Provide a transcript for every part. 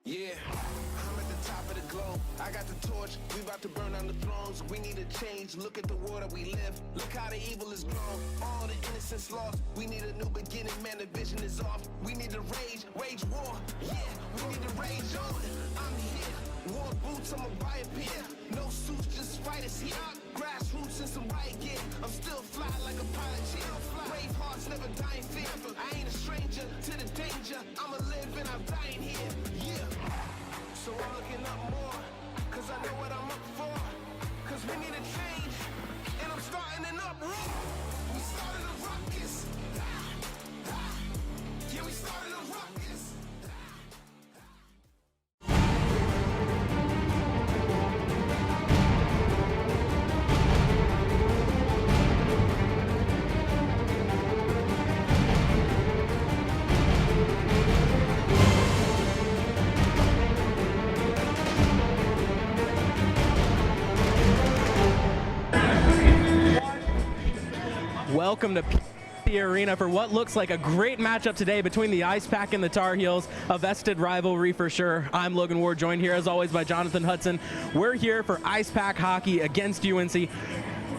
Yeah, I'm at the top of the globe. I got the torch, we about to burn down the thrones. We need a change, look at the world that we live. Look how the evil is grown, all the innocence lost. We need a new beginning, man, the vision is off. We need to wage war, yeah, we need to rage on. I'm here, war boots, I'ma buy a pair. No suits, just fighters here. Grassroots and some riot gear. I'm still fly like a pilot chief. Brave hearts never die in fear. I ain't a stranger to the danger. I'ma live and I'm dying here, yeah. So I'm looking up more, cause I know what I'm up for. Cause we need a change, and I'm starting an uproar. We started a ruckus. Yeah, we started a ruckus. Welcome to PackTV Arena for what looks like a great matchup today between the Ice Pack and the Tar Heels, a vested rivalry for sure. I'm Logan Ward, joined here as always by Jonathan Hudson. We're here for Ice Pack hockey against UNC.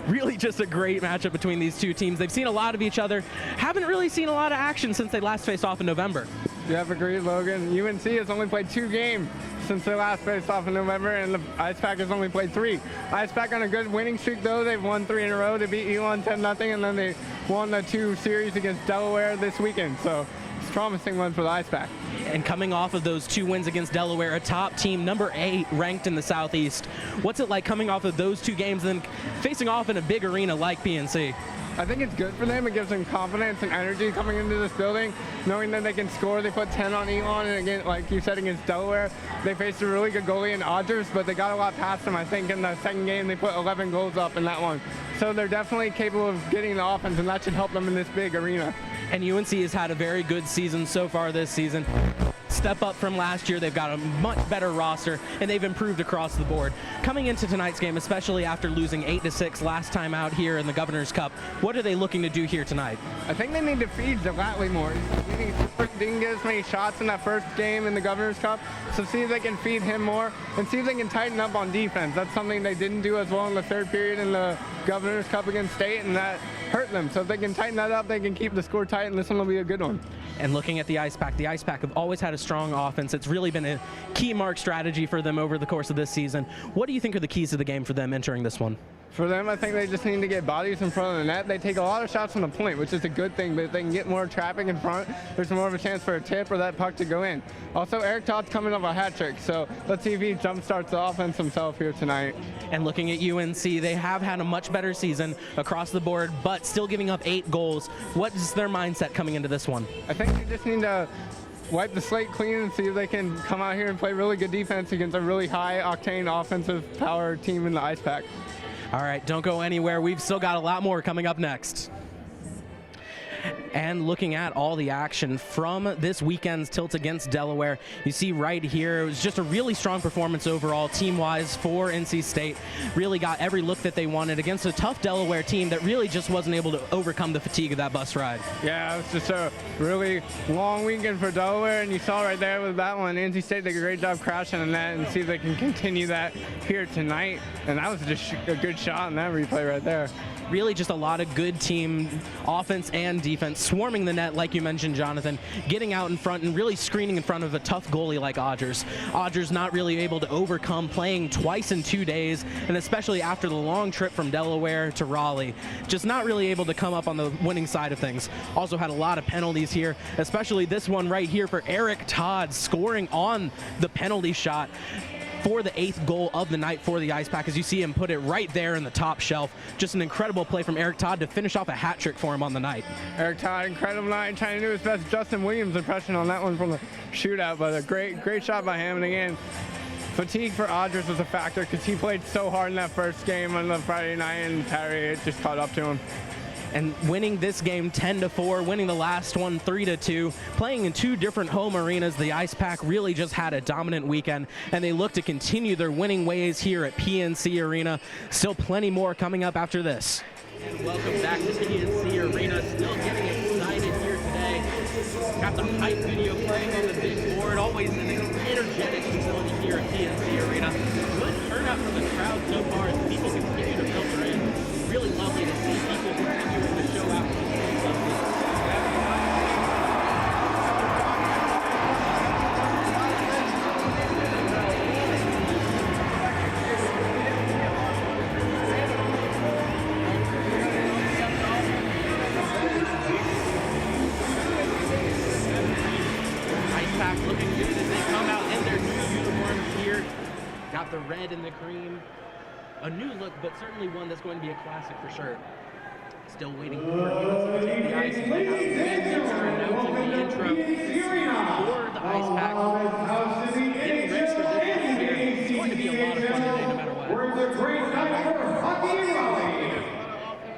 Really just a great matchup between these two teams. They've seen a lot of each other, haven't really seen a lot of action since they last faced off in November. You have agreed, Logan. UNC has only played 2 games since they last faced off in November, and the Ice Pack has only played 3. Ice Pack on a good winning streak, though. They've won 3 in a row. They beat Elon 10-0, and then they won the 2 series against Delaware this weekend. So it's a promising one for the Ice Pack. And coming off of those 2 wins against Delaware, a top team, number 8 ranked in the Southeast. What's it like coming off of those 2 games and then facing off in a big arena like PNC? I think it's good for them. It gives them confidence and energy coming into this building, knowing that they can score. They put 10 on Elon, and again, like you said, against Delaware, they faced a really good goalie in Odgers, but they got a lot past them. I think in the second game, they put 11 goals up in that one. So they're definitely capable of getting the offense, and that should help them in this big arena. And UNC has had a very good season so far this season. Step up from last year, they've got a much better roster, and they've improved across the board. Coming into tonight's game, especially after losing 8-6 last time out here in the Governor's Cup, what are they looking to do here tonight? I think they need to feed Delately more. He didn't get as many shots in that first game in the Governor's Cup, so see if they can feed him more and see if they can tighten up on defense. That's something they didn't do as well in the third period in the Governor's Cup against State, and that hurt them. So if they can tighten that up, they can keep the score tight, and this one will be a good one. And looking at the Ice Pack have always had a strong offense. It's really been a key mark strategy for them over the course of this season. What do you think are the keys to the game for them entering this one? For them, I think they just need to get bodies in front of the net. They take a lot of shots from the point, which is a good thing, but if they can get more traffic in front, there's more of a chance for a tip or that puck to go in. Also, Eric Todd's coming off a hat trick, so let's see if he jumpstarts the offense himself here tonight. And looking at UNC, they have had a much better season across the board, but still giving up 8 goals. What is their mindset coming into this one? I think they just need to wipe the slate clean and see if they can come out here and play really good defense against a really high-octane offensive power team in the Ice Pack. All right, don't go anywhere. We've still got a lot more coming up next. And looking at all the action from this weekend's tilt against Delaware, you see right here, it was just a really strong performance overall, team-wise, for NC State. Really got every look that they wanted against a tough Delaware team that really just wasn't able to overcome the fatigue of that bus ride. Yeah, it was just a really long weekend for Delaware, and you saw right there with that one, NC State did a great job crashing on that, and see if they can continue that here tonight. And that was just a good shot in that replay right there. Really just a lot of good team offense and defense, swarming the net like you mentioned, Jonathan, getting out in front and really screening in front of a tough goalie like Odgers. Odgers not really able to overcome, playing twice in 2 days, and especially after the long trip from Delaware to Raleigh, just not really able to come up on the winning side of things. Also had a lot of penalties here, especially this one right here for Eric Todd, scoring on the penalty shot for the 8th goal of the night for the Ice Pack, as you see him put it right there in the top shelf. Just an incredible play from Eric Todd to finish off a hat trick for him on the night. Eric Todd, incredible night, trying to do his best Justin Williams impression on that one from the shootout, but a great shot by him. And again, fatigue for Odgers was a factor because he played so hard in that first game on the Friday night, and Terry, it just caught up to him. and winning this game 10-4, winning the last one 3-2, playing in 2 different home arenas. The Ice Pack really just had a dominant weekend, and they look to continue their winning ways here at PNC Arena. Still plenty more coming up after this. And welcome back to PNC Arena. Still getting excited here today. Got the hype video playing on the big board. Always an energetic facility here at PNC Arena. Good turnout from the crowd so far as people continue to filter in. Really lovely to see people continuing to show out. Looking good as they come out in their new uniforms here. Got the red and the cream. A new look, but certainly one that's going to be a classic for sure. Still waiting for UNC to take the ice. And are announcing the intro for the Ice Pack. Getting ready for this here. It's going to be a lot of fun today, no matter what. We're the great night for hockey and rally.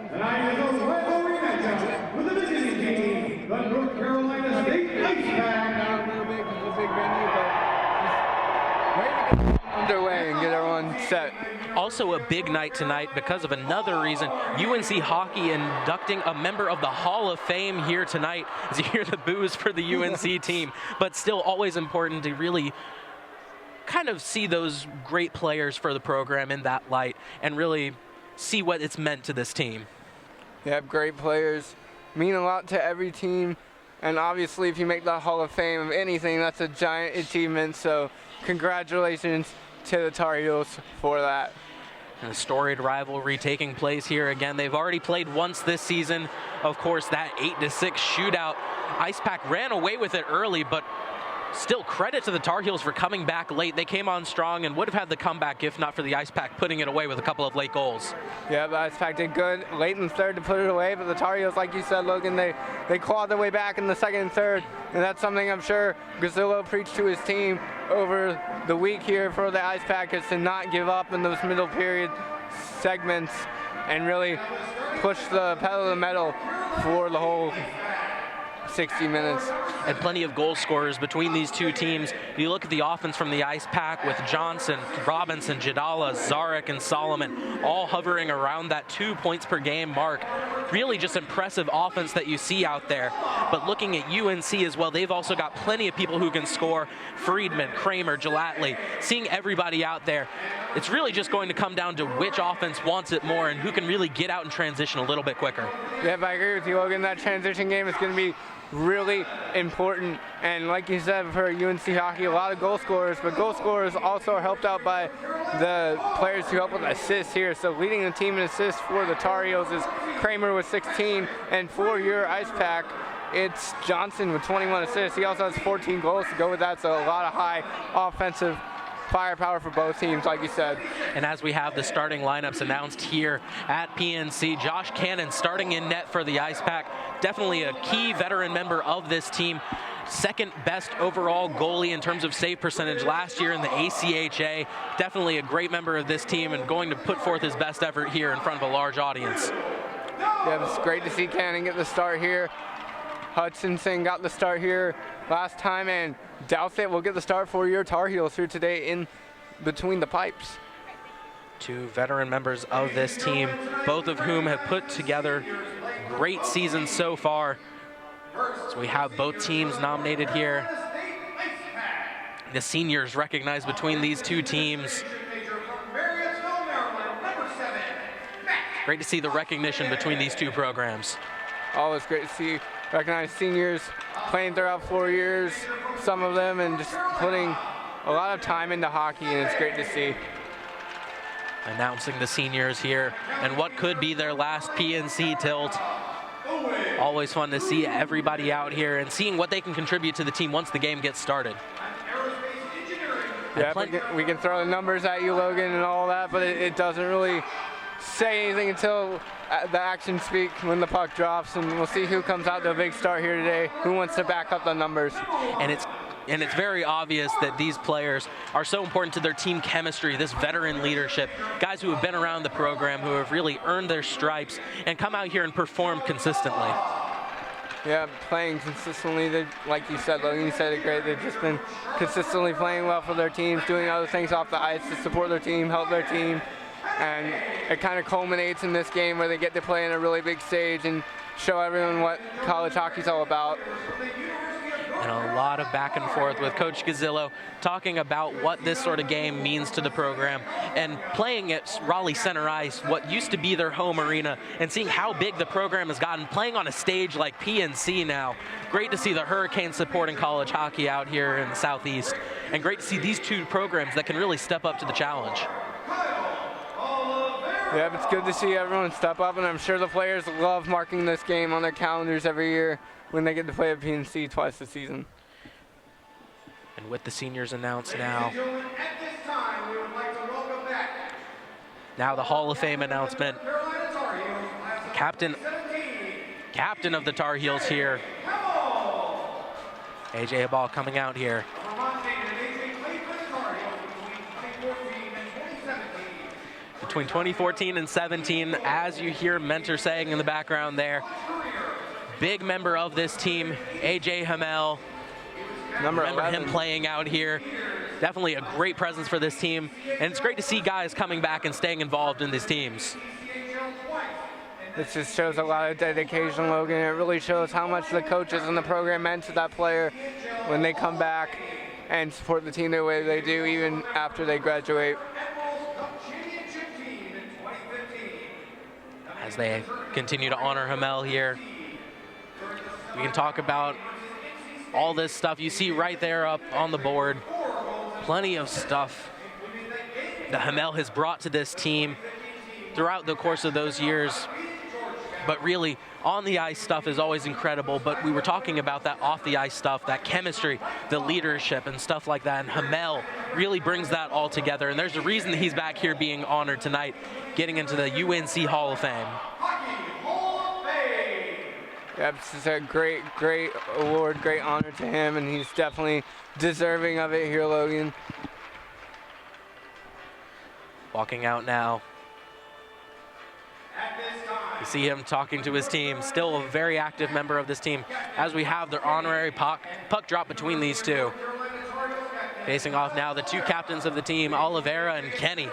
Tonight is a rivalry matchup with the visiting team, the North Carolina State Ice Pack. Big venue, but just ready to get underway and get everyone set. Also a big night tonight because of another reason. UNC Hockey inducting a member of the Hall of Fame here tonight as you hear the boos for the UNC team. But still always important to really kind of see those great players for the program in that light and really see what it's meant to this team. They have great players, mean a lot to every team. And obviously, if you make the Hall of Fame of anything, that's a giant achievement. So congratulations to the Tar Heels for that. And a storied rivalry taking place here again. They've already played once this season. Of course, that 8-6 shootout. Ice Pack ran away with it early, but still credit to the Tar Heels for coming back late. They came on strong and would have had the comeback if not for the Ice Pack putting it away with a couple of late goals. Yeah, the Ice Pack did good late in the third to put it away, but the Tar Heels, like you said, Logan, they clawed their way back in the second and third, and that's something I'm sure Gazzillo preached to his team over the week here for the Ice Pack, is to not give up in those middle period segments and really push the pedal to the metal for the whole 60 minutes. And plenty of goal scorers between these two teams. You look at the offense from the Ice Pack with Johnson, Robinson, Jadala, Zarek, and Solomon all hovering around that 2 points per game mark. Really just impressive offense that you see out there. But looking at UNC as well, they've also got plenty of people who can score. Friedman, Kramer, Gelatley, seeing everybody out there. It's really just going to come down to which offense wants it more and who can really get out and transition a little bit quicker. Yeah, I agree with you, Logan. That transition game is going to be really important, and like you said, for UNC Hockey, a lot of goal scorers, but goal scorers also are helped out by the players who help with assists here. So leading the team in assists for the Tar Heels is Kramer with 16, and for your Ice Pack, it's Johnson with 21 assists. He also has 14 goals to go with that, so a lot of high offensive firepower for both teams, like you said. And as we have the starting lineups announced here at PNC, Josh Cannon starting in net for the Ice Pack. Definitely a key veteran member of this team. Second best overall goalie in terms of save percentage last year in the ACHA. Definitely a great member of this team and going to put forth his best effort here in front of a large audience. Yeah, it's great to see Cannon get the start here. Hutchinson got the start here last time, and Douthit will get the start for your Tar Heels here today in between the pipes. Two veteran members of this team, both of whom have put together great seasons so far. So we have both teams nominated here. The seniors recognized between these two teams. Great to see the recognition between these two programs. Always great to see recognized seniors playing throughout 4 years, some of them, and just putting a lot of time into hockey, and it's great to see. Announcing the seniors here and what could be their last PNC tilt. Always fun to see everybody out here and seeing what they can contribute to the team once the game gets started. Yeah, we can throw the numbers at you, Logan, and all that, but it doesn't really say anything until the action speak when the puck drops, and we'll see who comes out to a big start here today, who wants to back up the numbers. And it's And it's very obvious that these players are so important to their team chemistry, this veteran leadership, guys who have been around the program, who have really earned their stripes and come out here and perform consistently. Yeah, playing consistently. Like you said, Logan, you said it great. They've just been consistently playing well for their teams, doing other things off the ice to support their team, help their team. And it kind of culminates in this game where they get to play in a really big stage and show everyone what college hockey's all about. And a lot of back and forth with Coach Gazzillo talking about what this sort of game means to the program and playing at Raleigh Center Ice, what used to be their home arena, and seeing how big the program has gotten, playing on a stage like PNC now. Great to see the Hurricanes supporting college hockey out here in the Southeast, and great to see these two programs that can really step up to the challenge. Yeah, it's good to see everyone step up, and I'm sure the players love marking this game on their calendars every year when they get to play at PNC twice a season. And with the seniors announced now, now the Hall of Fame announcement. Captain of the Tar Heels here, AJ Abal coming out here. Between 2014 and 17, as you hear Mentor saying in the background there, big member of this team, AJ Hamel. Remember him playing out here. Definitely a great presence for this team, and it's great to see guys coming back and staying involved in these teams. This just shows a lot of dedication, Logan. It really shows how much the coaches and the program meant to that player when they come back and support the team the way they do, even after they graduate. As they continue to honor Hamel here, we can talk about all this stuff you see right there up on the board. Plenty of stuff that Hamel has brought to this team throughout the course of those years. But really, on the ice stuff is always incredible, but we were talking about that off the ice stuff, that chemistry, the leadership and stuff like that, and Hamel really brings that all together, and there's a reason that he's back here being honored tonight, getting into the UNC Hall of Fame. Yeah, this is a great award, great honor to him, and he's definitely deserving of it here, Logan. Walking out now. You see him talking to his team, still a very active member of this team, as we have their honorary puck drop between these two. Facing off now, the two captains of the team, Oliveira and Kenny.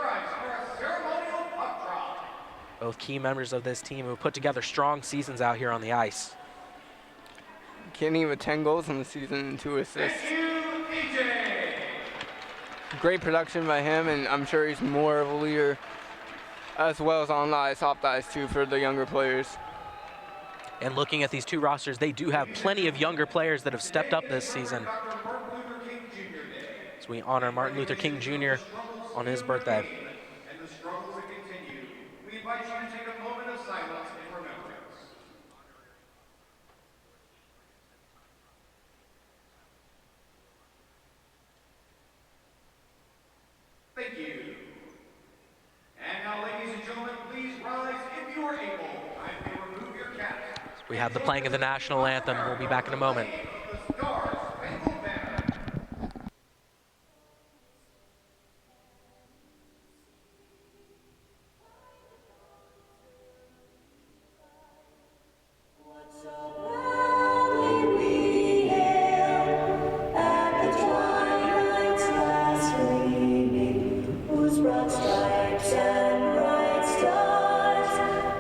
Both key members of this team who put together strong seasons out here on the ice. Kenny with 10 goals in the season and 2 assists. Great production by him, and I'm sure he's more of a leader as well as on the ice, off the ice too, for the younger players. And looking at these two rosters, they do have plenty of younger players that have stepped up this season. As we honor Martin Luther King Jr. on his birthday. And the struggle will continue. We invite you to take a moment of silence in remembrance. Thank you. And now, ladies and gentlemen, please rise if you are able. I may remove your caps. We have the playing of the national anthem. We'll be back in a moment. The Stars Spangled Banner.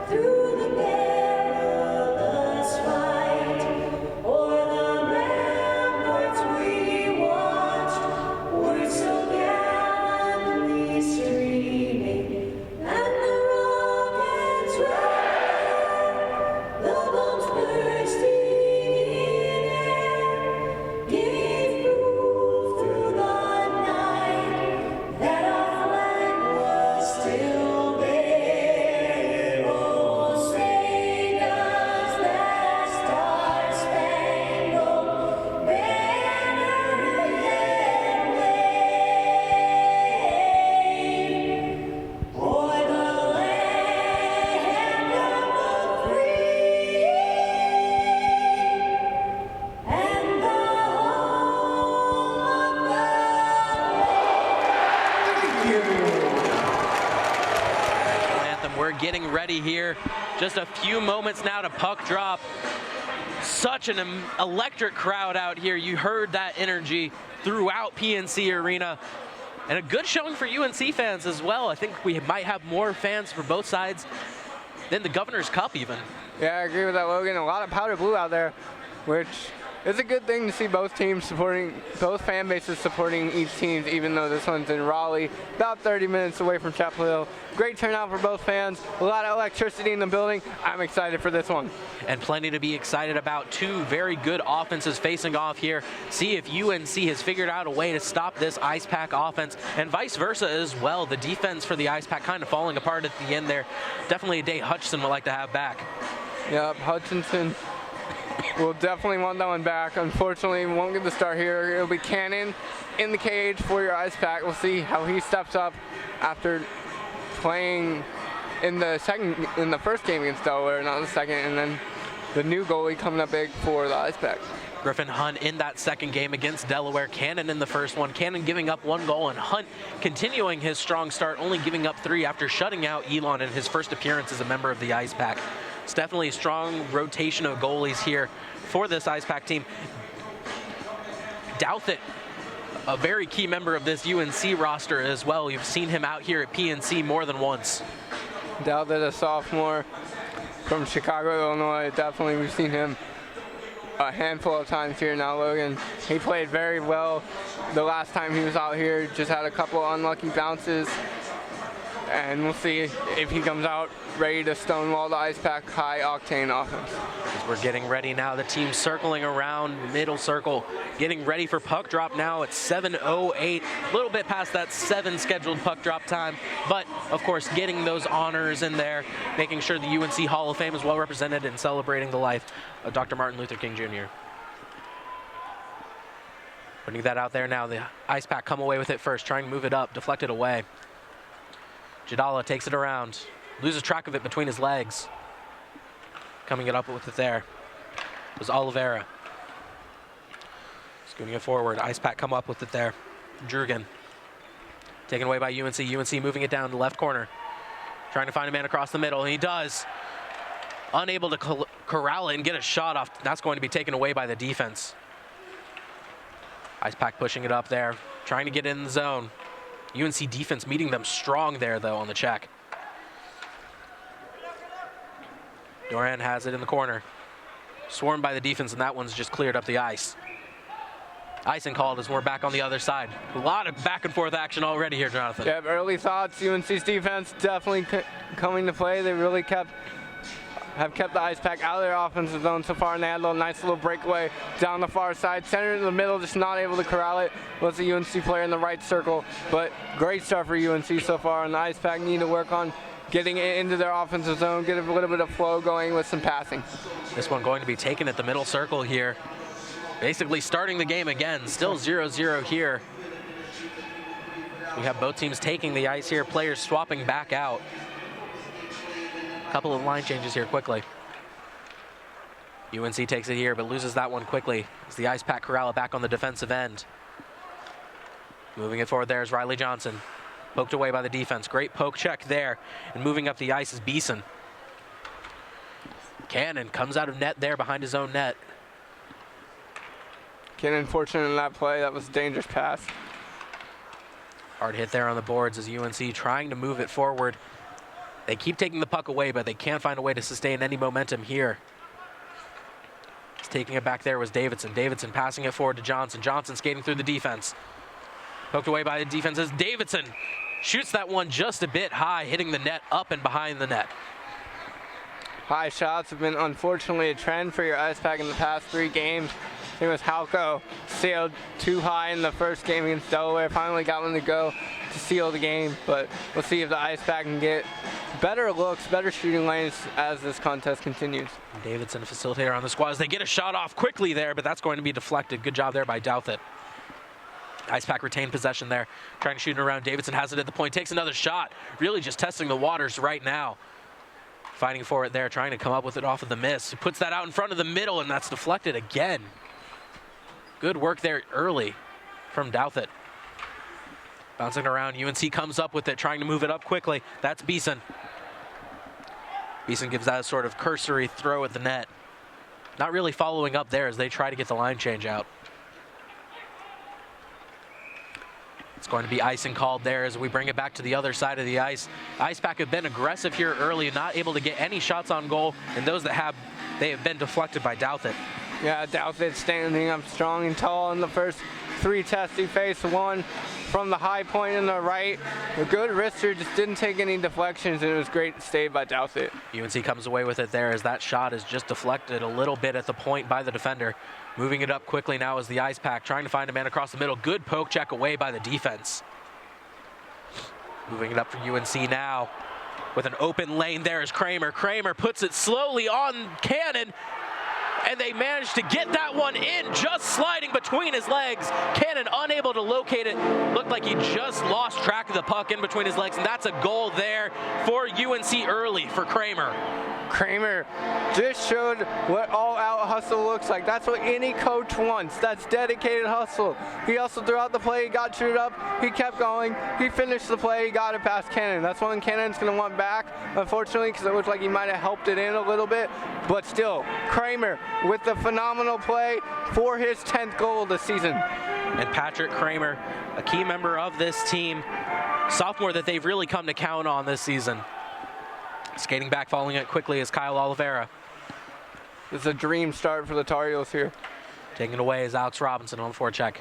Through the perilous fight, o'er the getting ready here. Just a few moments now to puck drop. Such an electric crowd out here. You heard that energy throughout PNC Arena. And a good showing for UNC fans as well. I think we might have more fans for both sides than the Governor's Cup even. Yeah, I agree with that, Logan. A lot of powder blue out there, which is a good thing to see both teams supporting, both fan bases supporting each team, even though this one's in Raleigh, about 30 minutes away from Chapel Hill. Great turnout for both fans, a lot of electricity in the building. I'm excited for this one. And plenty to be excited about. Two very good offenses facing off here. See if UNC has figured out a way to stop this Ice Pack offense, and vice versa as well. The defense for the Ice Pack kind of falling apart at the end there. Definitely a day Hutchinson would like to have back. Yep, Hutchinson will definitely want that one back. Unfortunately, we won't get the start here. It'll be Cannon in the cage for your Ice Pack. We'll see how he steps up after playing in the first game against Delaware, not the second, and then the new goalie coming up big for the Ice Pack. Griffin Hunt in that second game against Delaware. Cannon in the first one. Cannon giving up 1 goal, and Hunt continuing his strong start, only giving up 3 after shutting out Elon in his first appearance as a member of the Ice Pack. It's definitely a strong rotation of goalies here for this Ice Pack team. Douthit, a very key member of this UNC roster as well. You've seen him out here at PNC more than once. Douthit, a sophomore from Chicago, Illinois. Definitely, we've seen him a handful of times here now, Logan. He played very well the last time he was out here. Just had a couple unlucky bounces. And we'll see if he comes out ready to stonewall the Ice Pack high-octane offense. As we're getting ready now, the team circling around middle circle, getting ready for puck drop now at 7:08. A little bit past that 7 scheduled puck drop time, but of course getting those honors in there, making sure the UNC Hall of Fame is well represented and celebrating the life of Dr. Martin Luther King Jr. Putting that out there now, the Ice Pack come away with it first, trying to move it up, deflected away. Jadala takes it around, loses track of it between his legs. Coming it up with it there was Oliveira. Scooting it forward, Ice Pack come up with it there. Drugan, taken away by UNC. UNC moving it down the left corner, trying to find a man across the middle, and he does. Unable to corral it and get a shot off. That's going to be taken away by the defense. Ice Pack pushing it up there, trying to get in the zone. UNC defense meeting them strong there, though, on the check. Doran has it in the corner. Swarmed by the defense, and that one's just cleared up the ice. Icing called as we're back on the other side. A lot of back and forth action already here, Jonathan. Yeah, early thoughts. UNC's defense definitely coming to play. They really have kept the Ice Pack out of their offensive zone so far, and they had a nice little breakaway down the far side. Center in the middle, just not able to corral it. Was a UNC player in the right circle, but great start for UNC so far, and the Ice Pack need to work on getting it into their offensive zone, get a little bit of flow going with some passing. This one going to be taken at the middle circle here. Basically starting the game again, still 0-0 here. We have both teams taking the ice here, players swapping back out. Couple of line changes here quickly. UNC takes it here, but loses that one quickly as the Ice Pack corral it back on the defensive end. Moving it forward there is Riley Johnson. Poked away by the defense. Great poke check there. And moving up the ice is Beeson. Cannon comes out of net there behind his own net. Cannon fortunate in that play. That was a dangerous pass. Hard hit there on the boards as UNC trying to move it forward. They keep taking the puck away, but they can't find a way to sustain any momentum here. Taking it back there was Davidson. Davidson passing it forward to Johnson. Johnson skating through the defense. Poked away by the defense as Davidson shoots that one just a bit high, hitting the net up and behind the net. High shots have been unfortunately a trend for your Ice Pack in the past 3 games. It was Halco sailed too high in the first game against Delaware. Finally got one to go to seal the game, but we'll see if the Ice Pack can get better looks, better shooting lanes as this contest continues. Davidson, a facilitator on the squad, as they get a shot off quickly there, but that's going to be deflected. Good job there by Douthit. Ice Pack retained possession there, trying to shoot it around. Davidson has it at the point, takes another shot, really just testing the waters right now. Fighting for it there, trying to come up with it off of the miss. He puts that out in front of the middle, and that's deflected again. Good work there early from Douthit. Bouncing around, UNC comes up with it, trying to move it up quickly. That's Beeson. Beeson gives that a sort of cursory throw at the net. Not really following up there as they try to get the line change out. It's going to be icing called there as we bring it back to the other side of the ice. Ice Pack have been aggressive here early, not able to get any shots on goal, and those that have, they have been deflected by Douthit. Yeah, Douthit standing up strong and tall in the first 3 tests he faced. One from the high point in the right. A good wrister, just didn't take any deflections, and it was great save by Douthit. UNC comes away with it there as that shot is just deflected a little bit at the point by the defender. Moving it up quickly now is the Ice Pack, trying to find a man across the middle. Good poke check away by the defense. Moving it up for UNC now with an open lane there is Kramer. Kramer puts it slowly on Cannon, and they managed to get that one in, just sliding between his legs. Cannon unable to locate it. Looked like he just lost track of the puck in between his legs, and that's a goal there for UNC early for Kramer. Kramer just showed what all-out hustle looks like. That's what any coach wants. That's dedicated hustle. He hustled throughout the play. He got chewed up. He kept going. He finished the play. He got it past Cannon. That's one Cannon's going to want back, unfortunately, because it looked like he might have helped it in a little bit. But still, Kramer with the phenomenal play for his 10th goal of the season. And Patrick Kramer, a key member of this team, sophomore that they've really come to count on this season. Skating back, following it quickly is Kyle Oliveira. This is a dream start for the Tar Heels here. Taking it away is Alex Robinson on the forecheck.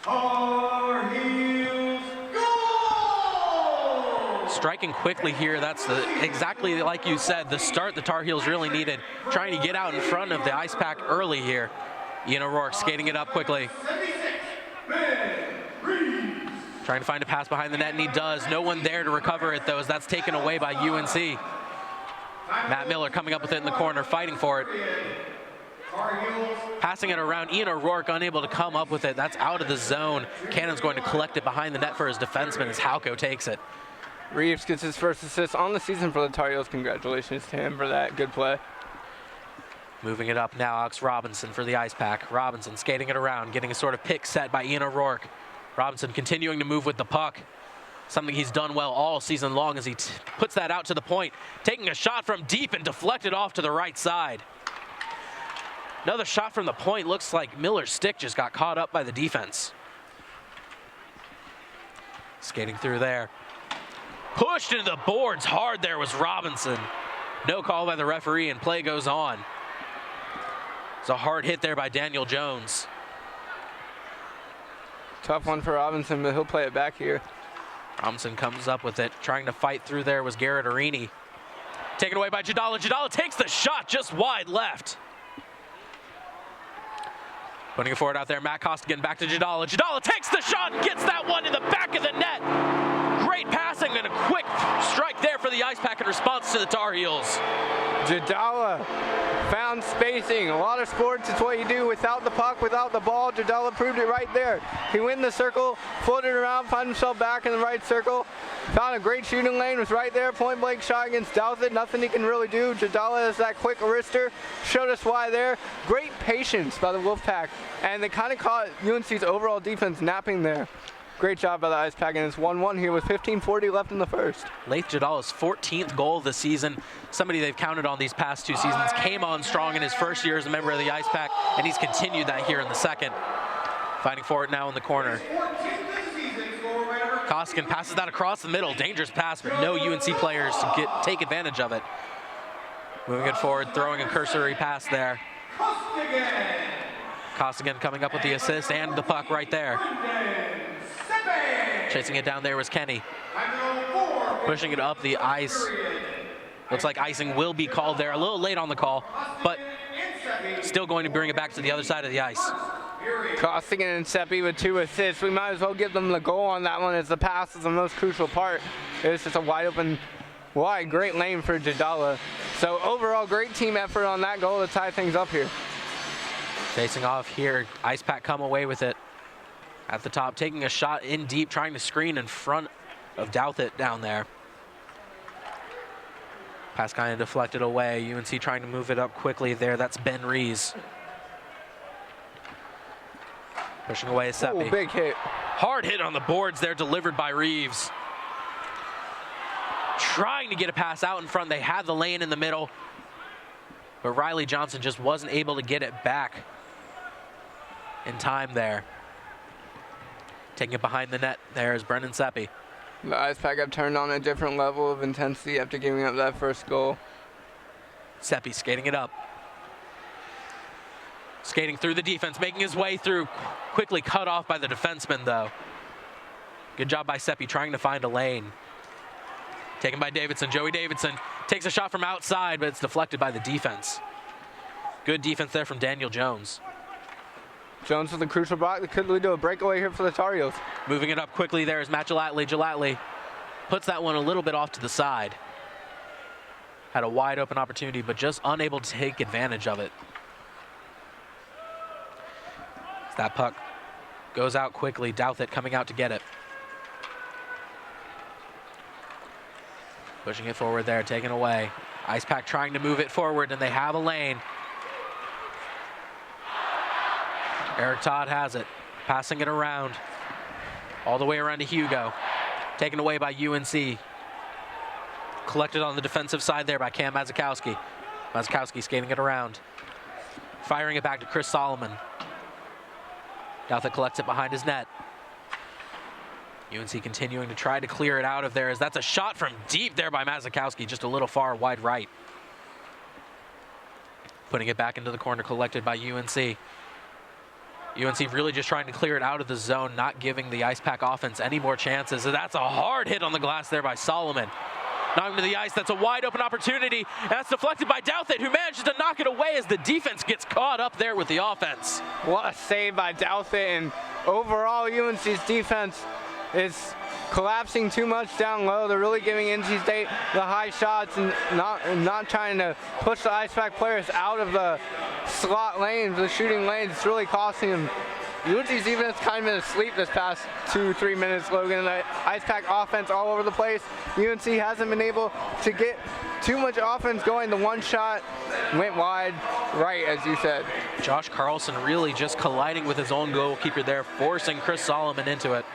Tar Heels goal! Striking quickly here, that's exactly like you said, the start the Tar Heels really needed. Trying to get out in front of the Ice Pack early here. Ian O'Rourke skating it up quickly. 76, Ben Reeves. Trying to find a pass behind the net, and he does. No one there to recover it, though, as that's taken away by UNC. Matt Miller coming up with it in the corner, fighting for it. Passing it around, Ian O'Rourke unable to come up with it. That's out of the zone. Cannon's going to collect it behind the net for his defenseman as Halko takes it. Reeves gets his first assist on the season for the Tar Heels. Congratulations to him for that good play. Moving it up now, Alex Robinson for the Ice Pack. Robinson skating it around, getting a sort of pick set by Ian O'Rourke. Robinson continuing to move with the puck. Something he's done well all season long as he puts that out to the point. Taking a shot from deep and deflected off to the right side. Another shot from the point. Looks like Miller's stick just got caught up by the defense. Skating through there. Pushed into the boards hard there was Robinson. No call by the referee and play goes on. It's a hard hit there by Daniel Jones. Tough one for Robinson, but he'll play it back here. Robinson comes up with it. Trying to fight through there was Garrett Arini. Taken away by Jadala. Jadala takes the shot just wide left. Putting it forward out there, Matt Costigan back to Jadala. Jadala takes the shot and gets that one in the back of the net. Great passing and a quick strike there for the Ice Pack in response to the Tar Heels. Jadala found spacing. A lot of sports, it's what you do without the puck, without the ball. Jadala proved it right there. He went in the circle, floated around, found himself back in the right circle. Found a great shooting lane, was right there. Point blank shot against Douthit. Nothing he can really do. Jadala is that quick wrister. Showed us why there. Great patience by the Wolfpack. And they kind of caught UNC's overall defense napping there. Great job by the Ice Pack, and it's 1-1 here with 15:40 left in the first. Leith Jadala's 14th goal of the season. Somebody they've counted on these past 2 seasons. Came on strong in his first year as a member of the Ice Pack, and he's continued that here in the second. Fighting for it now in the corner. Koskinen passes that across the middle. Dangerous pass, but no UNC players to take advantage of it. Moving it forward, throwing a cursory pass there. Koskinen coming up with the assist and the puck right there. Chasing it down there was Kenny. Pushing it up the ice. Looks like icing will be called there. A little late on the call, but still going to bring it back to the other side of the ice. Kostigan and Seppi with 2 assists. We might as well give them the goal on that one, as the pass is the most crucial part. It was just a wide, great lane for Jadala. So overall, great team effort on that goal to tie things up here. Facing off here, Ice Pack come away with it. At the top, taking a shot in deep, trying to screen in front of Douthit down there. Pass kind of deflected away. UNC trying to move it up quickly there. That's Ben Rees. Pushing away is Seppi. Big hit. Hard hit on the boards there, delivered by Reeves. trying to get a pass out in front. They had the lane in the middle, but Riley Johnson just wasn't able to get it back in time there. Taking it behind the net there is Brendan Seppi. The Ice Pack have turned on a different level of intensity after giving up that first goal. Seppi skating it up. Skating through the defense, making his way through. Quickly cut off by the defenseman, though. Good job by Seppi trying to find a lane. Taken by Davidson. Joey Davidson takes a shot from outside, but it's deflected by the defense. Good defense there from Daniel Jones. Jones with a crucial block that could lead to a breakaway here for the Tar Heels. Moving it up quickly there is Matt Gelatley. Gelatley puts that one a little bit off to the side. Had a wide open opportunity, but just unable to take advantage of it. That puck goes out quickly. Douthit coming out to get it. Pushing it forward there, taken away. Ice Pack trying to move it forward, and they have a lane. Eric Todd has it, passing it around. All the way around to Hugo. Taken away by UNC. Collected on the defensive side there by Cam Mazakowski. Mazakowski skating it around. Firing it back to Chris Solomon. Douthit collects it behind his net. UNC continuing to try to clear it out of there as that's a shot from deep there by Mazakowski, just a little far wide right. Putting it back into the corner, collected by UNC. UNC really just trying to clear it out of the zone, not giving the Ice Pack offense any more chances. So that's a hard hit on the glass there by Solomon. Knocking to the ice, that's a wide open opportunity, and that's deflected by Douthit, who manages to knock it away as the defense gets caught up there with the offense. What a save by Douthit, and overall UNC's defense is collapsing too much down low. They're really giving NC State the high shots and not trying to push the Ice Pack players out of the slot lanes, the shooting lanes. It's really costing them. UNC's defense kind of been asleep this past 2-3 minutes, Logan. The Ice Pack offense all over the place. UNC hasn't been able to get too much offense going. The one shot went wide right, as you said. Josh Carlson really just colliding with his own goalkeeper there, forcing Chris Solomon into it.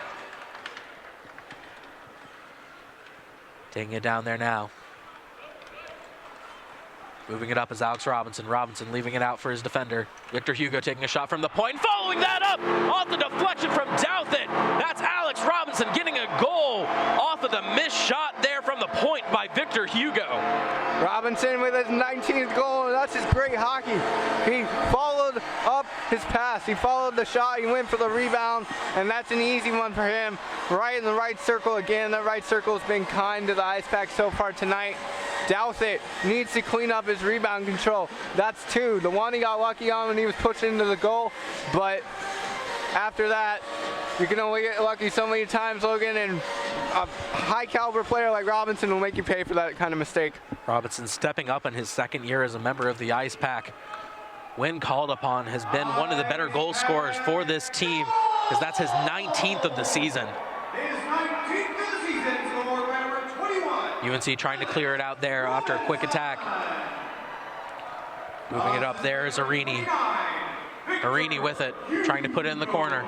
Taking it down there now. Moving it up is Alex Robinson. Robinson leaving it out for his defender. Victor Hugo taking a shot from the point. Following that up off the deflection from Douthit. That's Alex Robinson getting a goal off of the missed shot there from the point by Victor Hugo. Robinson with his 19th goal, and that's his great hockey. He followed up his pass. He followed the shot. He went for the rebound, and that's an easy one for him. Right in the right circle again. That right circle has been kind to the Ice Pack so far tonight. Douthit needs to clean up his rebound control. That's two. The one he got lucky on when he was pushed into the goal, but after that, you can only get lucky so many times, Logan, and a high caliber player like Robinson will make you pay for that kind of mistake. Robinson stepping up in his second year as a member of the Ice Pack. When called upon, has been one of the better goal scorers for this team, because that's his 19th of the season. His 19th of the season, scored by number 21. UNC trying to clear it out there after a quick attack. Moving it up there is Arini. Arini with it, trying to put it in the corner.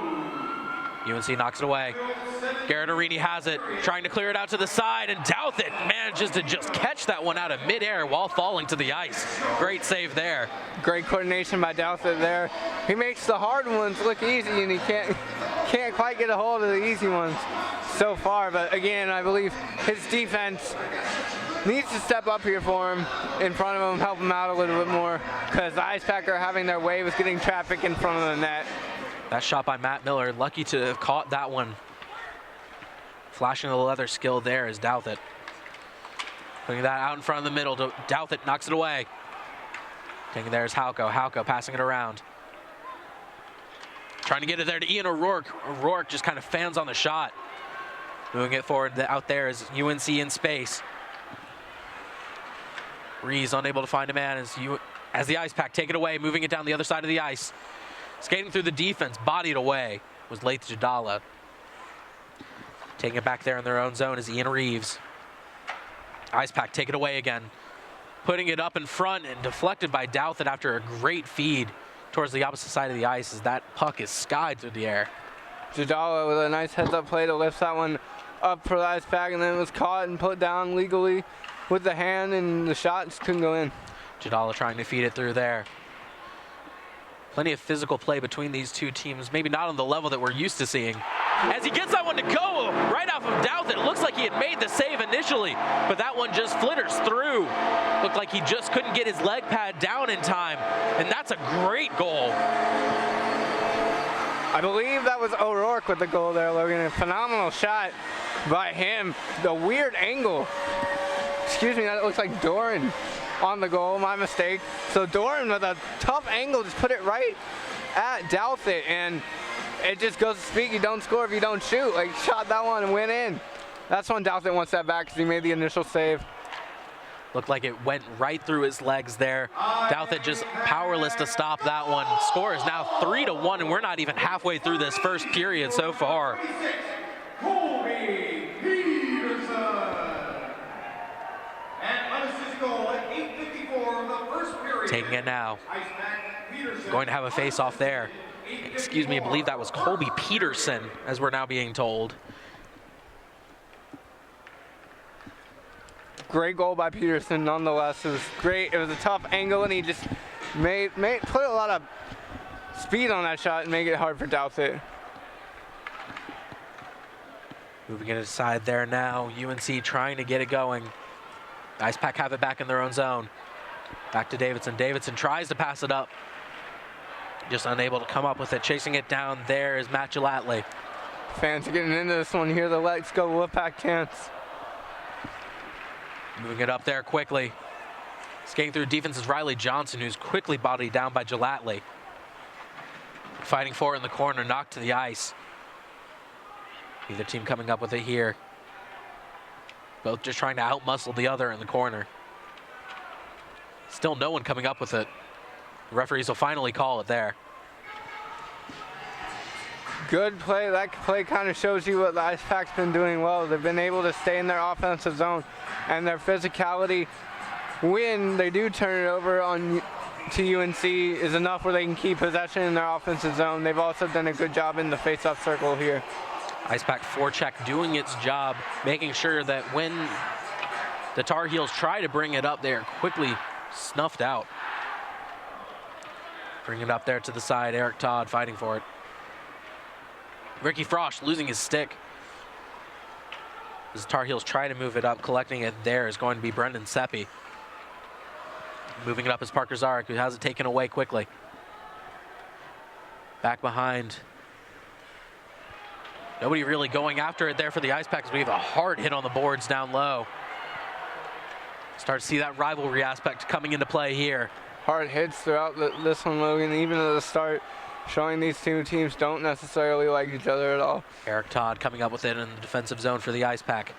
UNC knocks it away. Garrett Arini has it, trying to clear it out to the side, and Douthit manages to just catch that one out of midair while falling to the ice. Great save there. Great coordination by Douthit there. He makes the hard ones look easy, and he can't quite get a hold of the easy ones so far. But again, I believe his defense needs to step up here for him, in front of him, help him out a little bit more, because the Ice Pack are having their way with getting traffic in front of the net. That shot by Matt Miller, lucky to have caught that one. Flashing the leather skill there is Douthit. Putting that out in front of the middle. Douthit knocks it away. Taking there is Halko. Halko passing it around. Trying to get it there to Ian O'Rourke. O'Rourke just kind of fans on the shot. Moving it forward. Out there is UNC in space. Rees unable to find a man as the Ice Pack take it away, moving it down the other side of the ice. Skating through the defense, bodied away, was Laith Jadala. Taking it back there in their own zone is Ian Reeves. Ice Pack take it away again. Putting it up in front and deflected by Douthit after a great feed towards the opposite side of the ice as that puck is skied through the air. Jadala with a nice heads-up play to lift that one up for the Ice Pack, and then it was caught and put down legally with the hand, and the shot just couldn't go in. Jadala trying to feed it through there. Plenty of physical play between these two teams, maybe not on the level that we're used to seeing. As he gets that one to go right off of Douth, it looks like he had made the save initially, but that one just flitters through. Looked like he just couldn't get his leg pad down in time, and that's a great goal. I believe that was O'Rourke with the goal there, Logan. A phenomenal shot by him. The weird angle. Excuse me, that looks like Doran on the goal, my mistake. So Doran with a tough angle just put it right at Douthit, and it just goes to speak, you don't score if you don't shoot. Like, shot that one and went in. That's when Douthit wants that back because he made the initial save. Looked like it went right through his legs there. Douthit just powerless to stop that one. Score is now 3-1, and we're not even halfway through this first period so far. Colby Peterson. And unassisted goal at 8:54 of the first period. Taking it now. Ice Pack Peterson. Going to have a face-off there. Excuse me, I believe that was Colby Peterson, as we're now being told. Great goal by Peterson nonetheless. It was great. It was a tough angle, and he just put a lot of speed on that shot and make it hard for Douthit. Moving it aside there now. UNC trying to get it going. Ice Pack have it back in their own zone. Back to Davidson. Davidson tries to pass it up. Just unable to come up with it. Chasing it down there is Matt Gelatley. Fans are getting into this one here. The Let's Go Wolfpack chants. Moving it up there quickly. Skating through defense is Riley Johnson, who's quickly bodied down by Gelatley. Fighting for it in the corner, knocked to the ice. Either team coming up with it here. Both just trying to outmuscle the other in the corner. Still no one coming up with it. The referees will finally call it there. Good play. That play kind of shows you what the Ice Pack's been doing well. They've been able to stay in their offensive zone, and their physicality when they do turn it over to UNC is enough where they can keep possession in their offensive zone. They've also done a good job in the face-off circle here. Ice Pack forecheck doing its job, making sure that when the Tar Heels try to bring it up, they are quickly snuffed out. Bring it up there to the side. Eric Todd fighting for it. Ricky Frosch losing his stick. As the Tar Heels try to move it up, collecting it there is going to be Brendan Seppi. Moving it up is Parker Zarek, who has it taken away quickly. Back behind. Nobody really going after it there for the Ice Pack, as we have a hard hit on the boards down low. Start to see that rivalry aspect coming into play here. Hard hits throughout this one, Logan, even at the start, showing these two teams don't necessarily like each other at all. Eric Todd coming up with it in the defensive zone for the Ice Pack.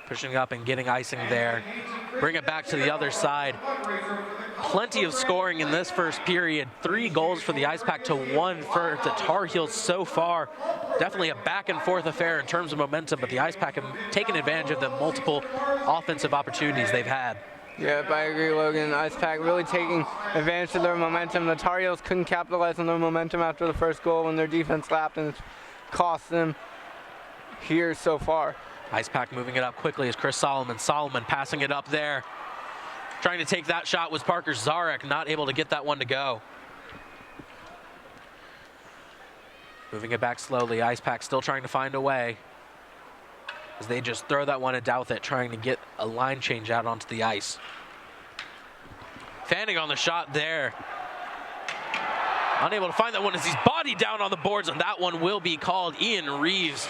Pushing up and getting icing there. Bring it back to the other side. Plenty of scoring in this first period. 3 goals for the Ice Pack to 1 for the Tar Heels so far. Definitely a back and forth affair in terms of momentum, but the Ice Pack have taken advantage of the multiple offensive opportunities they've had. Yep, I agree, Logan. Ice Pack really taking advantage of their momentum. The Tar Heels couldn't capitalize on their momentum after the first goal when their defense lapped, and it's cost them here so far. Ice Pack moving it up quickly is Chris Solomon. Solomon passing it up there. Trying to take that shot was Parker Zarek, not able to get that one to go. Moving it back slowly. Ice Pack still trying to find a way, as they just throw that one at Douthit, trying to get a line change out onto the ice. Fanning on the shot there. Unable to find that one as he's bodied down on the boards, and that one will be called. Ian Reeves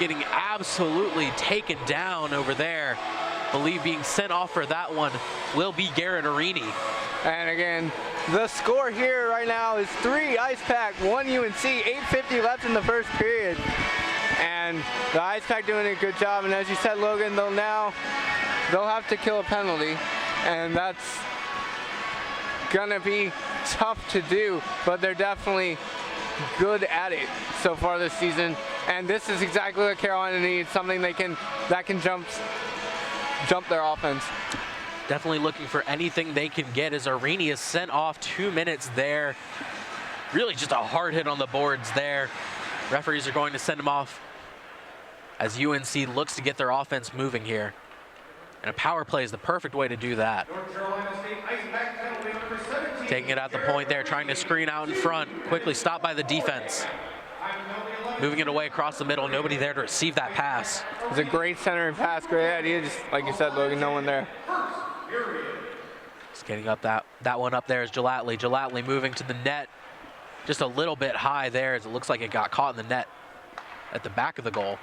getting absolutely taken down over there. Believe being sent off for that one will be Garrett Arini. And again, the score here right now is 3 Ice Pack, 1 UNC, 8:50 left in the first period. And the Ice Pack doing a good job, and as you said, Logan, they'll have to kill a penalty, and that's gonna be tough to do, but they're definitely good at it so far this season, and this is exactly what Carolina needs, something that can jump their offense. Definitely looking for anything they can get, as Arini is sent off. 2 minutes there. Really just a hard hit on the boards there. Referees are going to send him off as UNC looks to get their offense moving here. And a power play is the perfect way to do that. Taking it at the point there, trying to screen out in front. Quickly stopped by the defense. Moving it away across the middle. Nobody there to receive that pass. It was a great centering pass. Great idea. Just like you said, Logan, no one there. Just getting up that one up there is Gelatley. Gelatley moving to the net. Just a little bit high there as it looks like it got caught in the net at the back of the goal.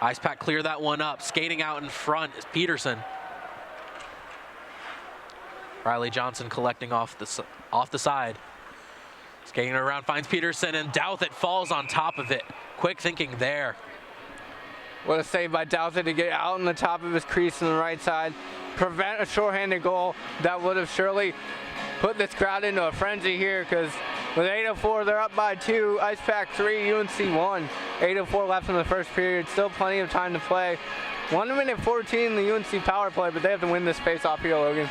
Ice Pack clear that one up. Skating out in front is Peterson. Riley Johnson collecting off the side. Skating around, finds Peterson, and Douthit falls on top of it. Quick thinking there. What a save by Douthit to get out on the top of his crease on the right side. Prevent a shorthanded goal that would have surely put this crowd into a frenzy here, because with 8:04, they're up by 2. Ice Pack 3, UNC 1. 8:04 left in the first period. Still plenty of time to play. 1:14 in the UNC power play, but they have to win this face-off here, Logan.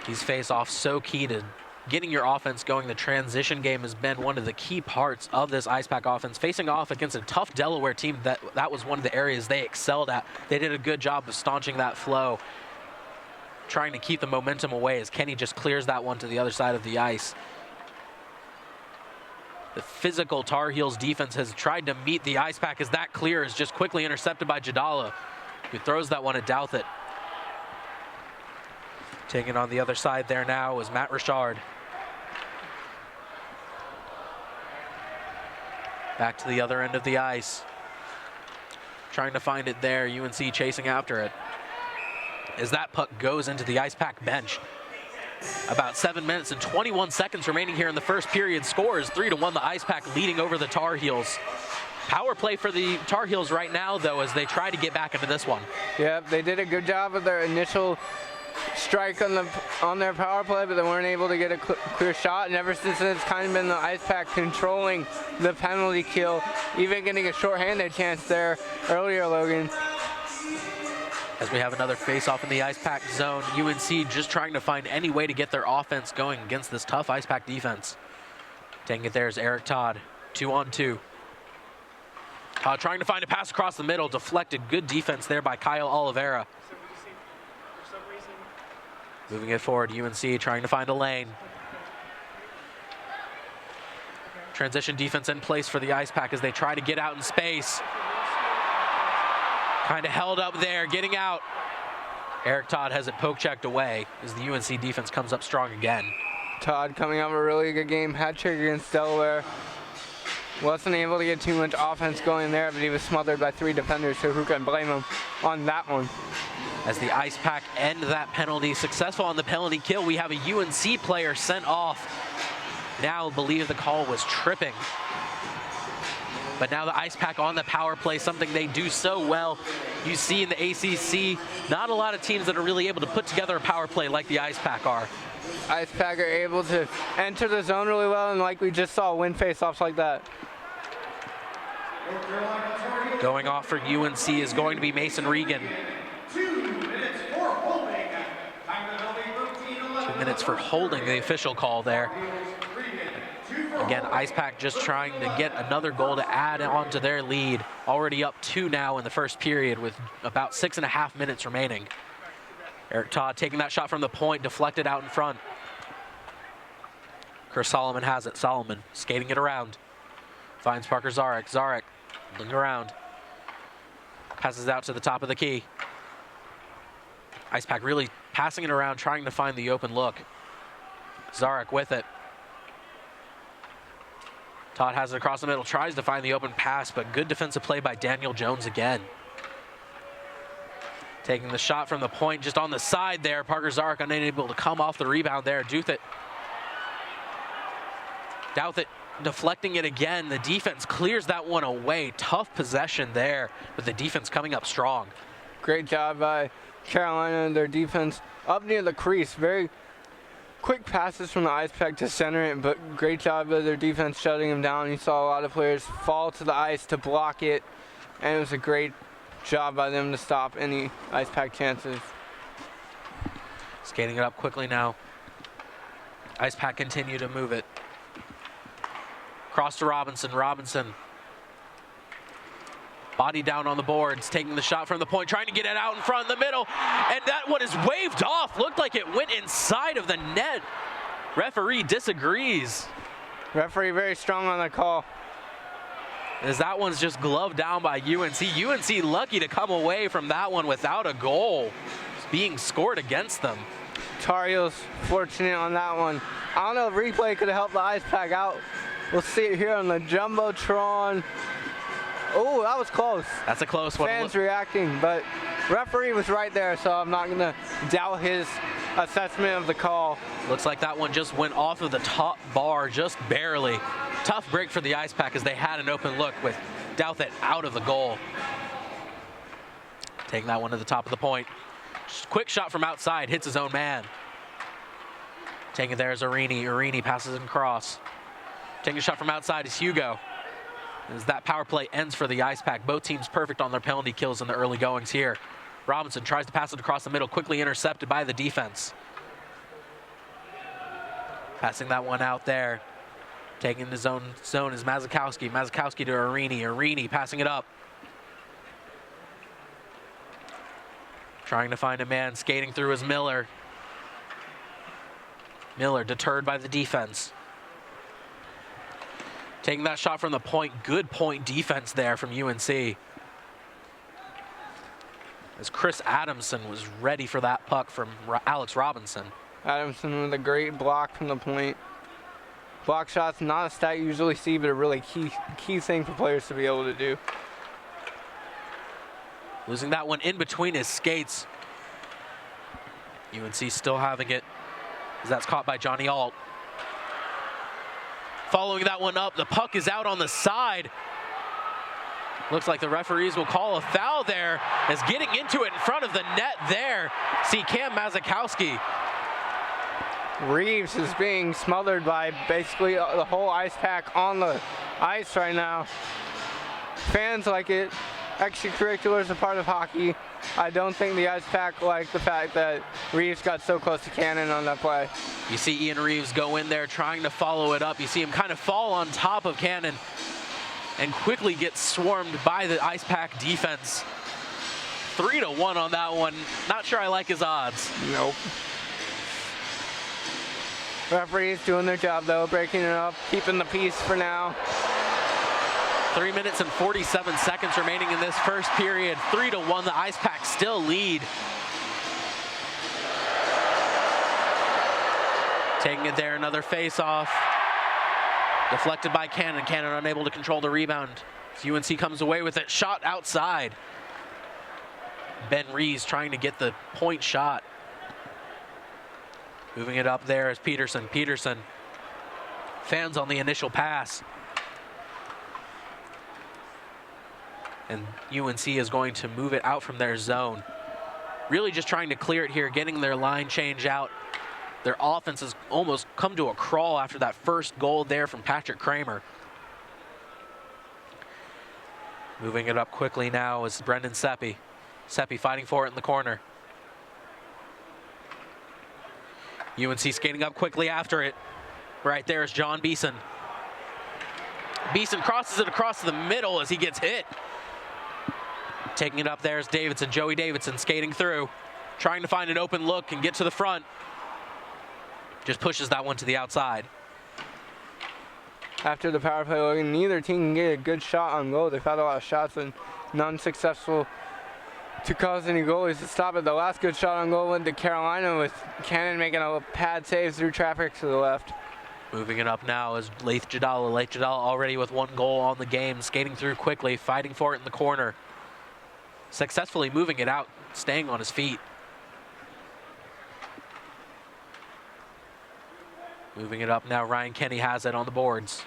These face-offs so key to getting your offense going. The transition game has been one of the key parts of this Ice Pack offense. Facing off against a tough Delaware team, that was one of the areas they excelled at. They did a good job of staunching that flow, trying to keep the momentum away as Kenny just clears that one to the other side of the ice. The physical Tar Heels defense has tried to meet the Ice Pack as that clear is just quickly intercepted by Jadala, who throws that one at Douthit. Taking on the other side there now is Matt Richard. Back to the other end of the ice. Trying to find it there, UNC chasing after it. As that puck goes into the Ice Pack bench. About 7 minutes and 21 seconds remaining here in the first period. Score is 3-1, the Ice Pack leading over the Tar Heels. Power play for the Tar Heels right now, though, as they try to get back into this one. Yep, they did a good job of their initial strike on their power play, but they weren't able to get a clear shot. And ever since then, it's kind of been the Ice Pack controlling the penalty kill, even getting a shorthanded chance there earlier, Logan. As we have another face-off in the Ice Pack zone, UNC just trying to find any way to get their offense going against this tough Ice Pack defense. Taking it there is Eric Todd, 2-on-2. Todd trying to find a pass across the middle, deflected. Good defense there by Kyle Oliveira. Moving it forward, UNC trying to find a lane. Transition defense in place for the Ice Pack as they try to get out in space. Kind of held up there, getting out. Eric Todd has it poke-checked away as the UNC defense comes up strong again. Todd coming off a really good game, hat-trick against Delaware. Wasn't able to get too much offense going there, but he was smothered by 3 defenders, so who can blame him on that one? As the Ice Pack end that penalty, successful on the penalty kill, we have a UNC player sent off. Now believe the call was tripping. But now the Ice Pack on the power play, something they do so well. You see in the ACC, not a lot of teams that are really able to put together a power play like the Ice Pack are. Ice Pack are able to enter the zone really well, and like we just saw, win face-offs like that. Going off for UNC is going to be Mason Regan. 2 minutes for holding. 2 minutes for holding, the official call there. Again, Ice Pack just trying to get another goal to add on to their lead. Already up 2 now in the first period with about 6.5 minutes remaining. Eric Todd taking that shot from the point, deflected out in front. Chris Solomon has it. Solomon skating it around. Finds Parker Zarek. Zarek looking around. Passes out to the top of the key. Ice Pack really passing it around, trying to find the open look. Zarek with it. Todd has it across the middle, tries to find the open pass, but good defensive play by Daniel Jones again. Taking the shot from the point just on the side there. Parker Zarek unable to come off the rebound there. Douthit deflecting it again. The defense clears that one away. Tough possession there, but the defense coming up strong. Great job by Carolina and their defense up near the crease. Very quick passes from the Ice Pack to center it, but great job of their defense shutting them down. You saw a lot of players fall to the ice to block it, and it was a great job by them to stop any Ice Pack chances. Skating it up quickly now. Ice Pack continue to move it. Cross to Robinson. Robinson. Body down on the boards, taking the shot from the point, trying to get it out in front in the middle. And that one is waved off. Looked like it went inside of the net. Referee disagrees. Referee very strong on the call. As that one's just gloved down by UNC. UNC lucky to come away from that one without a goal being scored against them. Tar Heels fortunate on that one. I don't know if replay could have helped the Ice Pack out. We'll see it here on the Jumbotron. Oh, that was close. That's a close one. Fans reacting, but referee was right there, so I'm not going to doubt his assessment of the call. Looks like that one just went off of the top bar, just barely. Tough break for the Ice Pack as they had an open look with Douthit out of the goal. Taking that one to the top of the point. Just quick shot from outside, hits his own man. Taking it there is Arini. Arini passes it across. Taking a shot from outside is Hugo. As that power play ends for the Ice Pack. Both teams perfect on their penalty kills in the early goings here. Robinson tries to pass it across the middle, quickly intercepted by the defense. Passing that one out there. Taking his own zone is Mazakowski. Mazakowski to Arini. Arini passing it up. Trying to find a man, skating through is Miller. Miller deterred by the defense. Taking that shot from the point. Good point defense there from UNC. As Chris Adamson was ready for that puck from Alex Robinson. Adamson with a great block from the point. Block shots, not a stat you usually see, but a really key thing for players to be able to do. Losing that one in between his skates. UNC still having it as that's caught by Johnny Alt. Following that one up, the puck is out on the side. Looks like the referees will call a foul there as getting into it in front of the net there. See Cam Mazakowski. Reeves is being smothered by basically the whole Ice Pack on the ice right now. Fans like it. Extracurricular is a part of hockey. I don't think the Ice Pack like the fact that Reeves got so close to Cannon on that play. You see Ian Reeves go in there trying to follow it up. You see him kind of fall on top of Cannon and quickly get swarmed by the Ice Pack defense. 3-1 on that one. Not sure I like his odds. Nope. Referees doing their job though, breaking it up, keeping the peace for now. 3 minutes and 47 seconds remaining in this first period. 3-1, the Ice Pack still lead. Taking it there, another face-off. Deflected by Cannon. Cannon unable to control the rebound. UNC comes away with it. Shot outside. Ben Rees trying to get the point shot. Moving it up there is Peterson. Peterson. Fans on the initial pass. And UNC is going to move it out from their zone. Really just trying to clear it here, getting their line change out. Their offense has almost come to a crawl after that first goal there from Patrick Kramer. Moving it up quickly now is Brendan Seppi. Seppi fighting for it in the corner. UNC skating up quickly after it. Right there is John Beeson. Beeson crosses it across the middle as he gets hit. Taking it up there is Davidson, Joey Davidson skating through. Trying to find an open look and get to the front. Just pushes that one to the outside. After the power play, neither team can get a good shot on goal. They've had a lot of shots and none successful to cause any goalies to stop it. The last good shot on goal went to Carolina with Cannon making a pad save through traffic to the left. Moving it up now is Laith Jadala. Laith Jadala already with one goal on the game, skating through quickly, fighting for it in the corner. Successfully moving it out, staying on his feet. Moving it up now, Ryan Kenny has it on the boards.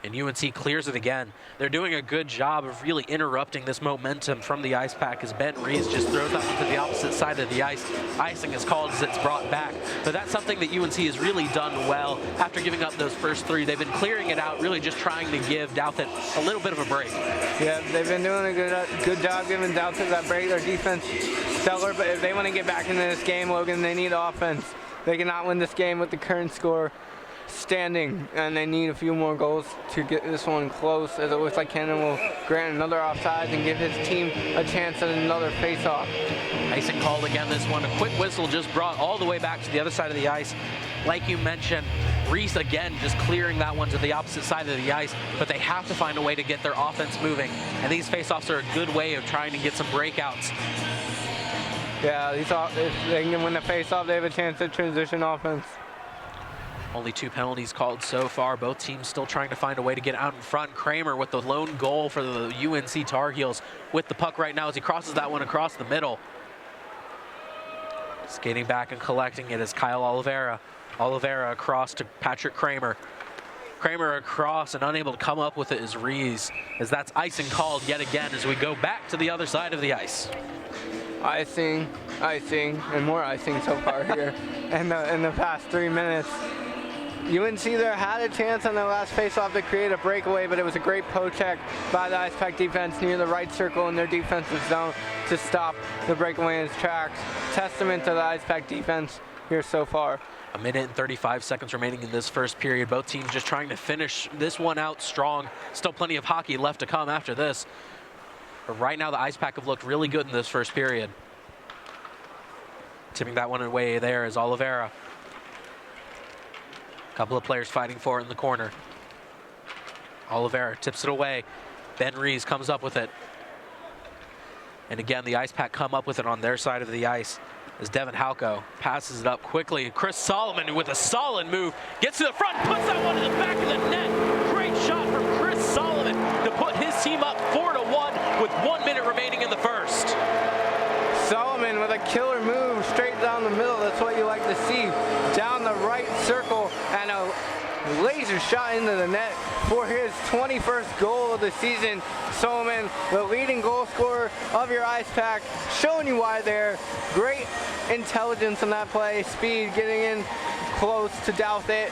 And UNC clears it again. They're doing a good job of really interrupting this momentum from the Ice Pack as Ben Rees just throws that one to the opposite side of the ice. Icing is called as it's brought back. But that's something that UNC has really done well after giving up those first three. They've been clearing it out, really just trying to give Douthit a little bit of a break. Yeah, they've been doing a good job giving Douthit that break. Their defense stellar, but if they want to get back into this game, Logan, they need offense. They cannot win this game with the current score. standing, and they need a few more goals to get this one close, as it looks like Cannon will grant another offside and give his team a chance at another face-off. Icing called again this one. A quick whistle just brought all the way back to the other side of the ice. Like you mentioned, Reese again just clearing that one to the opposite side of the ice, but they have to find a way to get their offense moving, and these face-offs are a good way of trying to get some breakouts. Yeah, if they can win the face-off, they have a chance at transition offense. Only 2 penalties called so far. Both teams still trying to find a way to get out in front. Kramer with the lone goal for the UNC Tar Heels with the puck right now as he crosses that one across the middle. Skating back and collecting it is Kyle Oliveira. Oliveira across to Patrick Kramer. Kramer across and unable to come up with it is Rees, as that's icing called yet again as we go back to the other side of the ice. Icing, and more icing so far here in the past 3 minutes. UNC there had a chance on the last face-off to create a breakaway, but it was a great poke check by the Ice Pack defense near the right circle in their defensive zone to stop the breakaway in its tracks. Testament to the Ice Pack defense here so far. 1 minute and 35 seconds remaining in this first period. Both teams just trying to finish this one out strong. Still plenty of hockey left to come after this. But right now the Ice Pack have looked really good in this first period. Tipping that one away there is Oliveira. A couple of players fighting for it in the corner. Oliveira tips it away. Ben Rees comes up with it. And again, the Ice Pack come up with it on their side of the ice as Devin Halko passes it up quickly. Chris Solomon with a solid move gets to the front, puts that one to the back of the net. Great shot from Chris Solomon to put his team up 4-1 with 1 minute remaining in the first. Solomon with a killer move straight down the middle. That's what you like to see. Down the right circle and a laser shot into the net for his 21st goal of the season. Solomon, the leading goal scorer of your Ice Pack, showing you why there. Great intelligence on that play, speed, getting in close to Douthit.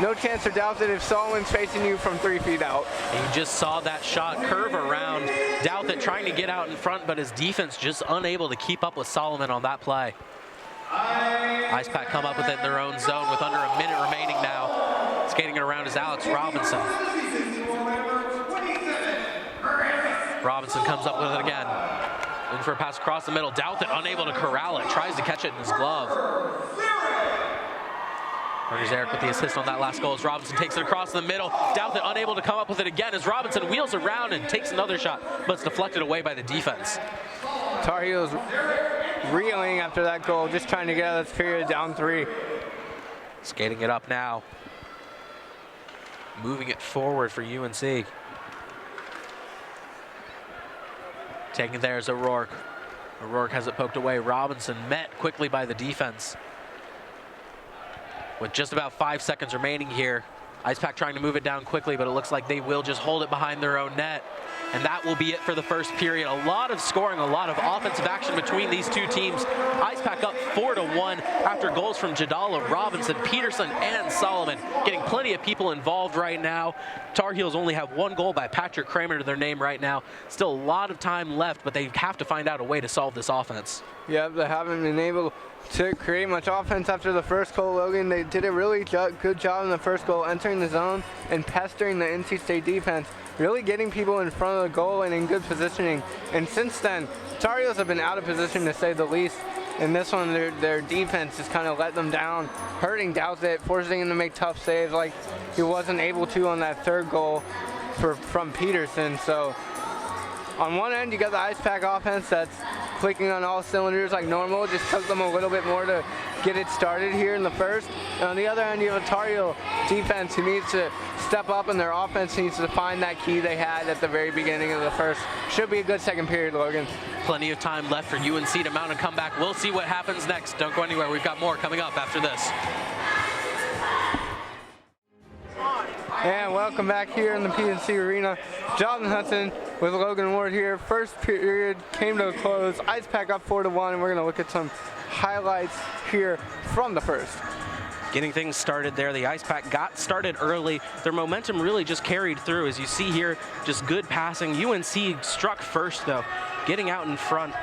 No chance for Douthit if Solomon's facing you from 3 feet out. And you just saw that shot curve around. Douthit trying to get out in front, but his defense just unable to keep up with Solomon on that play. Ice Pack come up with it in their own zone with under a minute remaining now. Skating it around is Alex Robinson. Robinson comes up with it again. Looking for a pass across the middle. Douthit unable to corral it. Tries to catch it in his glove. There's Eric with the assist on that last goal as Robinson takes it across the middle. Douthit unable to come up with it again as Robinson wheels around and takes another shot, but it's deflected away by the defense. Tar Heels reeling after that goal, just trying to get out of this period down 3. Skating it up now. Moving it forward for UNC. Taking it there is O'Rourke. O'Rourke has it poked away. Robinson met quickly by the defense. With just about 5 seconds remaining here, Ice Pack trying to move it down quickly, but it looks like they will just hold it behind their own net. And that will be it for the first period. A lot of scoring, a lot of offensive action between these two teams. Ice Pack up 4-1 after goals from Jadala, Robinson, Peterson, and Solomon. Getting plenty of people involved right now. Tar Heels only have 1 goal by Patrick Kramer to their name right now. Still a lot of time left, but they have to find out a way to solve this offense. Yeah, they haven't been able to create much offense after the first goal, Logan. They did a really good job in the first goal, entering the zone and pestering the NC State defense, really getting people in front of the goal and in good positioning. And since then, Tar Heels have been out of position to say the least. In this one, their defense just kind of let them down, hurting Douthit, forcing him to make tough saves like he wasn't able to on that third goal from Peterson. So on one end, you got the Ice Pack offense that's clicking on all cylinders like normal. Just took them a little bit more to get it started here in the first. And on the other end, you have a Tar Heel defense who needs to step up, and their offense needs to find that key they had at the very beginning of the first. Should be a good second period, Logan. Plenty of time left for UNC to mount a comeback. We'll see what happens next. Don't go anywhere. We've got more coming up after this. And welcome back here in the PNC Arena. Jonathan Hudson with Logan Ward here. First period came to a close. Ice Pack up 4-1, and we're going to look at some highlights here from the first. Getting things started there. The Ice Pack got started early. Their momentum really just carried through. As you see here, just good passing. UNC struck first, though, getting out in front.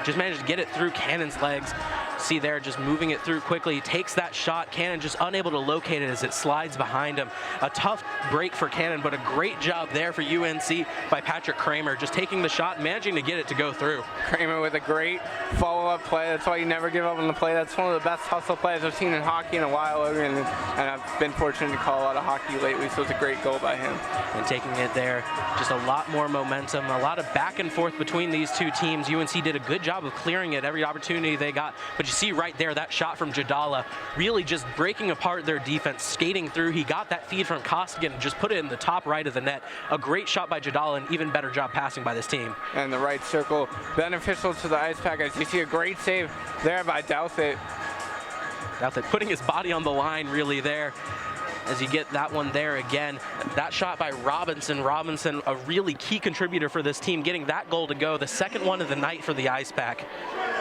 Just managed to get it through Cannon's legs. See there, just moving it through quickly. He takes that shot. Cannon just unable to locate it as it slides behind him. A tough break for Cannon, but a great job there for UNC by Patrick Kramer, just taking the shot and managing to get it to go through. Kramer with a great follow-up play. That's why you never give up on the play. That's one of the best hustle plays I've seen in hockey in a while, and I've been fortunate to call a lot of hockey lately, so it's a great goal by him. And taking it there, just a lot more momentum, a lot of back and forth between these two teams. UNC did a good job of clearing it every opportunity they got, but you see right there that shot from Jadala really just breaking apart their defense, skating through. He got that feed from Costigan and just put it in the top right of the net. A great shot by Jadala, and even better job passing by this team. And the right circle beneficial to the Ice Pack, as you see a great save there by Douthit. Douthit putting his body on the line really there. As you get that one there again. That shot by Robinson. Robinson, a really key contributor for this team, getting that goal to go. The second one of the night for the Ice Pack.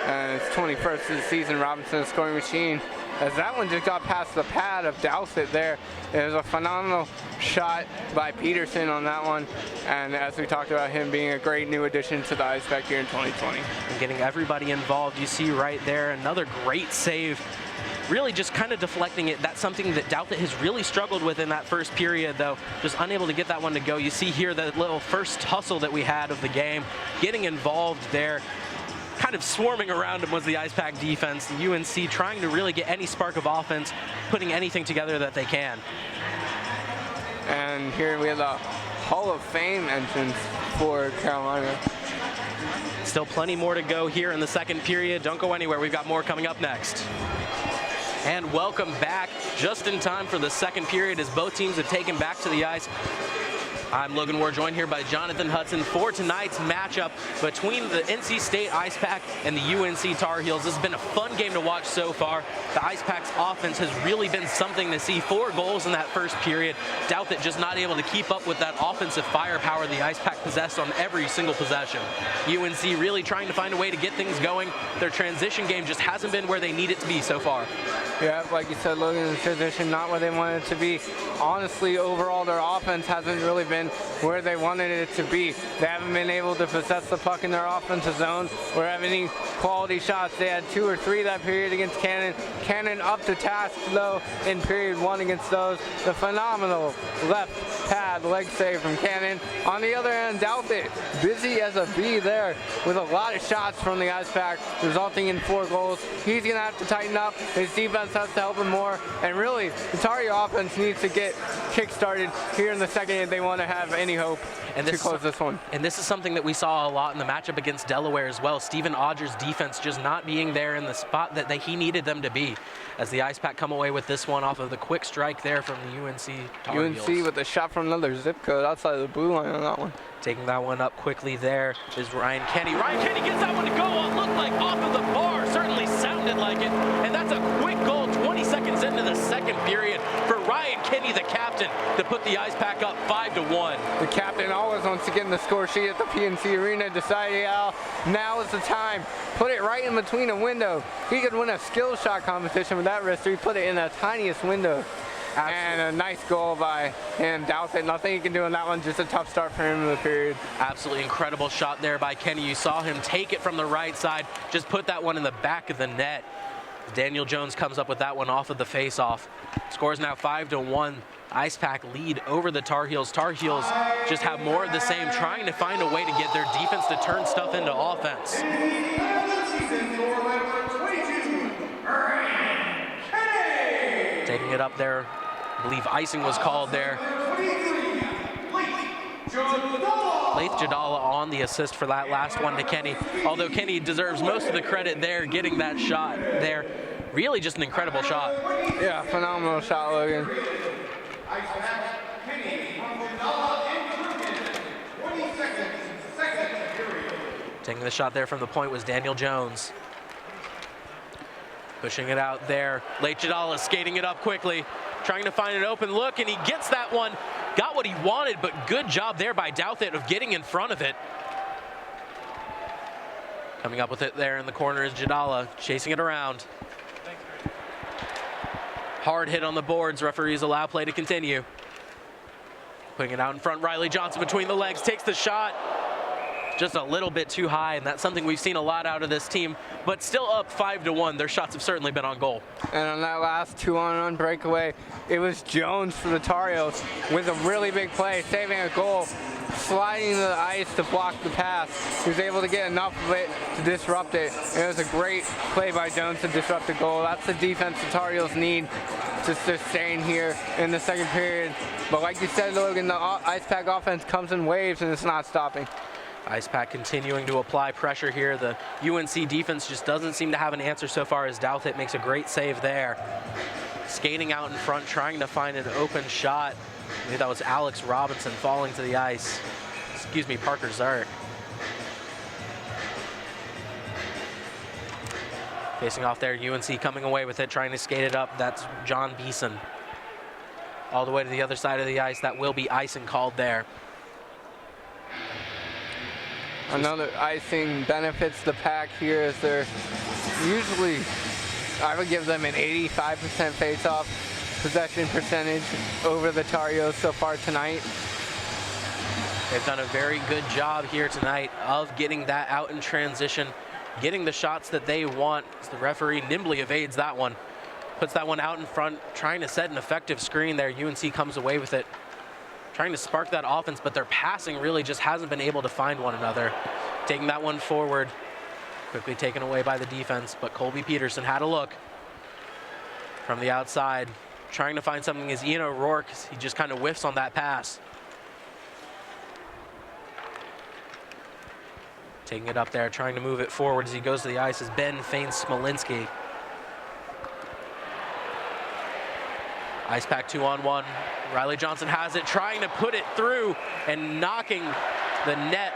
And it's 21st of the season, Robinson, scoring machine. As that one just got past the pad of Douthit there. It was a phenomenal shot by Peterson on that one. And as we talked about, him being a great new addition to the Ice Pack here in 2020. And getting everybody involved. You see right there, another great save. Really just kind of deflecting it. That's something that Douthit has really struggled with in that first period, though. Just unable to get that one to go. You see here the little first hustle that we had of the game. Getting involved there. Kind of swarming around him was the Ice Pack defense. The UNC trying to really get any spark of offense, putting anything together that they can. And here we have the Hall of Fame entrance for Carolina. Still plenty more to go here in the second period. Don't go anywhere. We've got more coming up next. And welcome back, just in time for the second period as both teams have taken back to the ice. I'm Logan Ward, joined here by Jonathan Hudson for tonight's matchup between the NC State Ice Pack and the UNC Tar Heels. This has been a fun game to watch so far. The Ice Pack's offense has really been something to see. 4 goals in that first period. Douthit just not able to keep up with that offensive firepower the Ice Pack possessed on every single possession. UNC really trying to find a way to get things going. Their transition game just hasn't been where they need it to be so far. Yeah, like you said, Logan, the transition not where they wanted it to be. Honestly, overall, their offense hasn't really been where they wanted it to be. They haven't been able to possess the puck in their offensive zone or have any quality shots. They had 2 or 3 that period against Cannon. Cannon up to task, though, in period 1 against those. The phenomenal left pad leg save from Cannon. On the other end, Douthit, busy as a bee there with a lot of shots from the Ice Pack, resulting in 4 goals. He's going to have to tighten up. His defense has to help him more. And really, the Tar Heel offense needs to get kick-started here in the second if they want to have any hope to close this one. And this is something that we saw a lot in the matchup against Delaware as well. Stephen Odger's defense just not being there in the spot that he needed them to be. As the Ice Pack come away with this one off of the quick strike there from the UNC Tar Heels. UNC with a shot from another zip code outside of the blue line on that one. Taking that one up quickly there is Ryan Kenny. Ryan Kenny gets that one to go. It looked like off of the bar. Certainly sounded like it. And that's a quick goal 20 seconds into the second period for Ryan Kenny, the captain, to put the Ice Pack up 5-1. The captain always wants to get in the score sheet at the PNC Arena. Decided, now is the time. Put it right in between a window. He could win a skill shot competition with that wrister. He put it in the tiniest window. Absolutely. And a nice goal by him. Douthit, nothing he can do in that one. Just a tough start for him in the period. Absolutely incredible shot there by Kenny. You saw him take it from the right side. Just put that one in the back of the net. Daniel Jones comes up with that one off of the face-off. Scores now 5-1. Ice Pack lead over the Tar Heels. Tar Heels just have more of the same, trying to find a way to get their defense to turn stuff into offense. Taking it up there. I believe icing was called there. Laith Jadala on the assist for that last one to Kenny. Although Kenny deserves most of the credit there, getting that shot there. Really just an incredible shot. Yeah, phenomenal shot, Logan. Taking the shot there from the point was Daniel Jones. Pushing it out there. Laith Jadala skating it up quickly. Trying to find an open look, and he gets that one. Got what he wanted, but good job there by Douthit of getting in front of it. Coming up with it there in the corner is Jadala, chasing it around. Hard hit on the boards. Referees allow play to continue. Putting it out in front, Riley Johnson between the legs, takes the shot. just a little bit too high, and that's something we've seen a lot out of this team, but still up 5-1. Their shots have certainly been on goal. And on that last 2-on-1 breakaway, it was Jones for the Tar Heels with a really big play, saving a goal, sliding to the ice to block the pass. He was able to get enough of it to disrupt it. And it was a great play by Jones to disrupt the goal. That's the defense the Tar Heels need to sustain here in the second period. But like you said, Logan, the Ice Pack offense comes in waves and it's not stopping. Ice Pack continuing to apply pressure here. The UNC defense just doesn't seem to have an answer so far as Douthit makes a great save there. Skating out in front, trying to find an open shot. Maybe that was Alex Robinson falling to the ice. Excuse me, Parker Zarek. Facing off there, UNC coming away with it, trying to skate it up. That's John Beeson. All the way to the other side of the ice. That will be icing called there. Another icing benefits the Pack here as they're usually, I would give them an 85% face-off possession percentage over the Tar Heels so far tonight. They've done a very good job here tonight of getting that out in transition, getting the shots that they want. As the referee nimbly evades that one, puts that one out in front, trying to set an effective screen there. UNC comes away with it, trying to spark that offense, but their passing really just hasn't been able to find one another. Taking that one forward, quickly taken away by the defense, but Colby Peterson had a look from the outside, trying to find something as Ian O'Rourke, he just kind of whiffs on that pass. Taking it up there, trying to move it forward as he goes to the ice is Ben Fain-Smolinski. Ice Pack 2-on-1. Riley Johnson has it, trying to put it through and knocking the net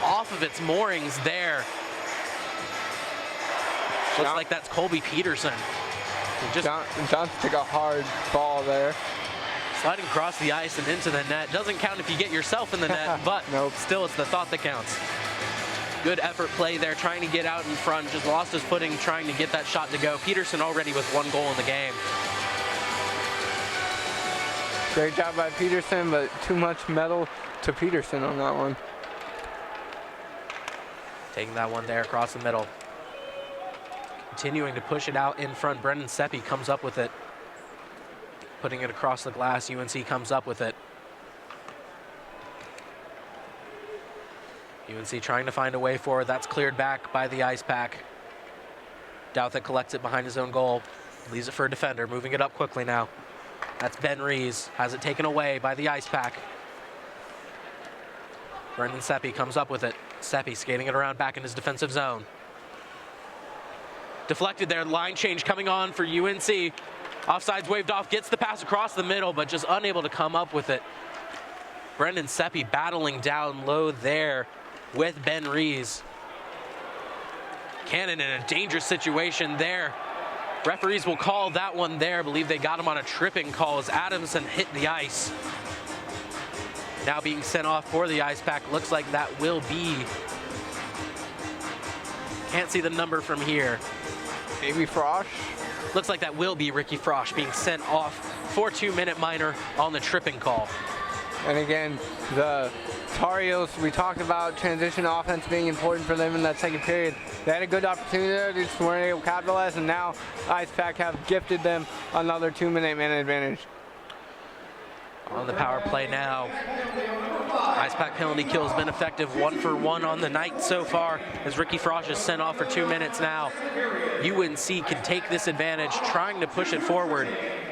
off of its moorings there. Looks like that's Colby Peterson. Johnson took a hard ball there. Sliding across the ice and into the net. Doesn't count if you get yourself in the net, but Nope. Still it's the thought that counts. Good effort play there, trying to get out in front, just lost his footing, trying to get that shot to go. Peterson already with 1 goal in the game. Great job by Peterson, but too much metal to Peterson on that one. Taking that one there across the middle. Continuing to push it out in front. Brendan Seppi comes up with it. Putting it across the glass. UNC comes up with it. UNC trying to find a way forward. That's cleared back by the Ice Pack. Douthit collects it behind his own goal. Leaves it for a defender. Moving it up quickly now. That's Ben Rees. Has it taken away by the Ice Pack. Brendan Seppi comes up with it. Seppi skating it around back in his defensive zone. Deflected there. Line change coming on for UNC. Offsides waved off. Gets the pass across the middle, but just unable to come up with it. Brendan Seppi battling down low there with Ben Rees. Cannon in a dangerous situation there. Referees will call that one there. I believe they got him on a tripping call as Adamson hit the ice. Now being sent off for the Ice Pack. Looks like that will be, can't see the number from here. Maybe Frosch? Looks like that will be Ricky Frosch being sent off for 2-minute minor on the tripping call. And again, the Tar Heels, we talked about transition offense being important for them in that second period. They had a good opportunity there, they just weren't able to capitalize, and now Ice Pack have gifted them another 2-minute man advantage. On the power play now. Ice Pack penalty kill has been effective, 1 for 1 on the night so far as Ricky Frosch is sent off for 2 minutes now. UNC can take this advantage, trying to push it forward.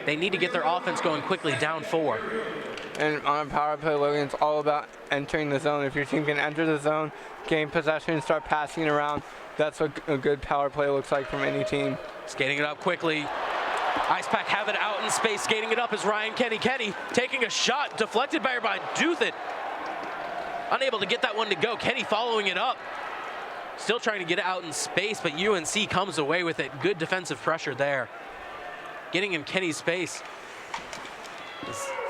They need to get their offense going quickly, down 4. And on a power play, Logan, it's all about entering the zone. If your team can enter the zone, gain possession, start passing it around, that's what a good power play looks like from any team. Skating it up quickly. Ice Pack have it out in space. Skating it up is Ryan Kenny. Kenny taking a shot, deflected by Douthit. Unable to get that one to go. Kenny following it up. Still trying to get it out in space, but UNC comes away with it. Good defensive pressure there. Getting in Kenny's space.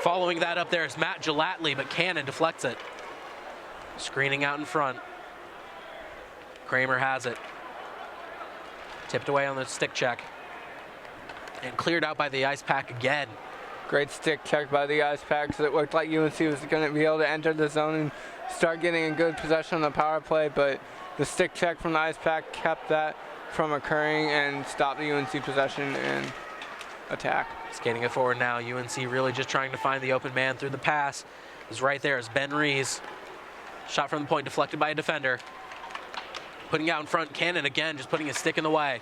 Following that up there is Matt Gelatley, but Cannon deflects it. Screening out in front. Kramer has it. Tipped away on the stick check. And cleared out by the Ice Pack again. Great stick check by the Ice Pack, because it looked like UNC was going to be able to enter the zone and start getting a good possession on the power play, but the stick check from the Ice Pack kept that from occurring and stopped the UNC possession and attack. Skating it forward now, UNC really just trying to find the open man through the pass. Is right there is Ben Rees. Shot from the point deflected by a defender. Putting out in front, Cannon again, just putting his stick in the way.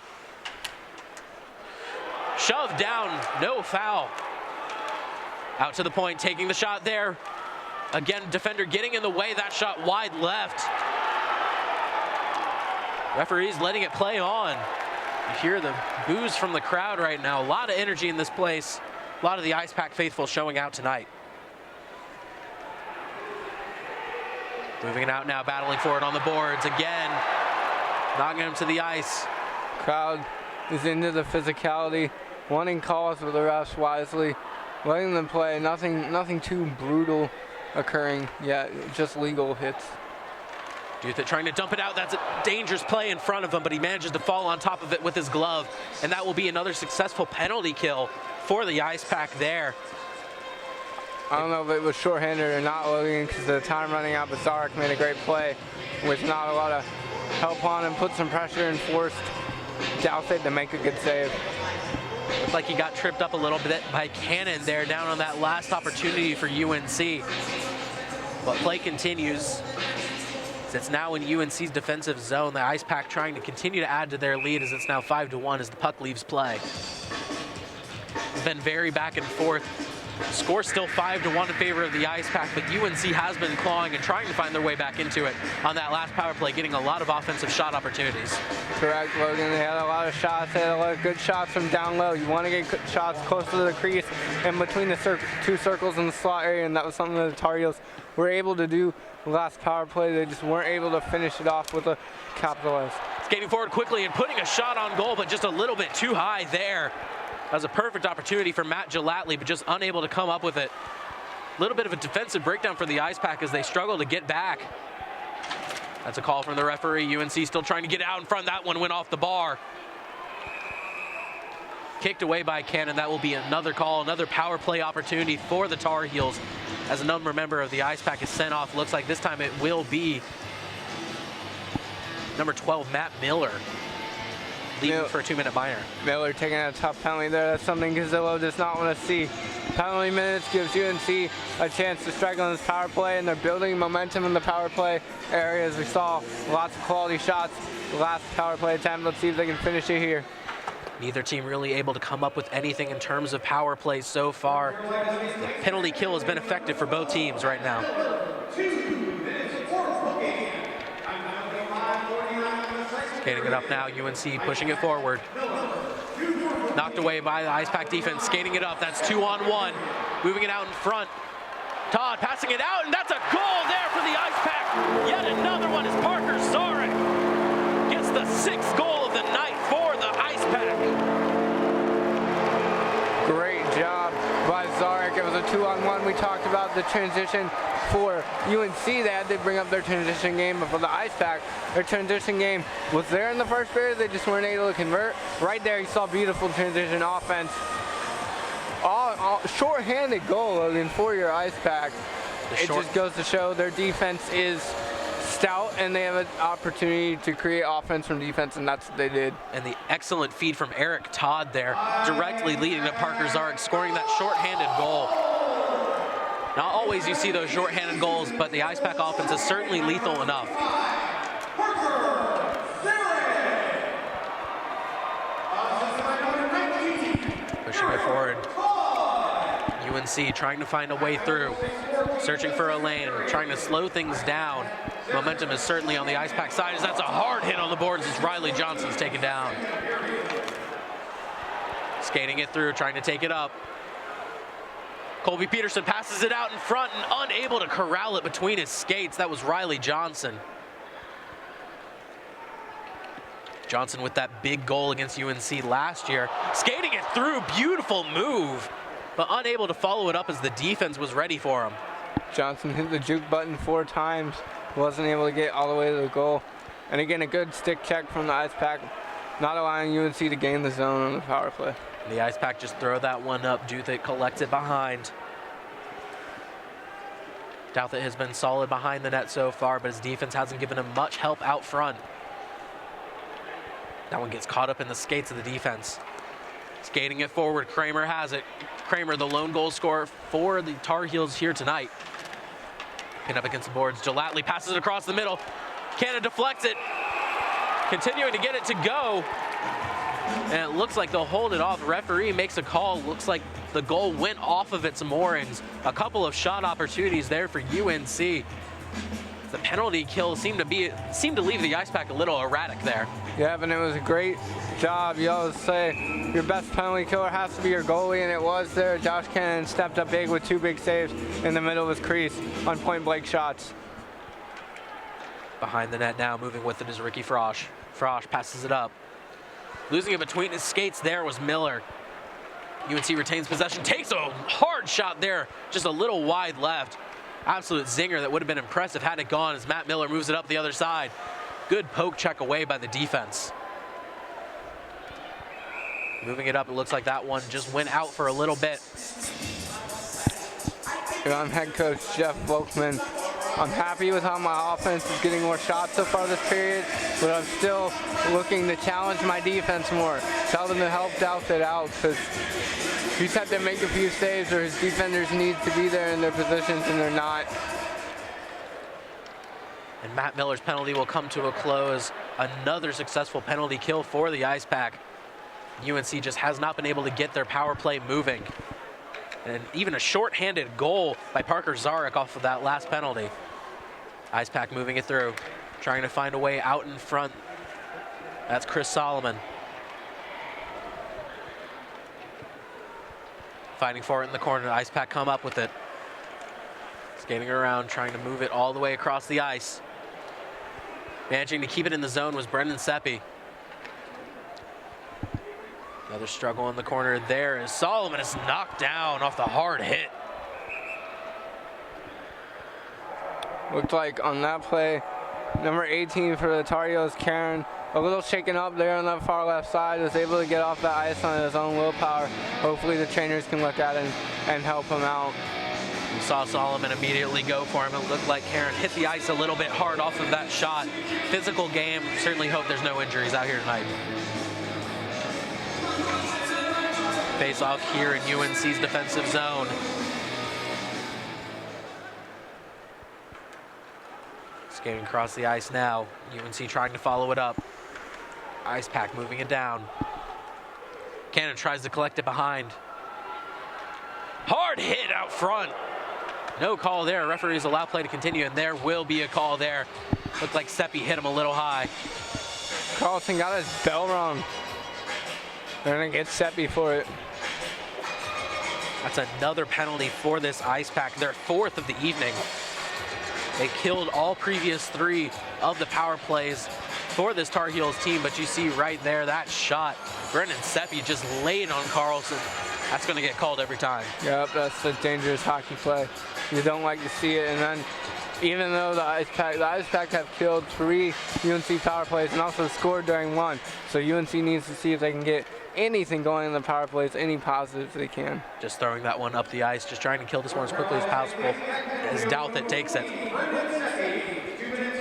Shoved down, no foul. Out to the point, taking the shot there. Again, defender getting in the way, that shot wide left. Referees letting it play on. You hear the boos from the crowd right now. A lot of energy in this place. A lot of the Ice Pack faithful showing out tonight. Moving it out now, battling for it on the boards again. Knocking him to the ice. Crowd is into the physicality, wanting calls with the refs wisely, letting them play. Nothing too brutal occurring yet, just legal hits. Duthitt trying to dump it out. That's a dangerous play in front of him, but he manages to fall on top of it with his glove. And that will be another successful penalty kill for the Ice Pack there. I don't know if it was shorthanded or not, Logan, because the time running out, but Zarek made a great play with not a lot of help on him, put some pressure and forced Dowsett to make a good save. Looked like he got tripped up a little bit by Cannon there down on that last opportunity for UNC. But play continues. It's now in UNC's defensive zone. The Ice Pack trying to continue to add to their lead as it's now 5-1 as the puck leaves play. It's been very back and forth. Score still 5-1 in favor of the Ice Pack, but UNC has been clawing and trying to find their way back into it on that last power play, getting a lot of offensive shot opportunities. Correct, Logan. They had a lot of shots. They had a lot of good shots from down low. You want to get shots close to the crease and between the two circles in the slot area, and that was something that the Tar Heels were able to do last power play. They just weren't able to finish it off with a capitalize. Skating forward quickly and putting a shot on goal, but just a little bit too high there. That was a perfect opportunity for Matt Gelatley, but just unable to come up with it. A little bit of a defensive breakdown for the Ice Pack as they struggle to get back. That's a call from the referee. UNC still trying to get out in front. That one went off the bar. Kicked away by Cannon. That will be another call, another power play opportunity for the Tar Heels as a number member of the Ice Pack is sent off. Looks like this time it will be number 12, Matt Miller, leaving for a 2-minute minor. Miller taking a tough penalty there. That's something Gazillo does not want to see. Penalty minutes gives UNC a chance to strike on this power play, and they're building momentum in the power play areas. We saw lots of quality shots last power play attempt. Let's see if they can finish it here. Neither team really able to come up with anything in terms of power plays so far. The penalty kill has been effective for both teams right now. Skating it up now, UNC pushing it forward. Knocked away by the Ice Pack defense, skating it up. That's 2-on-1, moving it out in front. Todd passing it out, and that's a goal there for the Ice Pack. Yet another one is Parker Zarek. Gets the 6th goal of the night for the Ice Pack. Great job by Zarek. It was a 2-on-1. We talked about the transition for UNC. They had to bring up their transition game, but for the Ice Pack, their transition game was there in the first period. They just weren't able to convert. Right there, you saw beautiful transition offense. All short-handed goal, Logan, for your Ice Pack. It just goes to show their defense is stout, and they have an opportunity to create offense from defense, and that's what they did. And the excellent feed from Eric Todd there, directly leading to Parker Zarek, scoring that short-handed goal. Not always you see those short-handed goals, but the Ice Pack offense is certainly lethal enough. Pushing it forward. UNC trying to find a way through, searching for a lane, trying to slow things down. Momentum is certainly on the Ice Pack side as that's a hard hit on the boards as Riley Johnson's taken down. Skating it through, trying to take it up. Colby Peterson passes it out in front and unable to corral it between his skates. That was Riley Johnson. Johnson with that big goal against UNC last year. Skating it through, beautiful move, but unable to follow it up as the defense was ready for him. Johnson hit the juke button 4 times, wasn't able to get all the way to the goal. And again, a good stick check from the Ice Pack, not allowing UNC to gain the zone on the power play. The Ice Pack just throw that one up. Douthat collects it behind. Douthat has been solid behind the net so far, but his defense hasn't given him much help out front. That one gets caught up in the skates of the defense. Skating it forward, Kramer has it. Kramer, the lone goal scorer for the Tar Heels here tonight. Pinned up against the boards. Gelatly passes it across the middle. Cannon deflects it. Continuing to get it to go. And it looks like they'll hold it off. The referee makes a call. Looks like the goal went off of its moorings. A couple of shot opportunities there for UNC. The penalty kill seemed to leave the Ice Pack a little erratic there. Yeah, but it was a great job. You always say your best penalty killer has to be your goalie, and it was there. Josh Cannon stepped up big with 2 big saves in the middle of his crease on point-blank shots. Behind the net now, moving with it is Ricky Frosch. Frosch passes it up. Losing it between his skates there was Miller. UNC retains possession, takes a hard shot there, just a little wide left. Absolute zinger that would have been impressive had it gone as Matt Miller moves it up the other side. Good poke check away by the defense. Moving it up, it looks like that one just went out for a little bit. I'm head coach Jeff Volkman. I'm happy with how my offense is getting more shots so far this period, but I'm still looking to challenge my defense more. Tell them to help Douthat out, because he's had to make a few saves or his defenders need to be there in their positions and they're not. And Matt Miller's penalty will come to a close. Another successful penalty kill for the Ice Pack. UNC just has not been able to get their power play moving. And even a short-handed goal by Parker Zarek off of that last penalty. Ice Pack moving it through, trying to find a way out in front. That's Chris Solomon. Fighting for it in the corner. Ice Pack come up with it. Skating around, trying to move it all the way across the ice. Managing to keep it in the zone was Brendan Seppi. Another struggle in the corner there as Solomon is knocked down off the hard hit. Looked like on that play, number 18 for the Tar Heels, Karen, a little shaken up there on that far left side, was able to get off the ice on his own willpower. Hopefully the trainers can look at him and help him out. We saw Solomon immediately go for him. It looked like Karen hit the ice a little bit hard off of that shot. Physical game. Certainly hope there's no injuries out here tonight. Face off here in UNC's defensive zone. Skating across the ice now. UNC trying to follow it up. Ice Pack moving it down. Cannon tries to collect it behind. Hard hit out front. No call there. Referees allow play to continue, and there will be a call there. Looked like Seppi hit him a little high. Carlson got his bell rung. They're gonna get Seppi for it. That's another penalty for this Ice Pack, their 4th of the evening. They killed all previous 3 of the power plays for this Tar Heels team, but you see right there that shot. Brendan Seppi just laid on Carlson. That's going to get called every time. Yep, that's a dangerous hockey play. You don't like to see it, and then even though the Ice Pack have killed 3 UNC power plays and also scored during 1, so UNC needs to see if they can get anything going in the power plays, any positives they can. Just throwing that one up the ice, just trying to kill this one as quickly as possible. As Douthat takes it.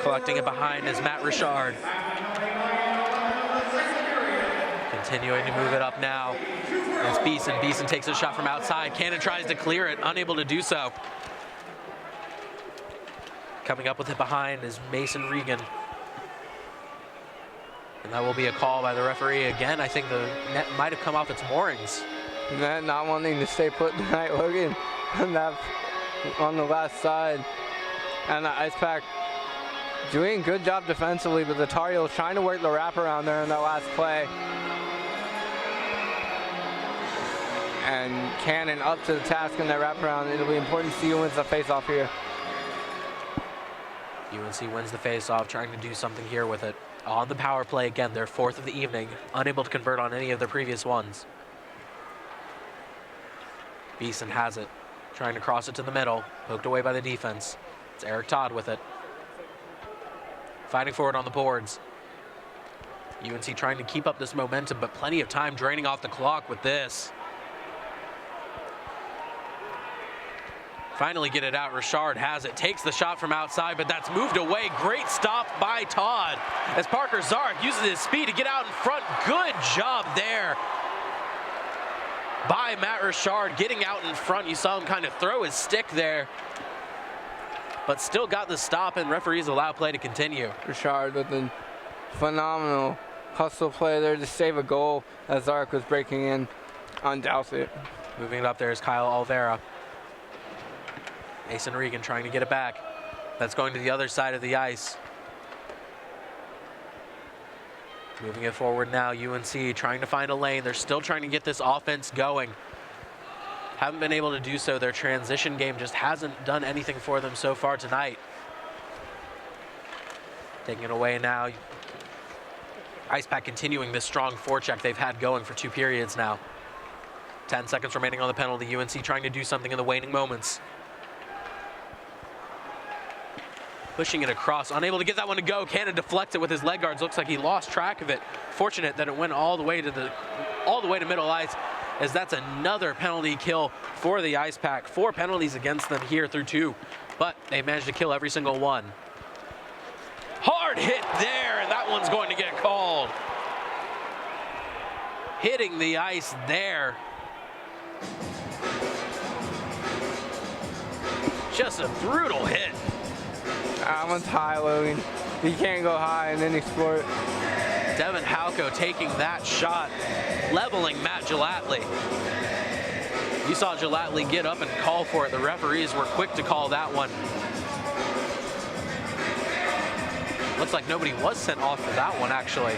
Collecting it behind is Matt Richard. Continuing to move it up now. It's Beeson. Beeson takes a shot from outside. Cannon tries to clear it, unable to do so. Coming up with it behind is Mason Regan. And that will be a call by the referee again. I think the net might have come off its moorings. Net not wanting to stay put tonight, Logan, on the last side. And the Ice Pack doing a good job defensively, but the Tar Heels trying to work the wraparound there in that last play. And Cannon up to the task in that wraparound. It'll be important to see who wins the face-off here. UNC wins the face-off, trying to do something here with it. On the power play again, their 4th of the evening, unable to convert on any of their previous ones. Beeson has it, trying to cross it to the middle, poked away by the defense. It's Eric Todd with it. Fighting for it on the boards. UNC trying to keep up this momentum, but plenty of time draining off the clock with this. Finally get it out. Richard has it. Takes the shot from outside, but that's moved away. Great stop by Todd as Parker Zarek uses his speed to get out in front. Good job there by Matt Richard getting out in front. You saw him kind of throw his stick there, but still got the stop, and referees allow play to continue. Richard with a phenomenal hustle play there to save a goal as Zarek was breaking in on Dowsett. Moving it up there is Kyle Olvera. Mason Regan trying to get it back. That's going to the other side of the ice. Moving it forward now, UNC trying to find a lane. They're still trying to get this offense going. Haven't been able to do so. Their transition game just hasn't done anything for them so far tonight. Taking it away now. IcePack continuing this strong forecheck they've had going for 2 periods now. 10 seconds remaining on the penalty. UNC trying to do something in the waning moments. Pushing it across, unable to get that one to go. Cannon deflects it with his leg guards. Looks like he lost track of it. Fortunate that it went all the way to middle ice, as that's another penalty kill for the IcePack. 4 penalties against them here through 2, but they managed to kill every single one. Hard hit there, and that one's going to get called. Hitting the ice there. Just a brutal hit. That one's high, Logan. He can't go high and then explore it. Devin Halko taking that shot, leveling Matt Gelattley. You saw Gelattley get up and call for it. The referees were quick to call that one. Looks like nobody was sent off for that one, actually.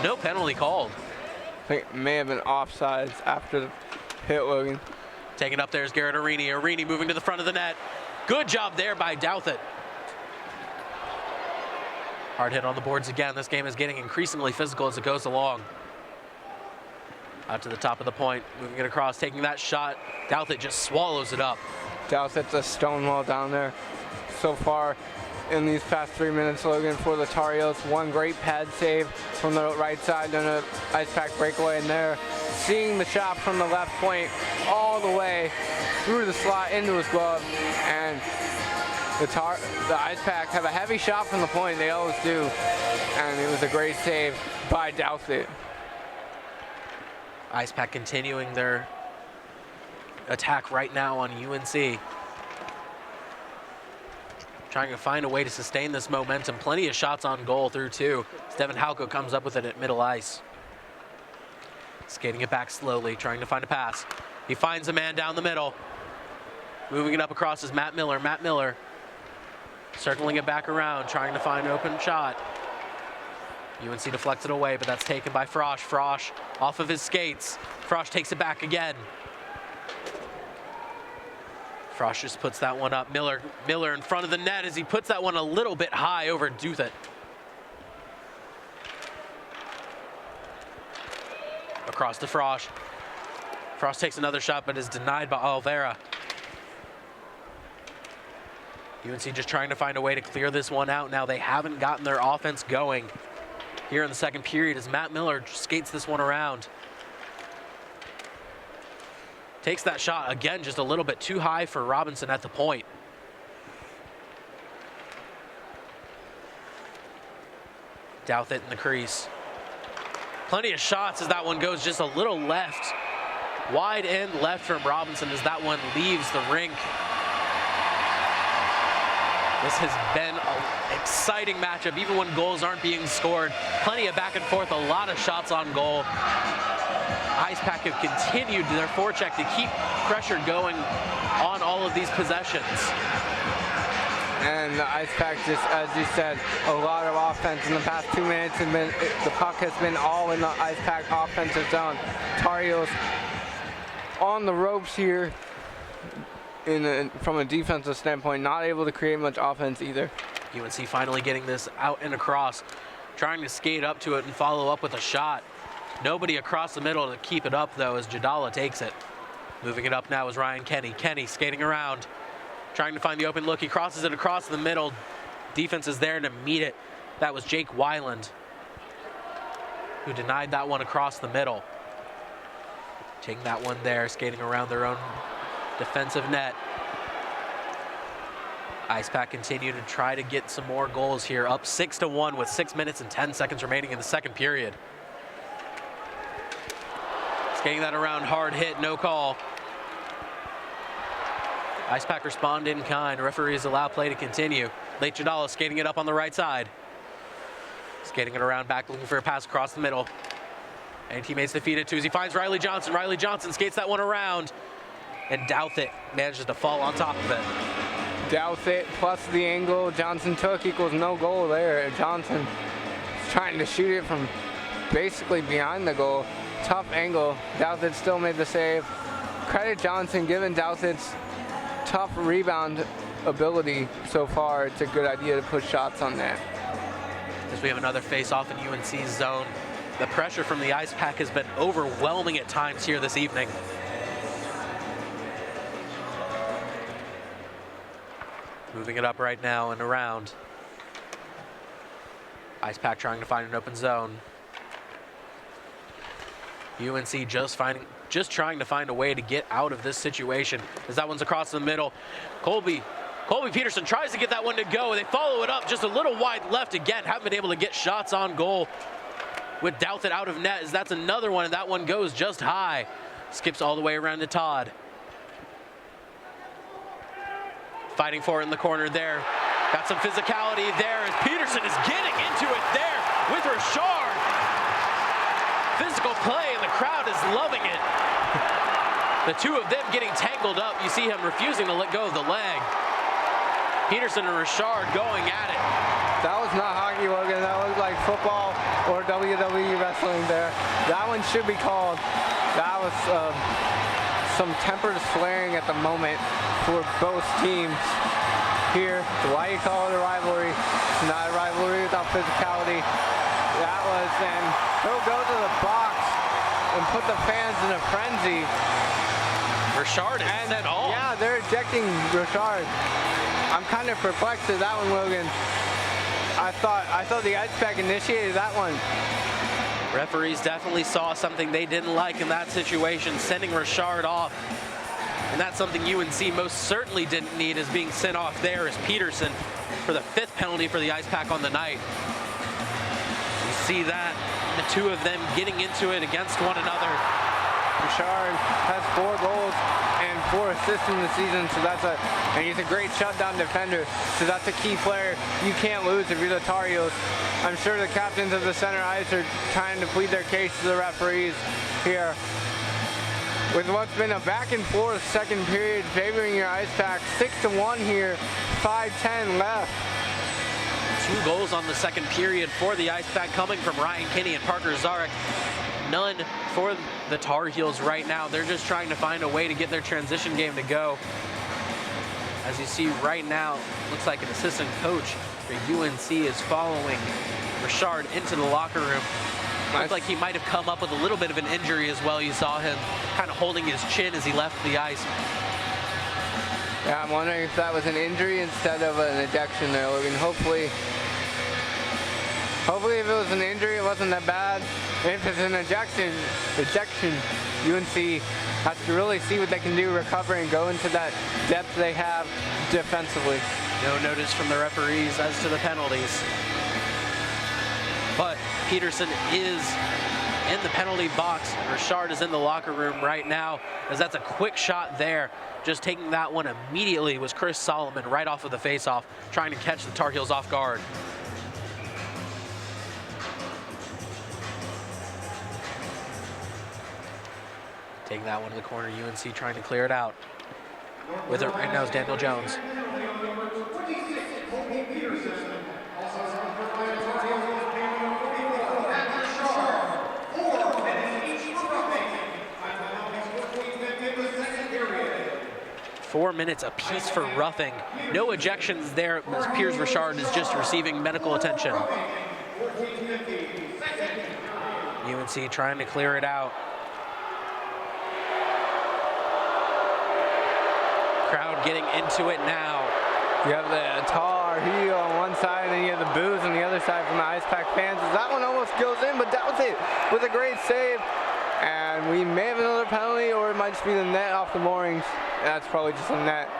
No penalty called. I think it may have been offsides after the hit, Logan. Taking up there is Garrett Arini. Arini moving to the front of the net. Good job there by Douthit. Hard hit on the boards again. This game is getting increasingly physical as it goes along. Out to the top of the point, moving it across, taking that shot. Douthit just swallows it up. Douthit's a stonewall down there so far in these past 3 minutes, Logan, for the Tar Heels. One great pad save from the right side, then an IcePack breakaway in there. Seeing the shot from the left point all the way through the slot into his glove, and the IcePack have a heavy shot from the point, they always do, and it was a great save by Douthit. IcePack continuing their attack right now on UNC. Trying to find a way to sustain this momentum. Plenty of shots on goal through 2. Devin Halko comes up with it at middle ice. Skating it back slowly, trying to find a pass. He finds a man down the middle. Moving it up across is Matt Miller. Matt Miller circling it back around, trying to find an open shot. UNC deflects it away, but that's taken by Frosch. Frosch off of his skates. Frosch takes it back again. Frosch just puts that one up. Miller in front of the net as he puts that one a little bit high over Douthit. Across to Frosch. Frosch takes another shot, but is denied by Olvera. UNC just trying to find a way to clear this one out. Now they haven't gotten their offense going here in the second period as Matt Miller skates this one around. Takes that shot again, just a little bit too high for Robinson at the point. Douthit in the crease. Plenty of shots as that one goes just a little left. Wide end left from Robinson as that one leaves the rink. This has been an exciting matchup, even when goals aren't being scored. Plenty of back and forth, a lot of shots on goal. IcePack have continued their forecheck to keep pressure going on all of these possessions. And the IcePack, just as you said, a lot of offense in the past 2 minutes. The puck has been all in the IcePack offensive zone. Tar Heels on the ropes here from a defensive standpoint, not able to create much offense either. UNC finally getting this out and across, trying to skate up to it and follow up with a shot. Nobody across the middle to keep it up, though, as Jadala takes it. Moving it up now is Ryan Kenny. Kenny skating around, trying to find the open look. He crosses it across the middle. Defense is there to meet it. That was Jake Weiland. who denied that one across the middle. Taking that one there, skating around their own defensive net. IcePack continue to try to get some more goals here, up 6-1 with 6 minutes and 10 seconds remaining in the second period. Skating that around, hard hit, no call. IcePack respond in kind. Referees allow play to continue. Late Jadala skating it up on the right side. Skating it around back, looking for a pass across the middle. And teammates defeat it too as he finds Riley Johnson. Riley Johnson skates that one around. And Douthit manages to fall on top of it. Douthit plus the angle Johnson took equals no goal there. Johnson is trying to shoot it from basically behind the goal. Tough angle. Douthit still made the save. Credit Johnson, given Douthit's tough rebound ability so far. It's a good idea to put shots on that. As we have another face-off in UNC's zone. The pressure from the IcePack has been overwhelming at times here this evening. Moving it up right now and around. IcePack trying to find an open zone. UNC just trying to find a way to get out of this situation as that one's across the middle. Colby Peterson tries to get that one to go. They follow it up just a little wide left again. Haven't been able to get shots on goal with Douthit out of net as that's another one, and that one goes just high. Skips all the way around to Todd. Fighting for it in the corner there. Got some physicality there as Peterson is getting into it there with Richard. Physical play and the crowd is loving it. The two of them getting tangled up. You see him refusing to let go of the leg. Peterson and Richard going at it. That was not hockey, Logan. That looked like football or WWE wrestling there. That one should be called. That was some tempered flaring at the moment for both teams here. Why you call it a rivalry? It's not a rivalry without physicality. That was, and he'll go to the box and put the fans in a frenzy. Richard is sent off. Yeah, they're ejecting Richard. I'm kind of perplexed at that one, Logan. I thought the IcePack initiated that one. Referees definitely saw something they didn't like in that situation, sending Richard off. And that's something UNC most certainly didn't need, is being sent off there as Peterson for the 5th penalty for the IcePack on the night. You see that, the two of them getting into it against one another. Richard has 4 goals and 4 assists in the season, so and he's a great shutdown defender, so that's a key player you can't lose if you're the Tar Heels. I'm sure the captains of the center ice are trying to plead their case to the referees here. With what's been a back and forth second period favoring your IcePack, 6-1 here, 5:10 left. 2 goals on the second period for the IcePack coming from Ryan Kinney and Parker Zarek. None for the Tar Heels right now. They're just trying to find a way to get their transition game to go. As you see right now, looks like an assistant coach for UNC is following Richard into the locker room. Looked like he might have come up with a little bit of an injury as well. You saw him kind of holding his chin as he left the ice. Yeah, I'm wondering if that was an injury instead of an ejection there, Logan. Hopefully if it was an injury, it wasn't that bad. If it's an ejection, UNC has to really see what they can do, recover and go into that depth they have defensively. No notice from the referees as to the penalties. But Peterson is in the penalty box. Richard is in the locker room right now, as that's a quick shot there. Just taking that one immediately was Chris Solomon right off of the faceoff, trying to catch the Tar Heels off guard. Taking that one to the corner, UNC trying to clear it out. With it right now is Daniel Jones. Four minutes apiece for roughing. No ejections there as Piers Richard is just receiving medical attention. UNC trying to clear it out. Crowd getting into it now. You have the Tar power heel on one side, and then you have the boos on the other side from the Ice Pack fans. That one almost goes in, but that was it with a great save. And we may have another penalty, or it might just be the net off the moorings. That's probably just a net.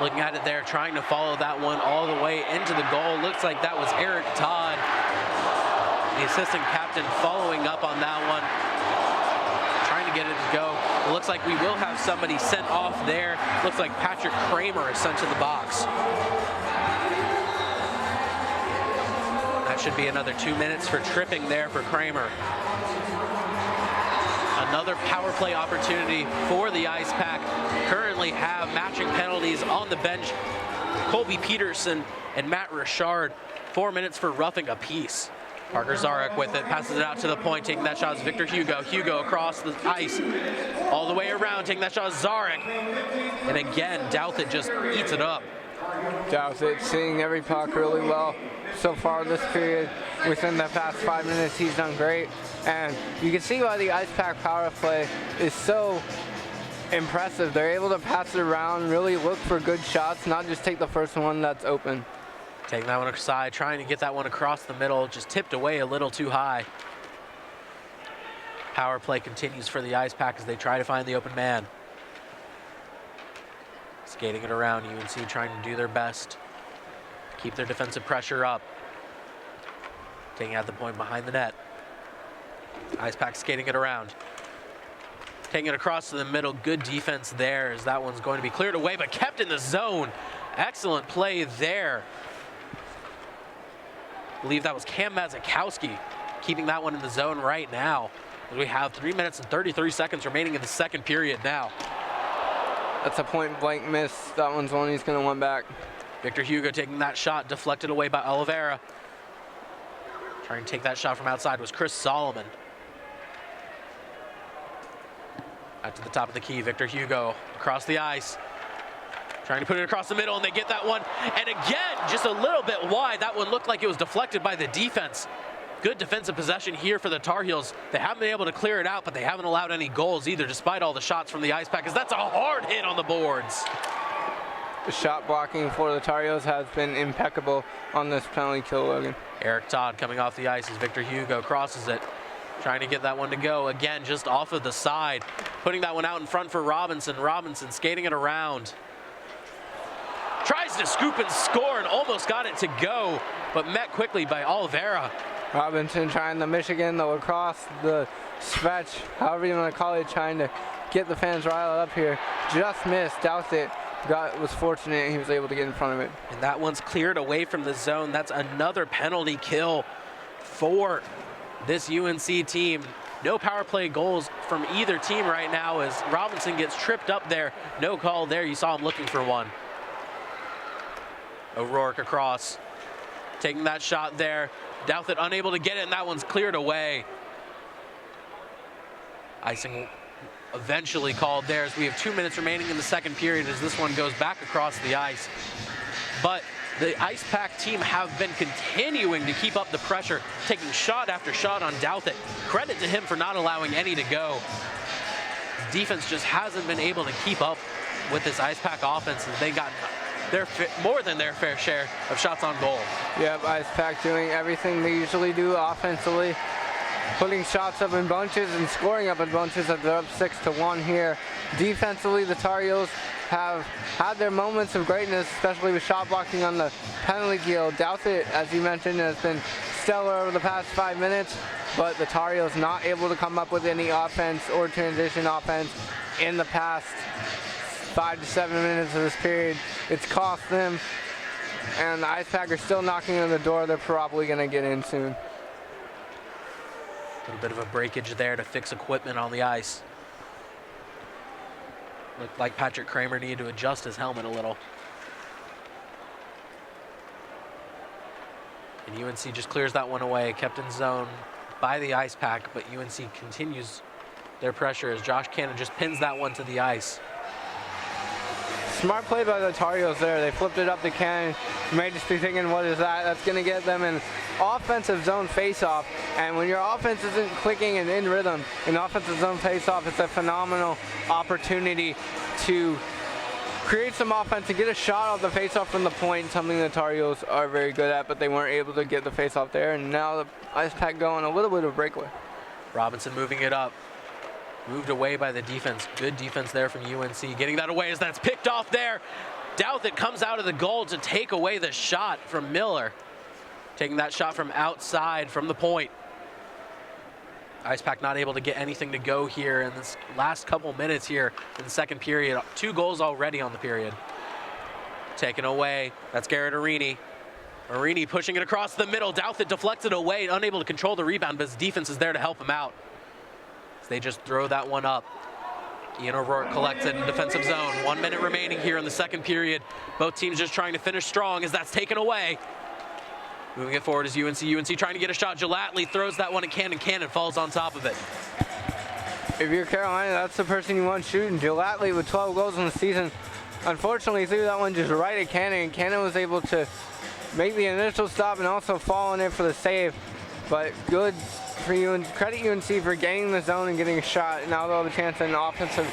Looking at it there, trying to follow that one all the way into the goal. Looks like that was Eric Todd, the assistant captain, following up on that one, trying to get it to go. It looks like we will have somebody sent off there. Looks like Patrick Kramer is sent to the box. That should be another 2 minutes for tripping there for Kramer. Another power play opportunity for the Ice Pack. Currently have matching penalties on the bench. Colby Peterson and Matt Richard, 4 minutes for roughing apiece. Parker Zarek with it, passes it out to the point, taking that shot is Victor Hugo. Hugo across the ice, all the way around, taking that shot is Zarek. And again, Douthit just eats it up. Douthit seeing every puck really well so far this period. Within the past 5 minutes, he's done great. And you can see why the Ice Pack power play is so impressive. They're able to pass it around, really look for good shots, not just take the first one that's open. Taking that one aside, trying to get that one across the middle, just tipped away a little too high. Power play continues for the Ice Pack as they try to find the open man. Skating it around, UNC trying to do their best. Keep their defensive pressure up. Taking out the point behind the net. Ice Pack skating it around. Taking it across to the middle, good defense there as that one's going to be cleared away, but kept in the zone. Excellent play there. I believe that was Cam Mazikowski keeping that one in the zone right now. We have 3 minutes and 33 seconds remaining in the second period now. That's a point blank miss. That one's one he's going to want back. Victor Hugo taking that shot, deflected away by Oliveira. Trying to take that shot from outside was Chris Solomon. Out to the top of the key, Victor Hugo across the ice. Trying to put it across the middle, and they get that one. And again, just a little bit wide. That one looked like it was deflected by the defense. Good defensive possession here for the Tar Heels. They haven't been able to clear it out, but they haven't allowed any goals either, despite all the shots from the Ice Pack, because that's a hard hit on the boards. The shot blocking for the Tar Heels has been impeccable on this penalty kill, Logan. Eric Todd coming off the ice as Victor Hugo crosses it. Trying to get that one to go. Again, just off of the side. Putting that one out in front for Robinson. Robinson skating it around. Tries to scoop and score and almost got it to go, but met quickly by Oliveira. Robinson trying the Michigan, the lacrosse, the stretch, however you want to call it, trying to get the fans riled up here. Just missed. Douthit was fortunate he was able to get in front of it. And that one's cleared away from the zone. That's another penalty kill for this UNC team. No power play goals from either team right now as Robinson gets tripped up there. No call there. You saw him looking for one. O'Rourke across, taking that shot there. Douthit unable to get it, and that one's cleared away. Icing eventually called there as we have 2 minutes remaining in the second period as this one goes back across the ice. But the Ice Pack team have been continuing to keep up the pressure, taking shot after shot on Douthit. Credit to him for not allowing any to go. Defense just hasn't been able to keep up with this Ice Pack offense as they got more than their fair share of shots on goal. Yep, Ice Pack doing everything they usually do offensively, putting shots up in bunches and scoring up in bunches as they're up 6-1 here. Defensively, the Tar Heels have had their moments of greatness, especially with shot blocking on the penalty kill. Douthit, as you mentioned, has been stellar over the past 5 minutes, but the Tar Heels not able to come up with any offense or transition offense in the past 5 to 7 minutes of this period. It's cost them, and the Ice Pack are still knocking on the door. They're probably going to get in soon. A little bit of a breakage there to fix equipment on the ice. Looked like Patrick Kramer needed to adjust his helmet a little. And UNC just clears that one away, kept in zone by the Ice Pack, but UNC continues their pressure as Josh Cannon just pins that one to the ice. Smart play by the Tar Heels there. They flipped it up to Cannon. You may just be thinking, what is that? That's going to get them an offensive zone face-off. And when your offense isn't clicking and in rhythm, an offensive zone face-off, it's a phenomenal opportunity to create some offense and get a shot off the faceoff from the point, something the Tar Heels are very good at, but they weren't able to get the faceoff there. And now the Ice Pack going a little bit of breakaway. Robinson moving it up. Moved away by the defense. Good defense there from UNC. Getting that away as that's picked off there. Douthit comes out of the goal to take away the shot from Miller. Taking that shot from outside from the point. Ice Pack not able to get anything to go here in this last couple minutes here in the second period. 2 goals already on the period. Taken away. That's Garrett Arini. Arini pushing it across the middle. Douthit deflects it away, unable to control the rebound, but his defense is there to help him out. So they just throw that one up. Ian O'Rourke collects it in defensive zone. 1 minute remaining here in the second period. Both teams just trying to finish strong as that's taken away. Moving it forward is UNC. UNC trying to get a shot. Gellatley throws that one and Cannon falls on top of it. If you're Carolina, that's the person you want shooting. Gellatley with 12 goals in the season. Unfortunately, threw that one just right at Cannon, and Cannon was able to make the initial stop and also fall in it for the save. But good for you, and credit UNC for getting in the zone and getting a shot. And now they'll have a chance at an offensive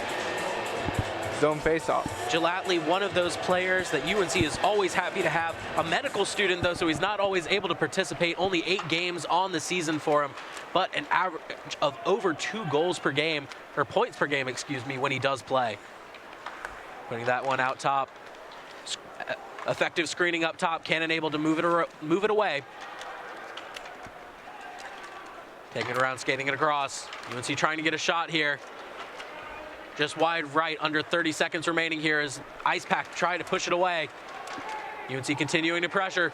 zone face-off. Gellatley, one of those players that UNC is always happy to have. A medical student, though, so he's not always able to participate. Only 8 games on the season for him, but an average of over 2 goals per game, or points per game, excuse me, when he does play. Putting that one out top. Effective screening up top. Cannon able to move it away. Taking it around, skating it across. UNC trying to get a shot here. Just wide right, under 30 seconds remaining here as Ice Pack try to push it away. UNC continuing to pressure.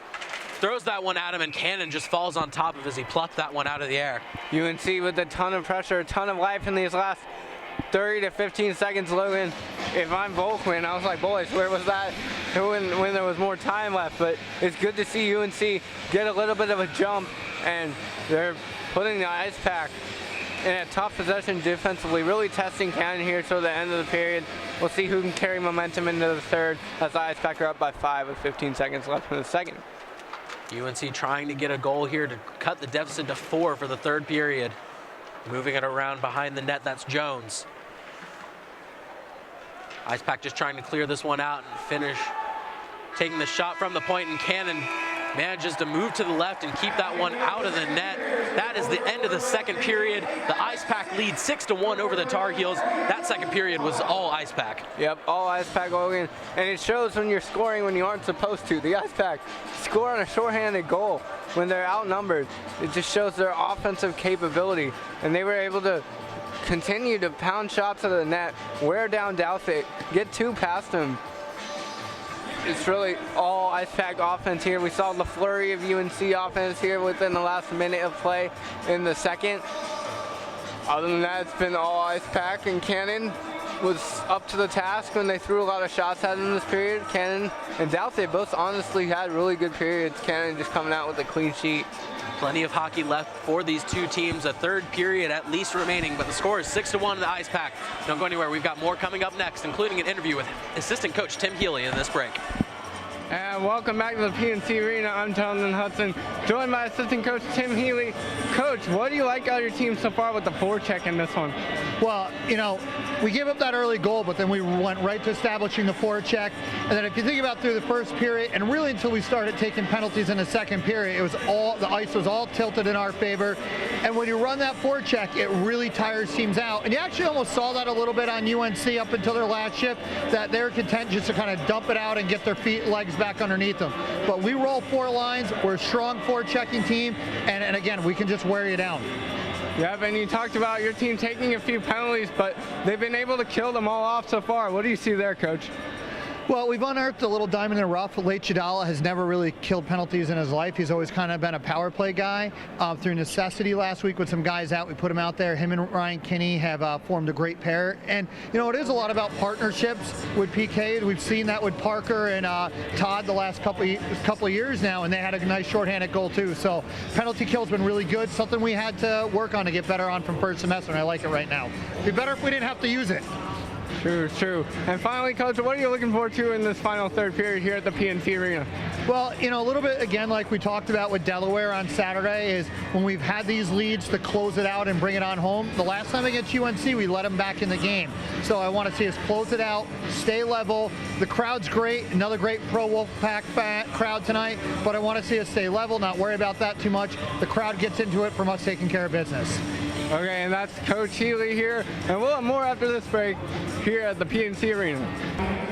Throws that one at him, and Cannon just falls on top of as he plucked that one out of the air. UNC with a ton of pressure, a ton of life in these last 30 to 15 seconds, Logan. If I'm Volkman, I was like, boys, where was that when there was more time left? But it's good to see UNC get a little bit of a jump, and they're putting the Ice Pack in a tough possession defensively, really testing Cannon here toward the end of the period. We'll see who can carry momentum into the third as the Ice Pack are up by 5 with 15 seconds left in the second. UNC trying to get a goal here to cut the deficit to 4 for the third period. Moving it around behind the net, that's Jones. Ice Pack just trying to clear this one out and finish. Taking the shot from the point, and Cannon manages to move to the left and keep that one out of the net. That is the end of the second period. The Ice Pack lead 6-1 over the Tar Heels. That second period was all Ice Pack. Yep, all Ice Pack, Logan. And it shows when you're scoring when you aren't supposed to. The Ice Pack score on a shorthanded goal when they're outnumbered. It just shows their offensive capability. And they were able to continue to pound shots at the net, wear down Douthit, get 2 past him. It's really all Ice Pack offense here. We saw the flurry of UNC offense here within the last minute of play in the second. Other than that, it's been all Ice Pack, and Cannon was up to the task when they threw a lot of shots at him in this period. Cannon and Douthit both honestly had really good periods. Cannon just coming out with a clean sheet. Plenty of hockey left for these two teams. A third period at least remaining, but the score is 6-1 to the Ice Pack. Don't go anywhere. We've got more coming up next, including an interview with assistant coach Tim Healy in this break. And welcome back to the PNC Arena. I'm Jonathan Hudson, joined by assistant coach Tim Healy. Coach, what do you like out of your team so far with the forecheck in this one? Well, you know, we gave up that early goal, but then we went right to establishing the forecheck. And then if you think about through the first period, and really until we started taking penalties in the second period, it was all, the ice was all tilted in our favor. And when you run that forecheck, it really tires teams out. And you actually almost saw that a little bit on UNC up until their last shift, that they were content just to kind of dump it out and get their legs back underneath them. But we roll 4 lines, we're a strong forechecking team, and again, we can just wear you down. Yep, and you talked about your team taking a few penalties, but they've been able to kill them all off so far. What do you see there, Coach? Well, we've unearthed a little diamond in the rough. Late Chidala has never really killed penalties in his life. He's always kind of been a power play guy. Through necessity last week with some guys out, we put him out there. Him and Ryan Kinney have formed a great pair. And, you know, it is a lot about partnerships with PK. We've seen that with Parker and Todd the last couple of years now, and they had a nice shorthanded goal too. So penalty kill's been really good, something we had to work on to get better on from first semester, and I like it right now. It'd be better if we didn't have to use it. True, true. And finally, Coach, what are you looking forward to in this final third period here at the PNC Arena? Well, you know, a little bit, again, like we talked about with Delaware on Saturday, is when we've had these leads to close it out and bring it on home. The last time against UNC, we let them back in the game. So I want to see us close it out, stay level. The crowd's great, another great pro Wolfpack crowd tonight, but I want to see us stay level, not worry about that too much. The crowd gets into it from us taking care of business. Okay, and that's Coach Healy here, and we'll have more after this break here at the PNC Arena.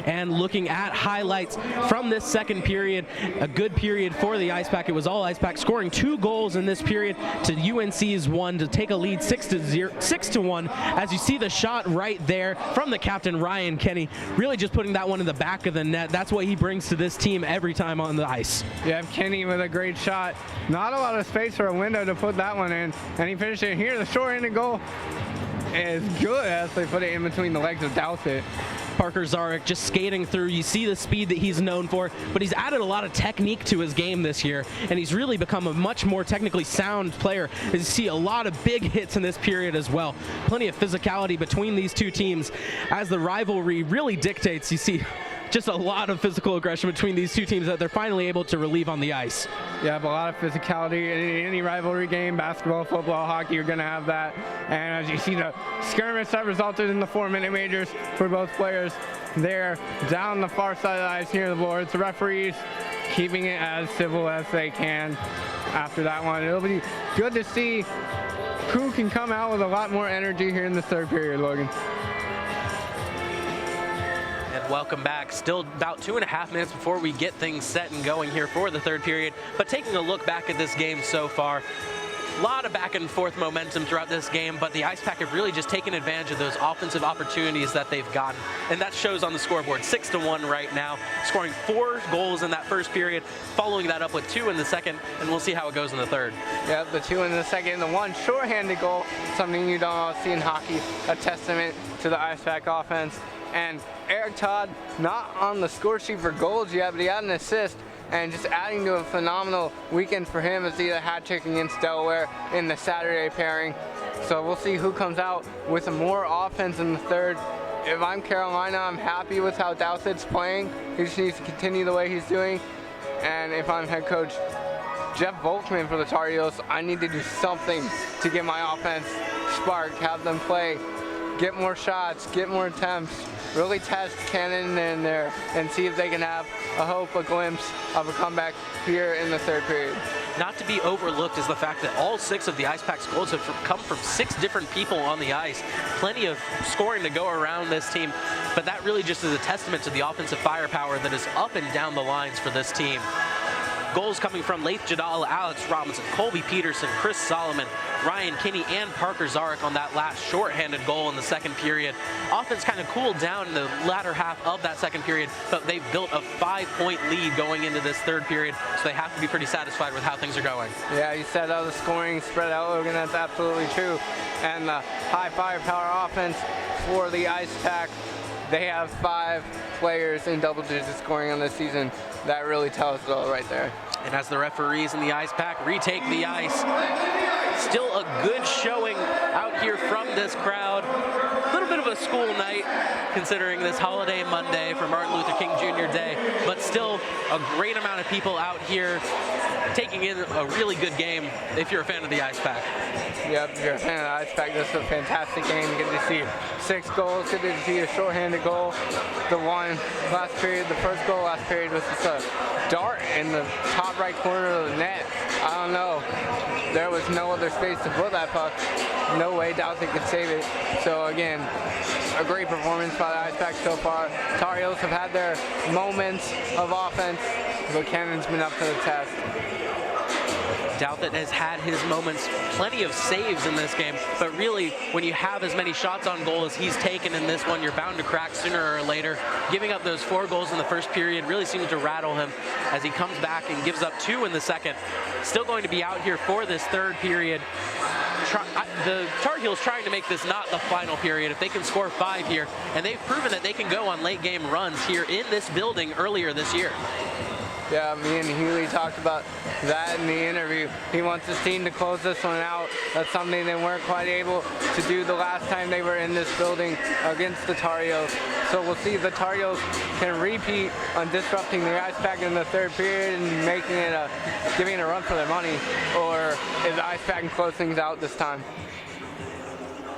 And looking at highlights from this second period, a good period for the Ice Pack. It was all Ice Pack, scoring 2 goals in this period to UNC's 1 to take a lead 6-1. As you see the shot right there from the captain, Ryan Kenny, really just putting that one in the back of the net. That's what he brings to this team every time on the ice. You have Kenny with a great shot. Not a lot of space for a window to put that one in, and he finished it here. The short-handed goal is good as they put it in between the legs of Dowsett. Parker Zarek just skating through. You see the speed that he's known for, but he's added a lot of technique to his game this year, and he's really become a much more technically sound player. As you see a lot of big hits in this period as well. Plenty of physicality between these two teams. As the rivalry really dictates, you see just a lot of physical aggression between these two teams that they're finally able to relieve on the ice. You have a lot of physicality in any rivalry game, basketball, football, hockey, you're going to have that. And as you see the skirmish that resulted in the 4-minute majors for both players there down the far side of the ice near the boards. The referees keeping it as civil as they can after that one. It'll be good to see who can come out with a lot more energy here in the third period, Logan. Welcome back. Still about 2.5 minutes before we get things set and going here for the third period. But taking a look back at this game so far, a lot of back and forth momentum throughout this game, but the Ice Pack have really just taken advantage of those offensive opportunities that they've gotten. And that shows on the scoreboard, 6-1 right now, scoring 4 goals in that first period, following that up with 2 in the second, and we'll see how it goes in the third. Yeah, the 2 in the second, the 1 short-handed goal, something you don't see in hockey, a testament to the Ice Pack offense. And Eric Todd, not on the score sheet for goals yet, but he had an assist, and just adding to a phenomenal weekend for him as he had a hat trick against Delaware in the Saturday pairing. So we'll see who comes out with more offense in the third. If I'm Carolina, I'm happy with how Dowsett's playing. He just needs to continue the way he's doing. And if I'm head coach Jeff Volkman for the Tar Heels, I need to do something to get my offense sparked, have them play, get more shots, get more attempts, really test Cannon in there and see if they can have a hope, a glimpse of a comeback here in the third period. Not to be overlooked is the fact that all 6 of the Ice Pack's goals have come from 6 different people on the ice. Plenty of scoring to go around this team, but that really just is a testament to the offensive firepower that is up and down the lines for this team. Goals coming from Laith Jadal, Alex Robinson, Colby Peterson, Chris Solomon, Ryan Kinney, and Parker Zarek on that last shorthanded goal in the second period. Offense kind of cooled down in the latter half of that second period, but they've built a 5-point lead going into this third period, so they have to be pretty satisfied with how things are going. Yeah, you said the scoring spread out, Logan, that's absolutely true. And the high firepower offense for the Ice Pack, they have 5 players in double-digit scoring on this season. That really tells it all right there. And as the referees in the Ice Pack retake the ice, still a good showing out here from this crowd. A little bit of a school night considering this holiday Monday for Martin Luther King Jr. Day, but still a great amount of people out here taking in a really good game if you're a fan of the Ice Pack. Yep, if you're a fan of the Ice Pack, this is a fantastic game. You get to see 6 goals, get to see a shorthanded goal. The one last period, the first goal last period was just a dart in the top right corner of the net. I don't know. There was no other space to put that puck. No way Dowsett could save it. So again, a great performance by the Ice Pack so far. Tar Heels have had their moments of offense, but Cannon's been up to the test. Dowsett has had his moments, plenty of saves in this game, but really when you have as many shots on goal as he's taken in this one, you're bound to crack sooner or later. Giving up those 4 goals in the first period really seems to rattle him as he comes back and gives up 2 in the second. Still going to be out here for this third period. The Tar Heels trying to make this not the final period if they can score 5 here, and they've proven that they can go on late game runs here in this building earlier this year. Yeah, me and Healy talked about that in the interview. He wants his team to close this one out. That's something they weren't quite able to do the last time they were in this building against the Tar Heels. So we'll see if the Tar Heels can repeat on disrupting the Ice Pack in the third period and making it giving it a run for their money, or is the Ice Pack can close things out this time.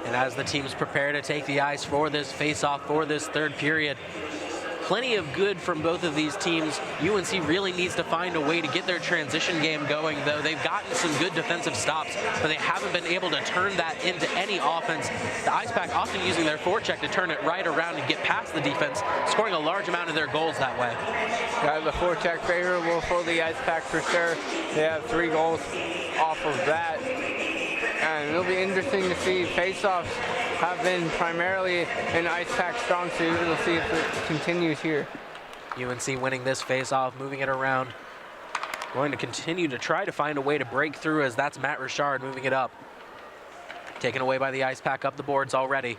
And as the teams prepare to take the ice for this face-off for this third period, plenty of good from both of these teams. UNC really needs to find a way to get their transition game going, though. They've gotten some good defensive stops, but they haven't been able to turn that into any offense. The Ice Pack often using their forecheck to turn it right around and get past the defense, scoring a large amount of their goals that way. Yeah, the forecheck favorable for the Ice Pack for sure. They have 3 goals off of that. And it'll be interesting to see. Face-offs have been primarily an Ice Pack strong suit, and we'll see if it continues here. UNC winning this face-off, moving it around. Going to continue to try to find a way to break through, as that's Matt Richard moving it up. Taken away by the Ice Pack up the boards already.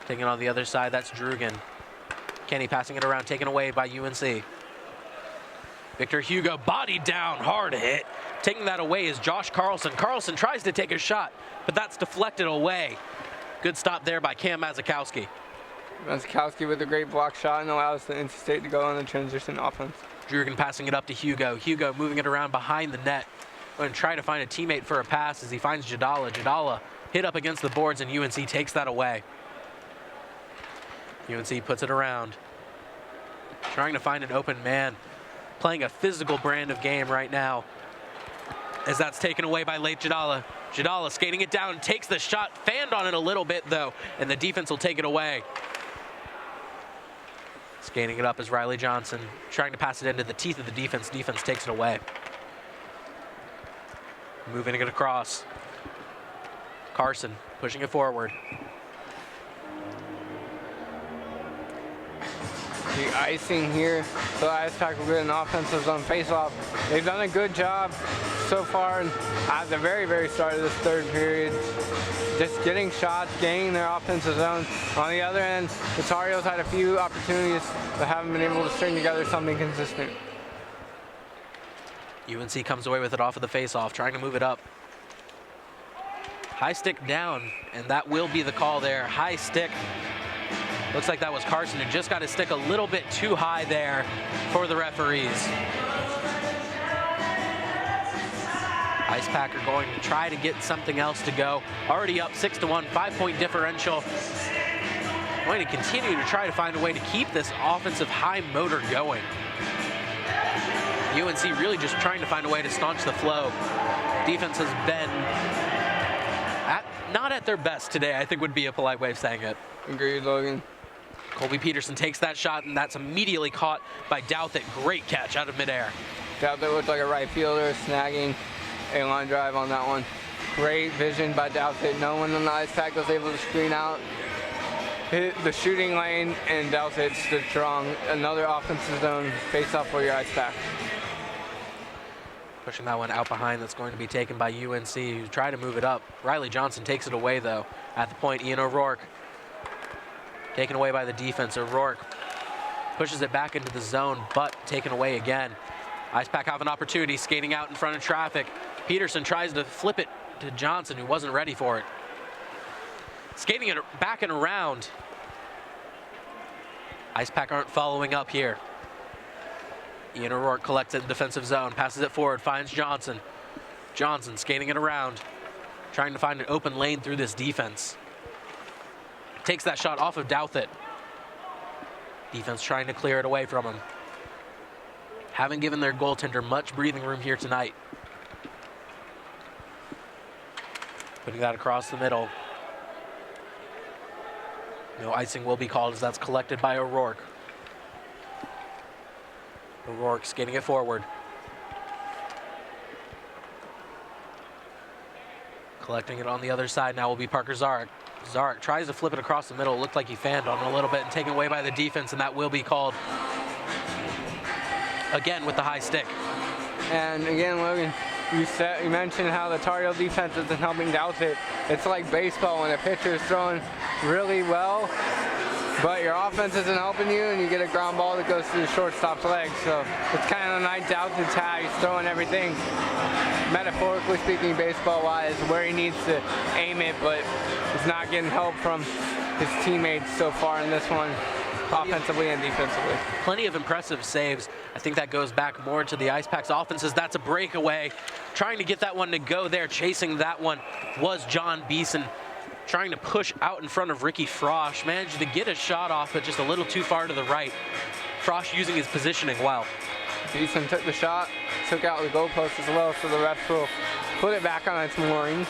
Taking on the other side, that's Drugan. Kenny passing it around, taken away by UNC. Victor Hugo bodied down, hard hit. Taking that away is Josh Carlson. Carlson tries to take a shot, but that's deflected away. Good stop there by Cam Mazakowski. Mazakowski with a great block shot and allows the NC State to go on the transition offense. Drugan passing it up to Hugo. Hugo moving it around behind the net. Going to try to find a teammate for a pass as he finds Jadala. Jadala hit up against the boards, and UNC takes that away. UNC puts it around. Trying to find an open man. Playing a physical brand of game right now, as that's taken away by late Jadala. Jadala skating it down, takes the shot, fanned on it a little bit though, and the defense will take it away. Skating it up is Riley Johnson, trying to pass it into the teeth of the defense. Defense takes it away. Moving it across. Carson pushing it forward. The icing here, so the Ice Pack will get an offensive zone face-off. They've done a good job so far at the very, very start of this third period. Just getting shots, gaining their offensive zone. On the other end, the Tar Heels had a few opportunities but haven't been able to string together something consistent. UNC comes away with it off of the face-off, trying to move it up. High stick down, and that will be the call there. High stick. Looks like that was Carson, who just got his stick a little bit too high there for the referees. Ice Pack are going to try to get something else to go. Already up 6-1, 5-point differential. Going to continue to try to find a way to keep this offensive high motor going. UNC really just trying to find a way to staunch the flow. Defense has been not at their best today, I think would be a polite way of saying it. Agreed, Logan. Colby Peterson takes that shot, and that's immediately caught by Douthit. Great catch out of midair. Douthit looked like a right fielder, snagging a line drive on that one. Great vision by Douthit. No one on the Ice Pack was able to screen out. Hit the shooting lane, and Douthit stood strong. Another offensive zone face-off for your Ice Pack. Pushing that one out behind, that's going to be taken by UNC, who try to move it up. Riley Johnson takes it away, though. At the point, Ian O'Rourke. Taken away by the defense. O'Rourke pushes it back into the zone, but taken away again. Ice Pack have an opportunity, skating out in front of traffic. Peterson tries to flip it to Johnson, who wasn't ready for it. Skating it back and around. Ice Pack aren't following up here. Ian O'Rourke collects it in defensive zone, passes it forward, finds Johnson. Johnson skating it around, trying to find an open lane through this defense. Takes that shot off of Douthit. Defense trying to clear it away from him. Haven't given their goaltender much breathing room here tonight. Putting that across the middle. No icing will be called, as that's collected by O'Rourke. O'Rourke skating it forward. Collecting it on the other side now will be Parker Zarek. Zarek tries to flip it across the middle. It looked like he fanned on it a little bit and taken away by the defense, and that will be called again with the high stick. And again, Logan, you mentioned how the Tar Heel defense isn't helping Douthit. It's like baseball when a pitcher is throwing really well but your offense isn't helping you, and you get a ground ball that goes through the shortstop's legs. So it's kind of a nice out to tie. He's throwing everything, metaphorically speaking, baseball-wise, where he needs to aim it, but he's not getting help from his teammates so far in this one, offensively and defensively. Plenty of impressive saves. I think that goes back more to the Ice Pack's offenses. That's a breakaway. Trying to get that one to go there. Chasing that one was John Beeson. Trying to push out in front of Ricky Frosch. Managed to get a shot off, but just a little too far to the right. Frosch using his positioning well. Beeson took the shot, took out the goalpost as well, so the refs will put it back on its moorings.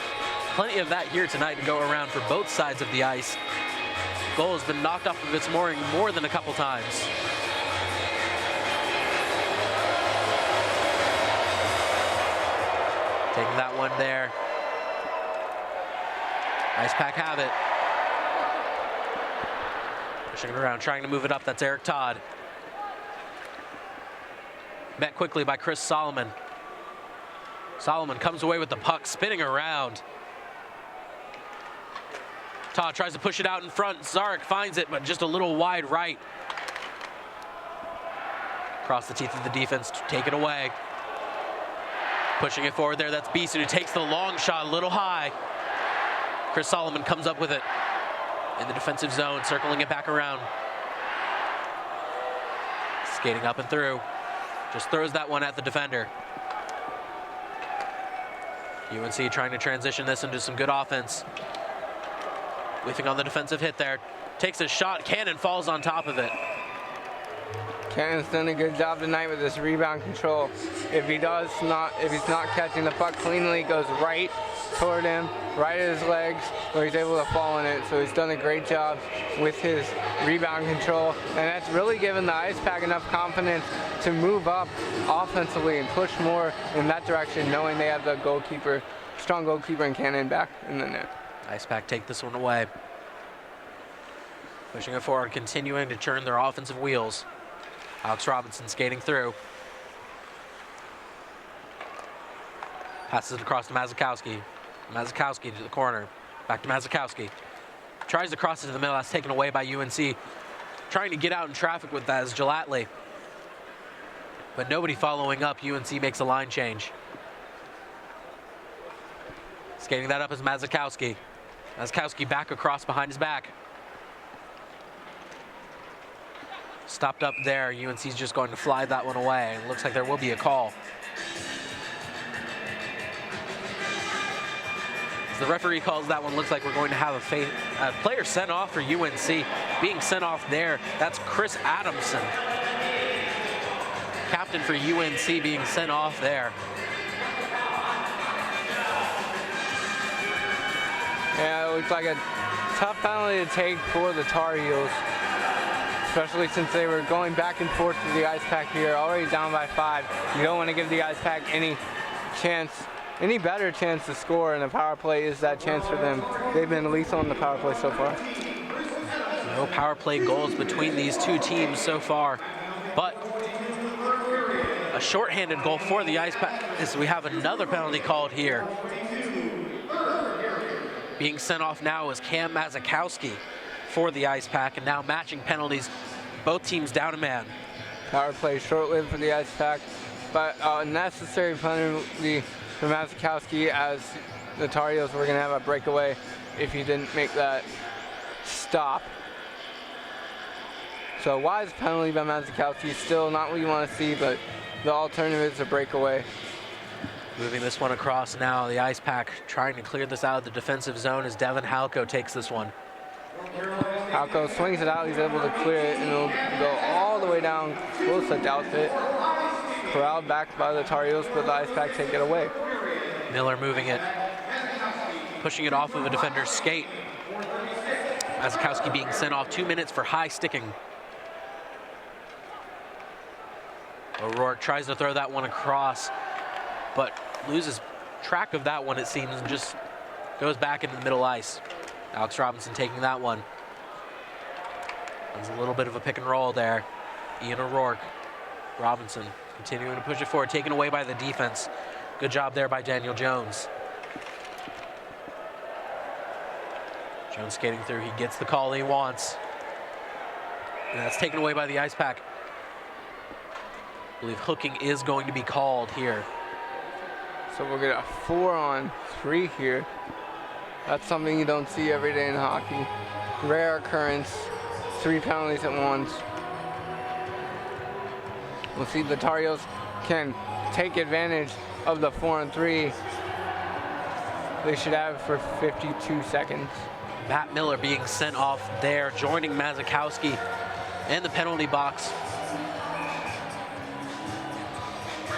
Plenty of that here tonight to go around for both sides of the ice. Goal has been knocked off of its mooring more than a couple times. Taking that one there. Ice Pack have it. Pushing it around, trying to move it up. That's Eric Todd. Met quickly by Chris Solomon. Solomon comes away with the puck, spinning around. Todd tries to push it out in front. Zarek finds it, but just a little wide right. Across the teeth of the defense to take it away. Pushing it forward there, that's Beeson who takes the long shot a little high. Chris Solomon comes up with it in the defensive zone, circling it back around. Skating up and through. Just throws that one at the defender. UNC trying to transition this into some good offense. Whiffing on the defensive hit there. Takes a shot, Cannon falls on top of it. Cannon's done a good job tonight with his rebound control. If he's not catching the puck cleanly, it goes right toward him, right at his legs, where he's able to fall in it. So he's done a great job with his rebound control, and that's really given the Ice Pack enough confidence to move up offensively and push more in that direction, knowing they have the goalkeeper, strong goalkeeper and Cannon back in the net. Ice Pack take this one away. Pushing it forward, continuing to turn their offensive wheels. Alex Robinson skating through. Passes it across to Mazakowski. Mazakowski to the corner. Back to Mazakowski. Tries to cross it to the middle. That's taken away by UNC. Trying to get out in traffic with that is Gelatly. But nobody following up. UNC makes a line change. Skating that up is Mazakowski. Mazakowski back across behind his back. Stopped up there. UNC's just going to fly that one away. It looks like there will be a call. As the referee calls that one, looks like we're going to have a player sent off for UNC. Being sent off there, that's Chris Adamson. Captain for UNC being sent off there. Yeah, it looks like a tough penalty to take for the Tar Heels, especially since they were going back and forth to the Ice Pack here, already down by 5. You don't want to give the Ice Pack any better chance to score, and the power play is that chance for them. They've been lethal in the power play so far. No power play goals between these two teams so far, but a shorthanded goal for the Ice Pack as we have another penalty called here. Being sent off now is Cam Mazakowski for the Ice Pack, and now matching penalties, both teams down a man. Power play short-lived for the Ice Pack, but a necessary penalty for Mazakowski, as the Tar Heels were going to have a breakaway if he didn't make that stop. So wise penalty by Mazakowski, still not what you want to see, but the alternative is a breakaway. Moving this one across now, the Ice Pack trying to clear this out of the defensive zone as Devin Halko takes this one. Halko swings it out, he's able to clear it, and it'll go all the way down close to Douthit. Corralled back by the Tar Heels, but the Ice Pack take it away. Miller moving it, pushing it off of a defender's skate. Mazakowski being sent off, 2 minutes for high sticking. O'Rourke tries to throw that one across, but loses track of that one, it seems, and just goes back into the middle ice. Alex Robinson taking that one. There's a little bit of a pick and roll there. Ian O'Rourke, Robinson continuing to push it forward, taken away by the defense. Good job there by Daniel Jones. Jones skating through, he gets the call he wants. And that's taken away by the Ice Pack. I believe hooking is going to be called here. So we'll get a 4-on-3 here. That's something you don't see every day in hockey. Rare occurrence, 3 penalties at once. We'll see the Tar Heels can take advantage of the 4-on-3. They should have it for 52 seconds. Matt Miller being sent off there, joining Mazakowski in the penalty box.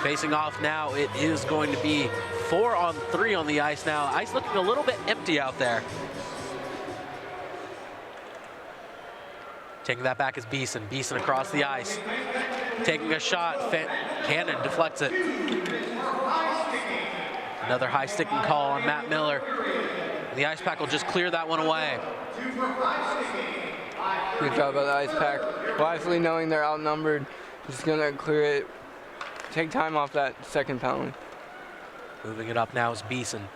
Facing off now, it is going to be 4-on-3 on the ice now. Ice looking a little bit empty out there. Taking that back is Beeson. Beeson across the ice. Taking a shot. Cannon deflects it. Another high sticking call on Matt Miller. The Ice Pack will just clear that one away. Good job by the Ice Pack. Wisely knowing they're outnumbered, just gonna clear it. Take time off that second penalty. Moving it up now is Beeson.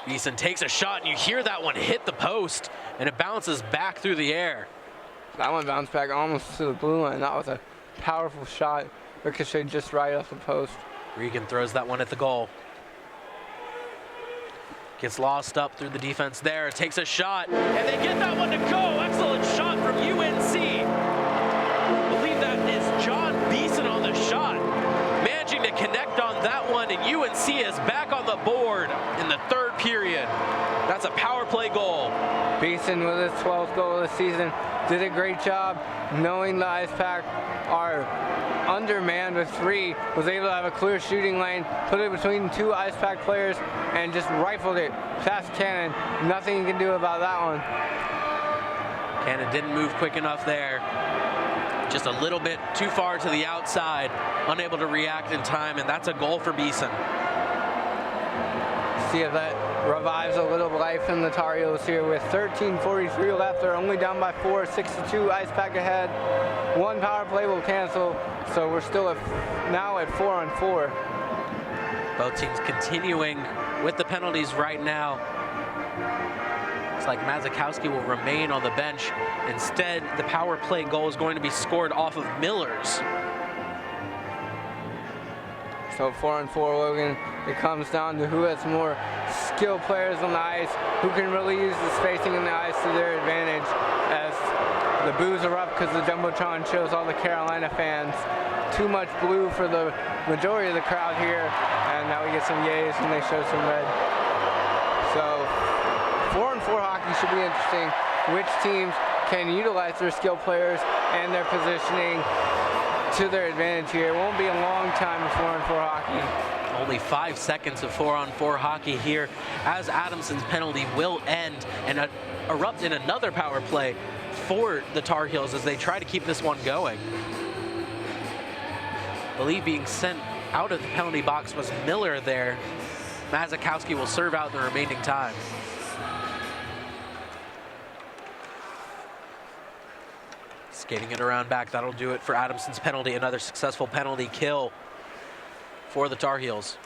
Beeson takes a shot, and you hear that one hit the post, and it bounces back through the air. That one bounced back almost to the blue line. That was a powerful shot. Ricocheted just right off the post. Regan throws that one at the goal. Gets lost up through the defense there, takes a shot, and they get that one to go. Excellent shot from UNC. I believe that is John Beeson on the shot. Managing to connect on that one, and UNC is back on the board in the third period. That's a power play goal. Beeson with his 12th goal of the season did a great job knowing the Ice Pack are undermanned with 3, was able to have a clear shooting lane, put it between 2 Ice Pack players, and just rifled it past Cannon. Nothing you can do about that one. Cannon didn't move quick enough there. Just a little bit too far to the outside, unable to react in time, and that's a goal for Beeson. See if that revives a little life in the Tar Heels here with 13:43 left. They're only down by 4, 6-2, Ice Pack ahead. 1 power play will cancel, so we're still now at 4-on-4. Both teams continuing with the penalties right now. Looks like Mazakowski will remain on the bench. Instead, the power play goal is going to be scored off of Miller's. So 4-on-4, Logan. It comes down to who has more skilled players on the ice, who can really use the spacing in the ice to their advantage, as the boos are up because the Jumbotron shows all the Carolina fans. Too much blue for the majority of the crowd here, and now we get some yays and they show some red. So 4-on-4 hockey should be interesting. Which teams can utilize their skilled players and their positioning to their advantage here. It won't be a long time of 4-on-4 hockey. Only 5 seconds of 4-on-4 hockey here, as Adamson's penalty will end and erupt in another power play for the Tar Heels as they try to keep this one going. I believe being sent out of the penalty box was Miller there. Mazakowski will serve out the remaining time. Skating it around back, that'll do it for Adamson's penalty. Another successful penalty kill for the Tar Heels.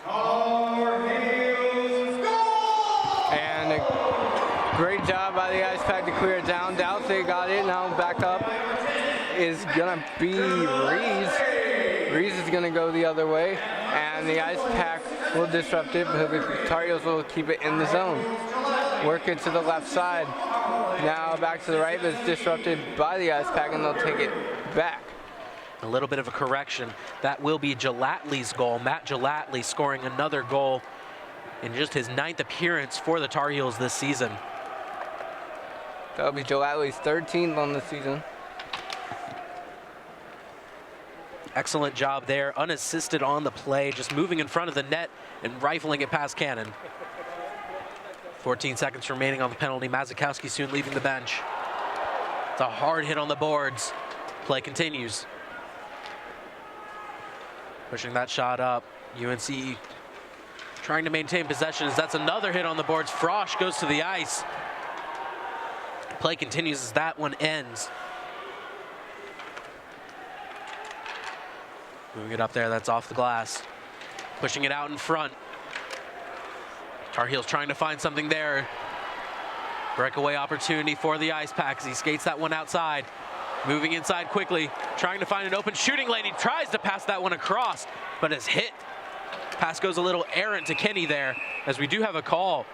And a great job by the Ice Pack to clear it down. Douthey got it, now back up is gonna be Rees. Rees is gonna go the other way, and the Ice Pack will disrupt it, but the Tar Heels will keep it in the zone. Work it to the left side. Now back to the right, but it's disrupted by the Ice Pack, and they'll take it back. A little bit of a correction. That will be Gelatly's goal. Matt Gelatly scoring another goal in just his 9th appearance for the Tar Heels this season. That'll be Gelatly's 13th on the season. Excellent job there, unassisted on the play, just moving in front of the net and rifling it past Cannon. 14 seconds remaining on the penalty. Mazakowski soon leaving the bench. It's a hard hit on the boards. Play continues. Pushing that shot up. UNC trying to maintain possession. That's another hit on the boards. Frosch goes to the ice. Play continues as that one ends. Moving it up there, that's off the glass. Pushing it out in front. Tar Heels trying to find something there. Breakaway opportunity for the Ice Packs. He skates that one outside. Moving inside quickly, trying to find an open shooting lane. He tries to pass that one across, but is hit. Pass goes a little errant to Kenny there, as we do have a call.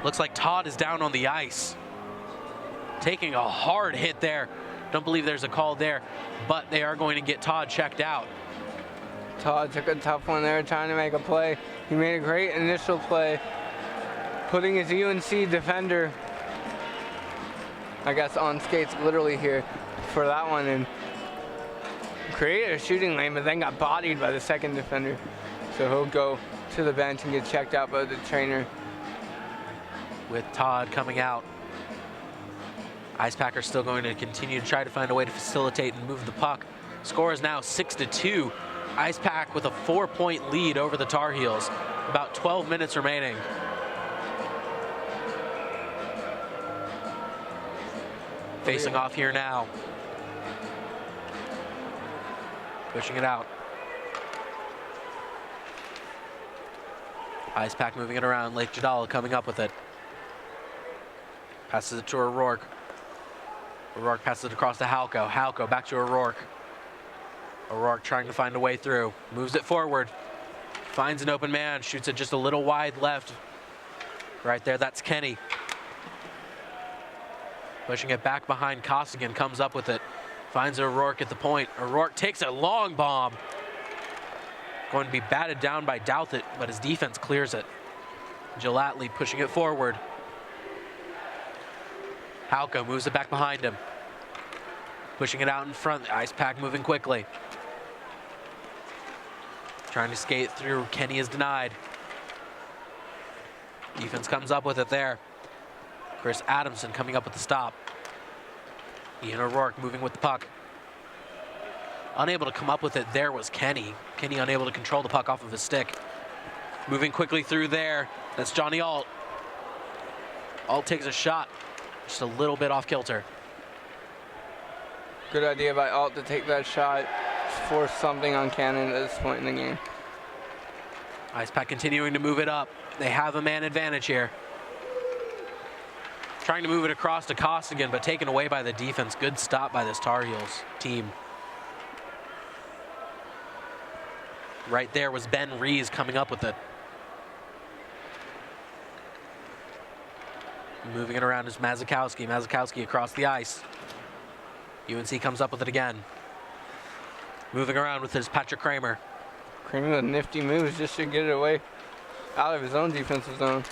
Looks like Todd is down on the ice. Taking a hard hit there. Don't believe there's a call there, but they are going to get Todd checked out. Todd took a tough one there, trying to make a play. He made a great initial play, putting his UNC defender, I guess, on skates literally here for that one, and created a shooting lane, but then got bodied by the second defender. So he'll go to the bench and get checked out by the trainer. With Todd coming out, Ice Pack are still going to continue to try to find a way to facilitate and move the puck. Score is now 6-2. Ice Pack with a 4-point lead over the Tar Heels. About 12 minutes remaining. Facing off here now. Pushing it out. Ice Pack moving it around. Lake Jadala coming up with it. Passes it to O'Rourke. O'Rourke passes it across to Halko. Halko back to O'Rourke. O'Rourke trying to find a way through. Moves it forward. Finds an open man. Shoots it just a little wide left. Right there, that's Kenny. Pushing it back behind Costigan. Comes up with it. Finds O'Rourke at the point. O'Rourke takes a long bomb. Going to be batted down by Douthit, but his defense clears it. Gelatley pushing it forward. Halko moves it back behind him. Pushing it out in front. The Ice Pack moving quickly. Trying to skate through. Kenny is denied. Defense comes up with it there. Chris Adamson coming up with the stop. Ian O'Rourke moving with the puck. Unable to come up with it there was Kenny. Kenny unable to control the puck off of his stick. Moving quickly through there. That's Johnny Alt. Alt takes a shot. Just a little bit off kilter. Good idea by Alt to take that shot. Force something on Cannon at this point in the game. Ice Pack continuing to move it up. They have a man advantage here. Trying to move it across to Costigan, but taken away by the defense. Good stop by this Tar Heels team. Right there was Ben Rees coming up with it. Moving it around is Mazakowski. Mazakowski across the ice. UNC comes up with it again. Moving around with his Patrick Kramer. Kramer with nifty moves just to get it away out of his own defensive zone.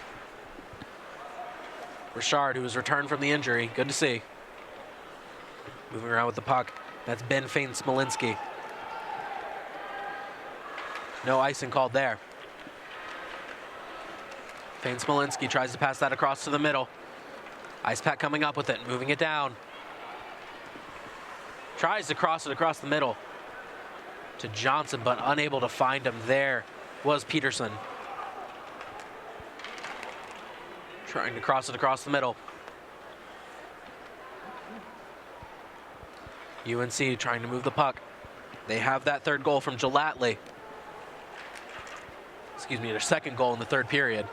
Richard, who has returned from the injury. Good to see. Moving around with the puck. That's Ben Fain-Smolinski. No icing called there. Fain-Smolinski tries to pass that across to the middle. Ice Pack coming up with it, moving it down. Tries to cross it across the middle to Johnson, but unable to find him there was Peterson. Trying to cross it across the middle. UNC trying to move the puck. They have that third goal from Gelatley. Excuse me, their second goal in the third period.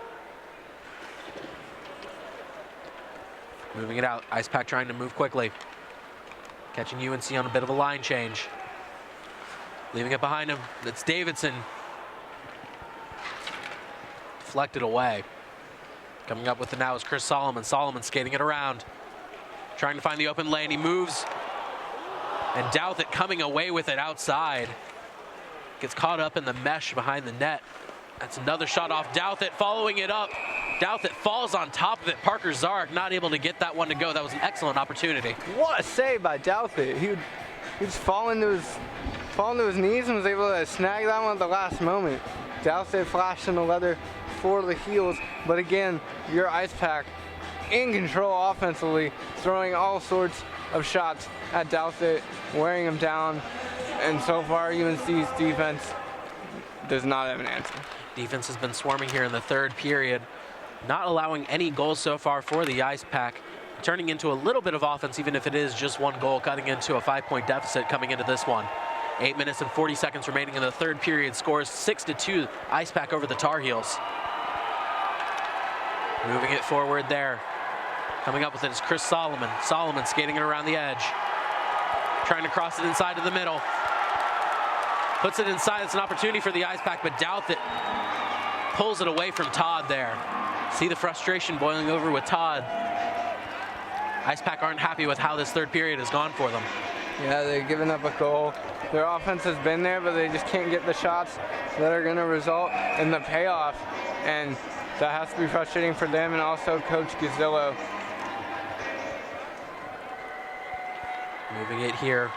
Moving it out. Ice Pack trying to move quickly. Catching UNC on a bit of a line change. Leaving it behind him. That's Davidson. Deflected away. Coming up with it now is Chris Solomon. Solomon skating it around. Trying to find the open lane. He moves. And Douthit coming away with it outside. Gets caught up in the mesh behind the net. That's another shot off Douthit, following it up. Douthit falls on top of it. Parker Zarek not able to get that one to go. That was an excellent opportunity. What a save by Douthit. He was falling to his knees and was able to snag that one at the last moment. Douthit flashed in the leather for the Heels, but again, your Ice Pack in control offensively, throwing all sorts of shots at Douthit, wearing him down, and so far UNC's defense does not have an answer. Defense has been swarming here in the third period, not allowing any goals so far for the Ice Pack, turning into a little bit of offense, even if it is just one goal, cutting into a 5-point deficit coming into this one. 8 minutes and 40 seconds remaining in the third period. Scores 6-2, Ice Pack over the Tar Heels. Moving it forward there. Coming up with it is Chris Solomon. Solomon skating it around the edge. trying to cross it inside to the middle. Puts it inside. It's an opportunity for the Ice Pack, but Douthit pulls it away from Todd there. See the frustration boiling over with Todd. Ice Pack aren't happy with how this third period has gone for them. Yeah, they're giving up a goal. Their offense has been there, but they just can't get the shots that are going to result in the payoff. And that has to be frustrating for them and also Coach Gazzillo. Moving it here.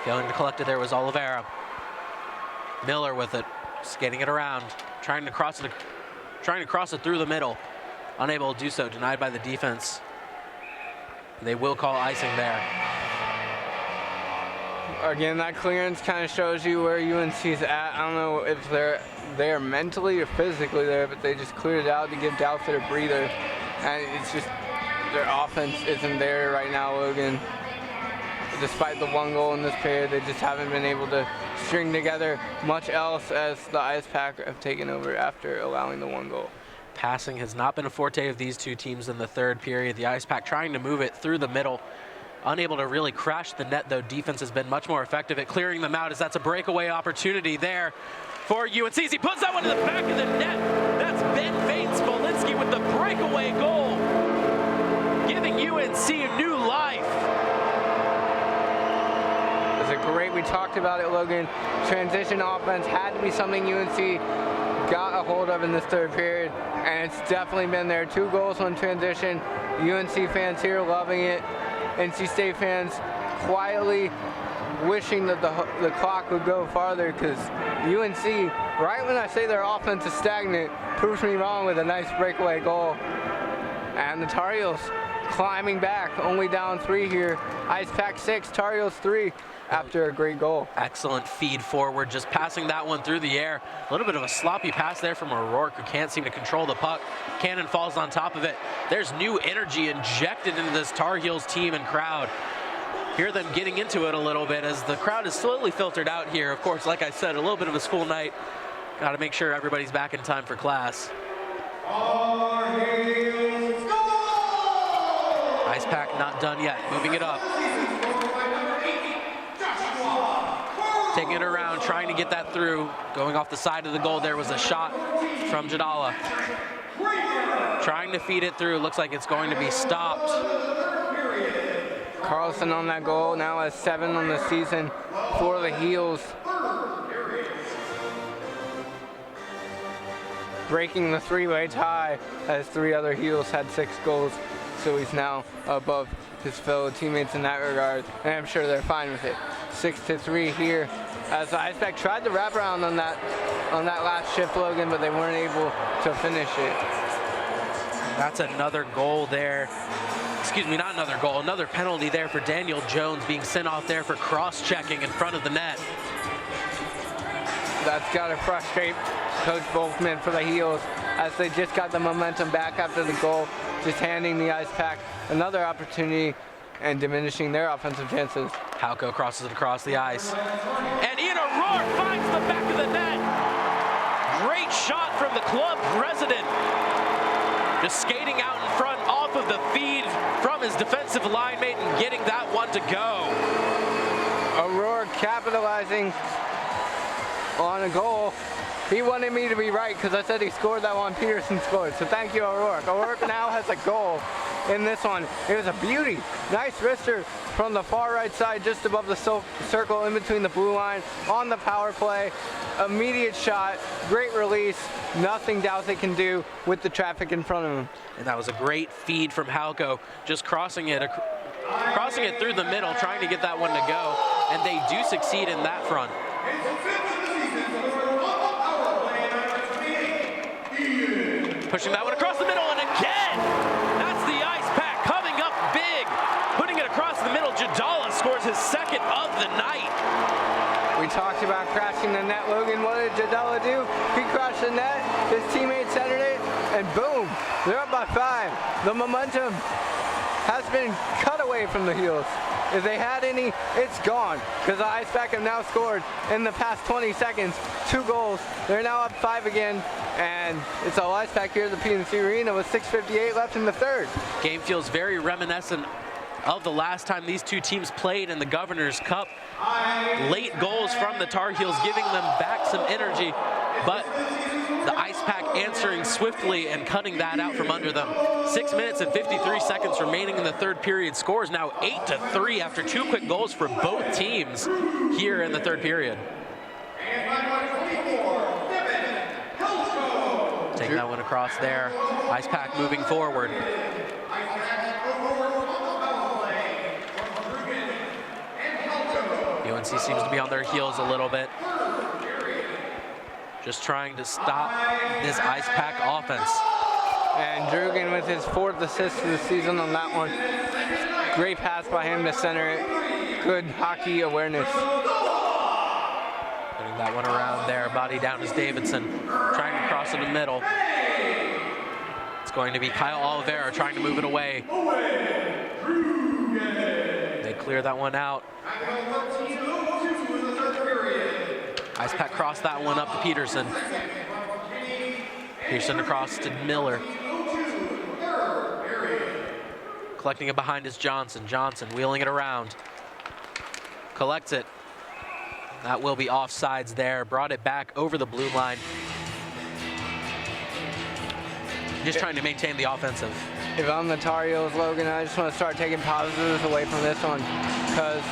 Failing to collect it there was Oliveira. Miller with it, skating it around, trying to cross it through the middle. Unable to do so, denied by the defense. They will call icing there. Again, that clearance kind of shows you where UNC is at. I don't know if they're mentally or physically there, but they just cleared it out to give Douthit a breather. And it's just their offense isn't there right now, Logan. Despite the one goal in this period, they just haven't been able to string together much else as the Ice Pack have taken over after allowing the one goal. Passing has not been a forte of these two teams in the third period. The Ice Pack trying to move it through the middle. Unable to really crash the net, though. Defense has been much more effective at clearing them out, as that's a breakaway opportunity there for UNC. He puts that one to the back of the net. That's Ben Vates-Volinsky with the breakaway goal, giving UNC new life. We talked about it, Logan. Transition offense had to be something UNC got a hold of in this third period, and it's definitely been there. 2 goals on transition. UNC fans here loving it. NC State fans quietly wishing that the clock would go farther, because UNC, right when I say their offense is stagnant, proves me wrong with a nice breakaway goal. And the Tar Heels climbing back, only down 3 here. Ice Pack 6, Tar Heels 3. After a great goal. Excellent feed forward, just passing that one through the air. A little bit of a sloppy pass there from O'Rourke, who can't seem to control the puck. Cannon falls on top of it. There's new energy injected into this Tar Heels team and crowd. Hear them getting into it a little bit as the crowd is slowly filtered out here. Of course, like I said, a little bit of a school night. Got to make sure everybody's back in time for class. Ice Pack not done yet, moving it up. Taking it around, trying to get that through. Going off the side of the goal, there was a shot from Jadala. Trying to feed it through, looks like it's going to be stopped. Carlson on that goal, now has 7 on the season for the Heels. Breaking the 3-way tie, as 3 other Heels had 6 goals. So he's now above his fellow teammates in that regard, and I'm sure they're fine with it. 6-3 here, as the Ice Pack tried to wrap around on that last shift, Logan, but they weren't able to finish it. That's another goal there. Excuse me, not another goal, another penalty there for Daniel Jones, being sent off there for cross-checking in front of the net. That's got to frustrate Coach Volkman for the Heels, as they just got the momentum back after the goal, just handing the Ice Pack another opportunity and diminishing their offensive chances. Halko crosses it across the ice. And Ian O'Rourke finds the back of the net. Great shot from the club president. Just skating out in front off of the feed from his defensive line mate and getting that one to go. O'Rourke capitalizing on a goal. He wanted me to be right because I said he scored that one. Peterson scored. So thank you, O'Rourke. O'Rourke now has a goal in this one. It was a beauty. Nice wrister from the far right side, just above the circle in between the blue line on the power play. Immediate shot, great release. Nothing Douthit can do with the traffic in front of him. And that was a great feed from Halko, just crossing it through the middle, trying to get that one to go. And they do succeed in that front. Pushing that one across the middle, and again, that's the Ice Pack coming up big. Putting it across the middle, Jadala scores his 2nd of the night. We talked about crashing the net, Logan. What did Jadala do? He crashed the net, his teammate centered it, and boom, they're up by 5. The momentum has been cut away from the Heels. If they had any, it's gone, because the Ice Pack have now scored in the past 20 seconds 2 goals. They're now up 5 again, and it's all Ice Pack here at the PNC Arena with 6:58 left in the third. Game feels very reminiscent of the last time these two teams played in the Governor's Cup. Late goals from the Tar Heels giving them back some energy, but the Ice Pack answering swiftly and cutting that out from under them. 6 minutes and 53 seconds remaining in the third period. Score is now 8-3 after 2 quick goals for both teams here in the third period. Taking that one across there. Ice Pack moving forward. UNC seems to be on their heels a little bit. Just trying to stop this Ice Pack offense. And Drugan with his 4th assist of the season on that one. Great pass by him to center it. Good hockey awareness. Putting that one around there. Body down is Davidson. Trying to cross in the middle. It's going to be Kyle Oliveira trying to move it away. They clear that one out. Ice Pack crossed that one up to Peterson. Peterson across to Miller. Collecting it behind is Johnson. Johnson wheeling it around. Collects it. That will be offsides there. Brought it back over the blue line. Just trying to maintain the offensive. If I'm the Tar Heels, Logan, I just want to start taking positives away from this one, because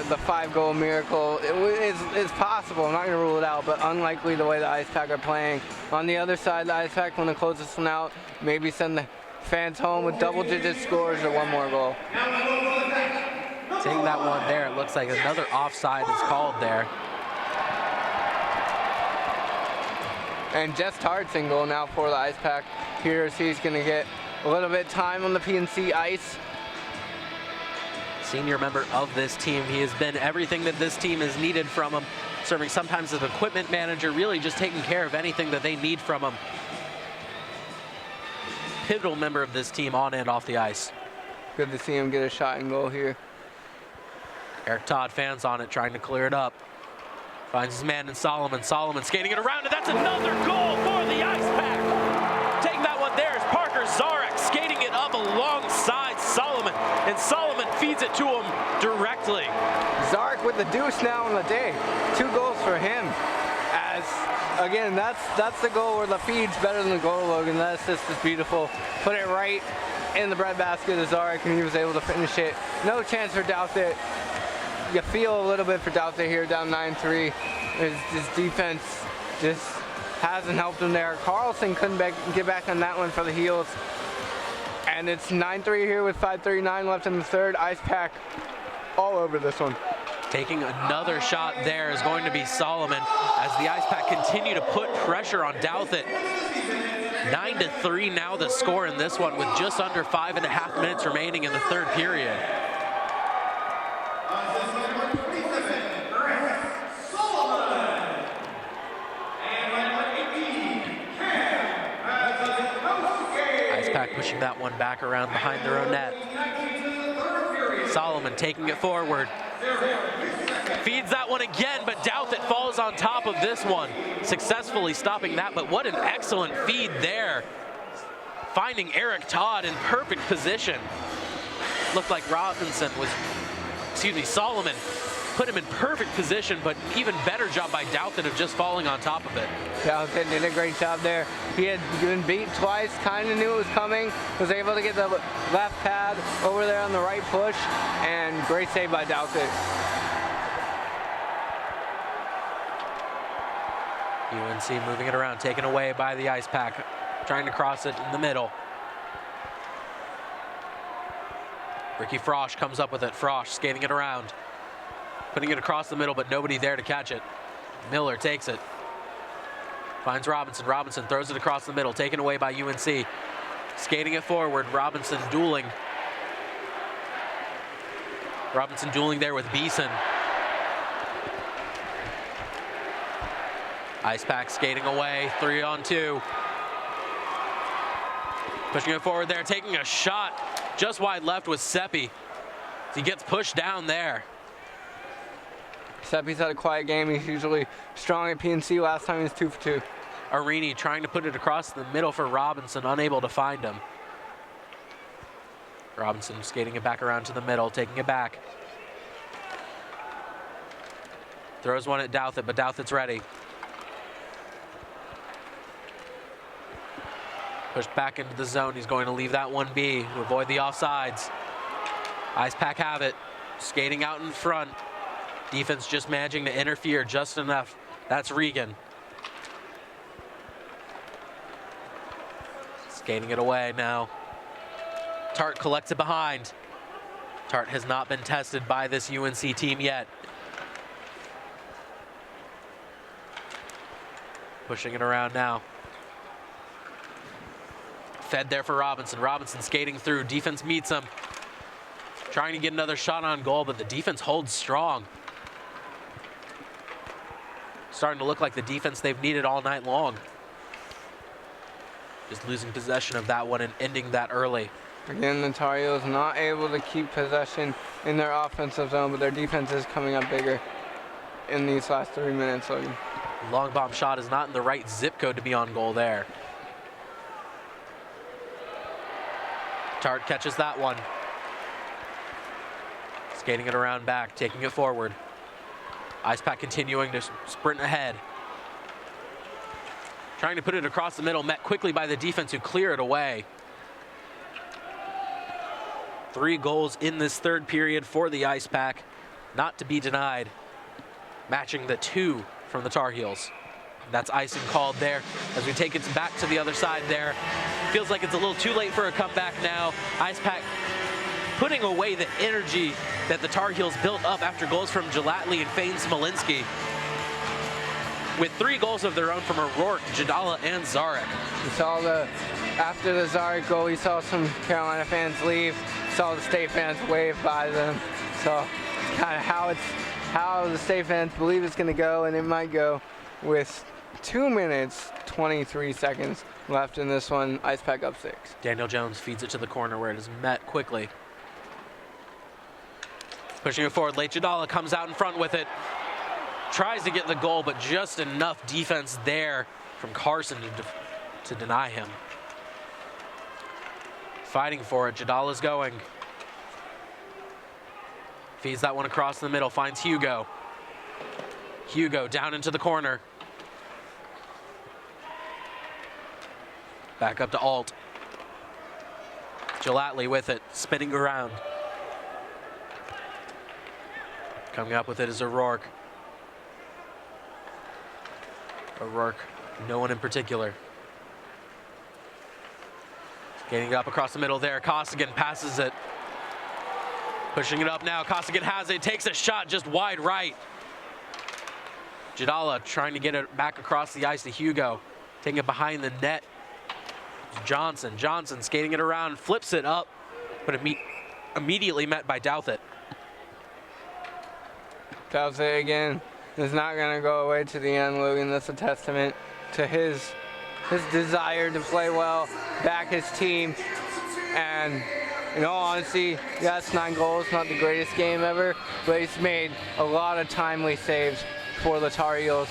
the 5-goal miracle is possible. I'm not going to rule it out, but unlikely the way the Ice Pack are playing. On the other side, the Ice Pack want to close this one out, maybe send the fans home with double-digit scores or 1 more goal. Seeing that one there, it looks like another offside is called there. And Jess Tart's goal now for the Ice Pack. Here's he's going to get a little bit of time on the PNC ice. Senior member of this team. He has been everything that this team has needed from him, serving sometimes as equipment manager, really just taking care of anything that they need from him. Pivotal member of this team on and off the ice. Good to see him get a shot and goal here. Eric Todd fans on it, trying to clear it up. Finds his man in Solomon. Solomon skating it around, and that's another goal for the Ice Pack. Taking that one there is Parker Zarek, skating it up alongside Solomon, and Solomon feeds it to him directly. Zarek with the deuce now on the day. 2 goals for him. As, again, that's the goal where the feed's better than the goal, Logan. That assist is beautiful. Put it right in the breadbasket of Zarek, and he was able to finish it. No chance for Douthit. You feel a little bit for Douthit here, down 9-3. His defense just hasn't helped him there. Carlson couldn't get back on that one for the Heels. And it's 9-3 here with 5:39 left in the third. Ice Pack all over this one. Taking another shot there is going to be Solomon as the Ice Pack continue to put pressure on Douthit. 9-3 now the score in this one with just under 5.5 minutes remaining in the third period. Pushing that one back around behind their own net. Solomon taking it forward. Feeds that one again, but Douthit falls on top of this one, successfully stopping that. But what an excellent feed there. Finding Eric Todd in perfect position. Looked like Solomon put him in perfect position, but even better job by Douthit of just falling on top of it. Douthit did a great job there. He had been beat twice, kind of knew it was coming, was able to get the left pad over there on the right push, and great save by Douthit. UNC moving it around, taken away by the Ice Pack, trying to cross it in the middle. Ricky Frosch comes up with it. Frosch skating it around. Putting it across the middle, but nobody there to catch it. Miller takes it. Finds Robinson. Robinson throws it across the middle, taken away by UNC. Skating it forward. Robinson dueling. Robinson dueling there with Beeson. Ice Pack skating away, 3-on-2. Pushing it forward there, taking a shot just wide left with Seppi. He gets pushed down there. Seppi's had a quiet game. He's usually strong at PNC. Last time he was 2 for 2. Arini trying to put it across the middle for Robinson, unable to find him. Robinson skating it back around to the middle, taking it back. Throws one at Douthit, but Douthit's ready. Pushed back into the zone. He's going to leave that one be to avoid the offsides. Ice Pack have it. Skating out in front. Defense just managing to interfere just enough. That's Regan. Skating it away now. Tart collects it behind. Tart has not been tested by this UNC team yet. Pushing it around now. Fed there for Robinson. Robinson skating through. Defense meets him. Trying to get another shot on goal, but the defense holds strong. Starting to look like the defense they've needed all night long. Just losing possession of that one and ending that early. Again, the Tar Heels not able to keep possession in their offensive zone, but their defense is coming up bigger in these last 3 minutes. Long bomb shot is not in the right zip code to be on goal there. Tart catches that one. Skating it around back, taking it forward. Ice Pack continuing to sprint ahead. Trying to put it across the middle, met quickly by the defense who clear it away. 3 goals in this third period for the Ice Pack, not to be denied. Matching the 2 from the Tar Heels. That's icing called there as we take it back to the other side there. Feels like it's a little too late for a comeback now. Ice Pack putting away the energy that the Tar Heels built up after goals from Gelatley and Fane Smolinski. With 3 goals of their own from O'Rourke, Jadala, and Zarek. We saw after the Zarek goal, we saw some Carolina fans leave. Saw the state fans wave by them. So it's kind of how the state fans believe it's going to go, and it might go with 2 minutes, 23 seconds left in this one. Ice Pack up 6. Daniel Jones feeds it to the corner where it is met quickly. Pushing it forward, late Jadala comes out in front with it. Tries to get the goal, but just enough defense there from Carson to deny him. Fighting for it, Jadala's going. Feeds that one across the middle, finds Hugo. Hugo down into the corner. Back up to Alt. Gelatley with it, spinning around. Coming up with it is O'Rourke. O'Rourke, no one in particular. Getting it up across the middle there. Costigan passes it. Pushing it up now. Costigan has it, takes a shot just wide right. Jadala trying to get it back across the ice to Hugo. Taking it behind the net. Johnson. Johnson skating it around, flips it up, but immediately met by Douthit. Douthit again is not going to go away to the end, Logan. That's a testament to his desire to play well, back his team, and in all honesty, yes, 9 goals, not the greatest game ever, but he's made a lot of timely saves for the Tar Heels,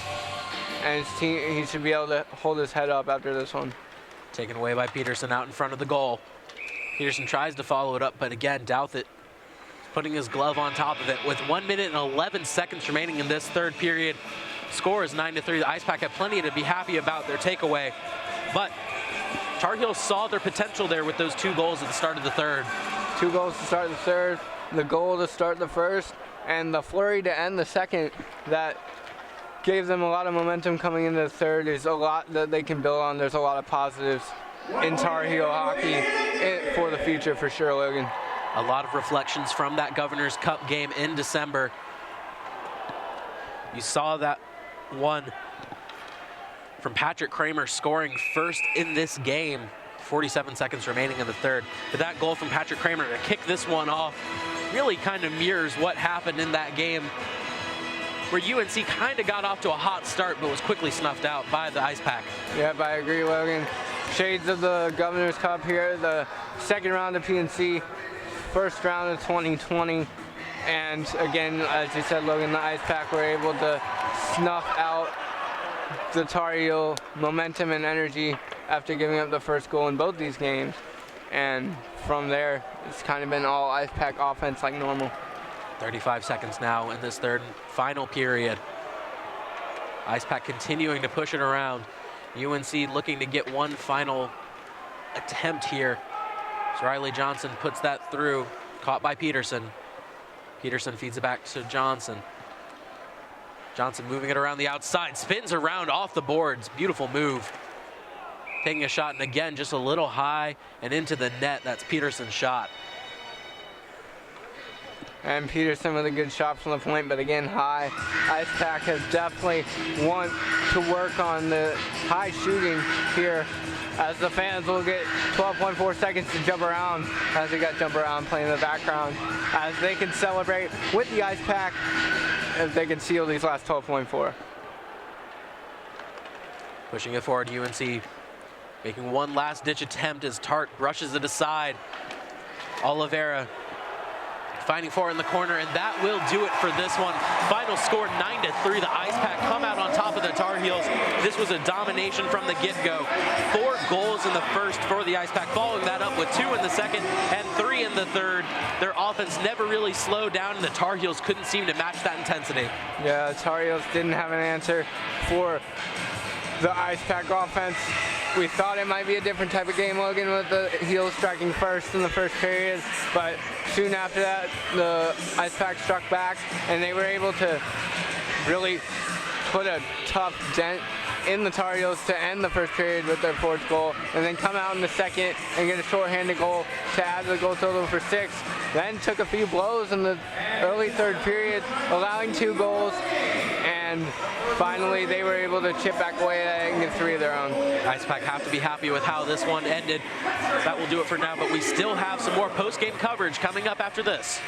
and his team, he should be able to hold his head up after this one. Taken away by Peterson out in front of the goal. Peterson tries to follow it up, but again, Douthit putting his glove on top of it. With 1 minute and 11 seconds remaining in this third period, score is 9-3. The Ice Pack have plenty to be happy about their takeaway, but Tar Heels saw their potential there with those 2 goals at the start of the third. 2 goals to start the third, the goal to start the first, and the flurry to end the second that gave them a lot of momentum coming into the third. There's a lot that they can build on. There's a lot of positives in Tar Heel hockey for the future for sure, Logan. A lot of reflections from that Governor's Cup game in December. You saw that one from Patrick Kramer scoring first in this game. 47 seconds remaining in the third. But that goal from Patrick Kramer to kick this one off really kind of mirrors what happened in that game, where UNC kind of got off to a hot start but was quickly snuffed out by the Ice Pack. Yep, I agree, Logan. Shades of the Governor's Cup here, the second round of PNC, first round of 2020. And again, as you said, Logan, the Ice Pack were able to snuff out the Tar Heel momentum and energy after giving up the first goal in both these games. and from there, it's kind of been all Ice Pack offense like normal. 35 seconds now in this third and final period. Ice Pack continuing to push it around. UNC looking to get one final attempt here. So Riley Johnson puts that through, caught by Peterson. Peterson feeds it back to Johnson. Johnson moving it around the outside, spins around off the boards. Beautiful move. Taking a shot, and again, just a little high and into the net. That's Peterson's shot. And Peterson with a good shot from the point, but again, high. Ice Pack has definitely want to work on the high shooting here, as the fans will get 12.4 seconds to jump around, as they got jump around playing in the background, as they can celebrate with the Ice Pack if they can seal these last 12.4. Pushing it forward, UNC making one last ditch attempt as Tart brushes it aside. Oliveira fighting for it in the corner, and that will do it for this one. Final score 9-3. The Ice Pack come out on top of the Tar Heels. This was a domination from the get-go. 4 goals in the first for the Ice Pack, following that up with 2 in the second and 3 in the third. Their offense never really slowed down, and the Tar Heels couldn't seem to match that intensity. Yeah, the Tar Heels didn't have an answer for the Ice Pack offense. We thought it might be a different type of game, Logan, with the Heels striking first in the first period, but soon after that, the Ice Pack struck back, and they were able to really put a tough dent in the Tar Heels to end the first period with their 4th goal, and then come out in the second and get a shorthanded goal to add the goal total for 6. Then took a few blows in the early third period, allowing 2 goals, and finally they were able to chip back away at it and get 3 of their own. Ice Pack have to be happy with how this one ended. That will do it for now, but we still have some more post-game coverage coming up after this.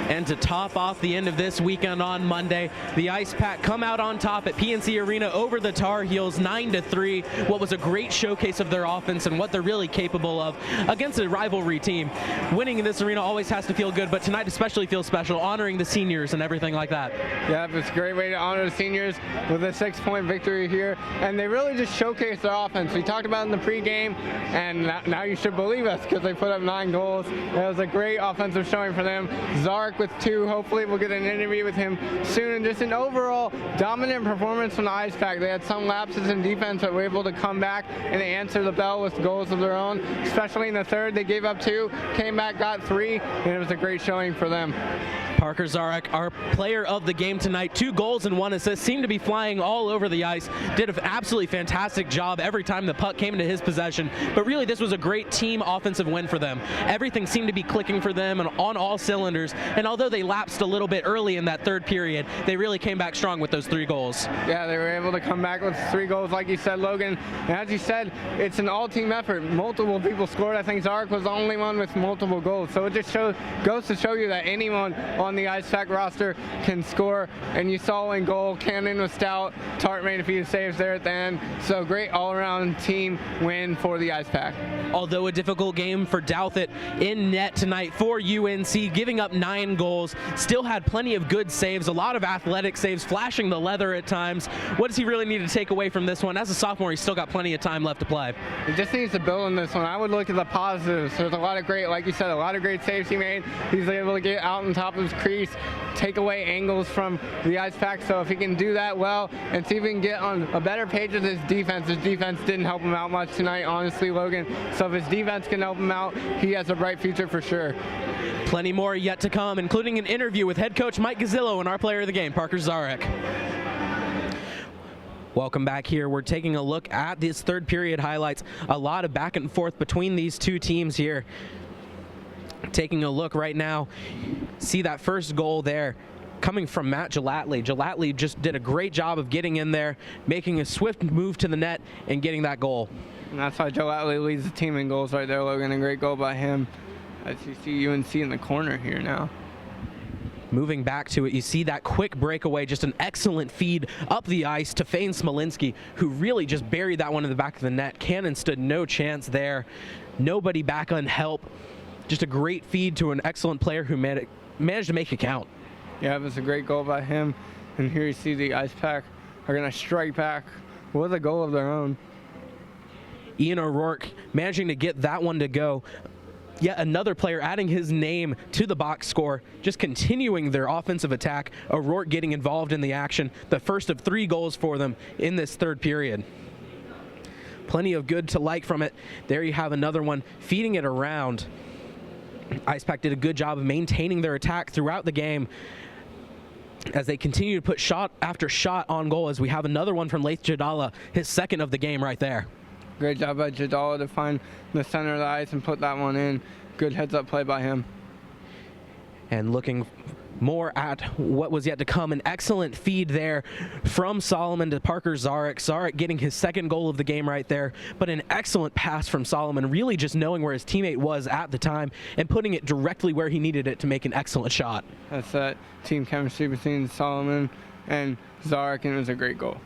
And to top off the end of this weekend on Monday, the Ice Pack come out on top at PNC Arena over the Tar Heels 9-3. What was a great showcase of their offense and what they're really capable of against a rivalry team. Winning in this arena always has to feel good, but tonight especially feels special, honoring the seniors and everything like that. Yeah, it's a great way to honor the seniors with a 6-point victory here, and they really just showcased their offense. We talked about it in the pregame, and now you should believe us because they put up 9 goals. It was a great offensive showing for them. Zarek with 2. Hopefully we'll get an interview with him soon. And just an overall dominant performance from the Ice Pack. They had some lapses in defense, but were able to come back and answer the bell with goals of their own, especially in the third. They gave up 2, came back, got 3, and it was a great showing for them. Parker Zarek, our player of the game tonight, 2 goals and 1 assist, seemed to be flying all over the ice, did an absolutely fantastic job every time the puck came into his possession, but really this was a great team offensive win for them. Everything seemed to be clicking for them and on all cylinders, and although they lapsed a little bit early in that third period, they really came back strong with those 3 goals. Yeah, they were able to come back with 3 goals, like you said, Logan, and as you said, it's an all-team effort. Multiple people scored. I think Zarek was the only one with multiple goals, so it just goes to show you that anyone on the Ice Pack roster can score, and you saw in goal, Cannon was stout, Tart made a few saves there at the end, so great all-around team win for the Ice Pack. Although a difficult game for Douthit in net tonight for UNC, giving up 9 goals, still had plenty of good saves, a lot of athletic saves, flashing the leather at times. What does he really need to take away from this one? As a sophomore, he's still got plenty of time left to play. He just needs to build on this one. I would look at the positives. There's a lot of great, like you said, a lot of great saves he made. He's able to get out on top of his crease, take away angles from the Ice Pack, so if he can do that well and see if he can get on a better page with his defense didn't help him out much tonight, honestly, Logan. So if his defense can help him out, he has a bright future for sure. Plenty more yet to come, including an interview with head coach Mike Gazzillo and our player of the game, Parker Zarek. Welcome back here. We're taking a look at this third period highlights. A lot of back and forth between these two teams here. Taking a look right now, see that first goal there coming from Matt Gelattley. Gelattley just did a great job of getting in there, making a swift move to the net and getting that goal. And that's why Gelattley leads the team in goals right there, Logan. A great goal by him. As you see UNC in the corner here now. Moving back to it, you see that quick breakaway, just an excellent feed up the ice to Fane Smolinski, who really just buried that one in the back of the net. Cannon stood no chance there. Nobody back on help. Just a great feed to an excellent player who managed to make it count. Yeah, it was a great goal by him. And here you see the Ice Pack are going to strike back with a goal of their own. Ian O'Rourke managing to get that one to go. Yet another player adding his name to the box score, just continuing their offensive attack. O'Rourke getting involved in the action, the first of 3 goals for them in this third period. Plenty of good to like from it. There you have another one, feeding it around. Ice Pack did a good job of maintaining their attack throughout the game as they continue to put shot after shot on goal, as we have another one from Laith Jadala, his second of the game right there. Great job by Jadala to find the center of the ice and put that one in. Good heads-up play by him. And looking more at what was yet to come, an excellent feed there from Solomon to Parker Zarek. Zarek getting his second goal of the game right there, but an excellent pass from Solomon, really just knowing where his teammate was at the time and putting it directly where he needed it to make an excellent shot. That's that team chemistry between Solomon and Zarek, and it was a great goal.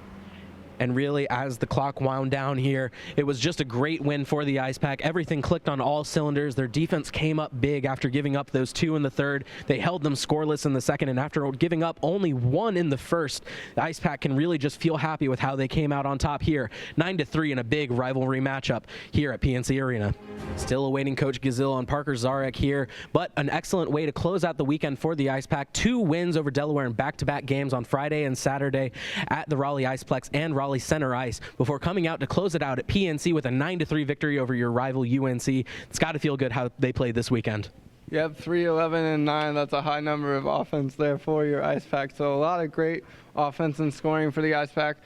And really, as the clock wound down here, it was just a great win for the Ice Pack. Everything clicked on all cylinders. Their defense came up big after giving up those 2 in the third. They held them scoreless in the second, and after giving up only 1 in the first, the Ice Pack can really just feel happy with how they came out on top here. 9-3 in a big rivalry matchup here at PNC Arena. Still awaiting Coach Gazillo and Parker Zarek here, but an excellent way to close out the weekend for the Ice Pack. 2 wins over Delaware in back-to-back games on Friday and Saturday at the Raleigh Iceplex and Raleigh Center Ice before coming out to close it out at PNC with a 9-3 victory over your rival UNC. It's got to feel good how they played this weekend. Yep, 3-11-9. That's a high number of offense there for your Ice Pack. So a lot of great offense and scoring for the Ice Pack,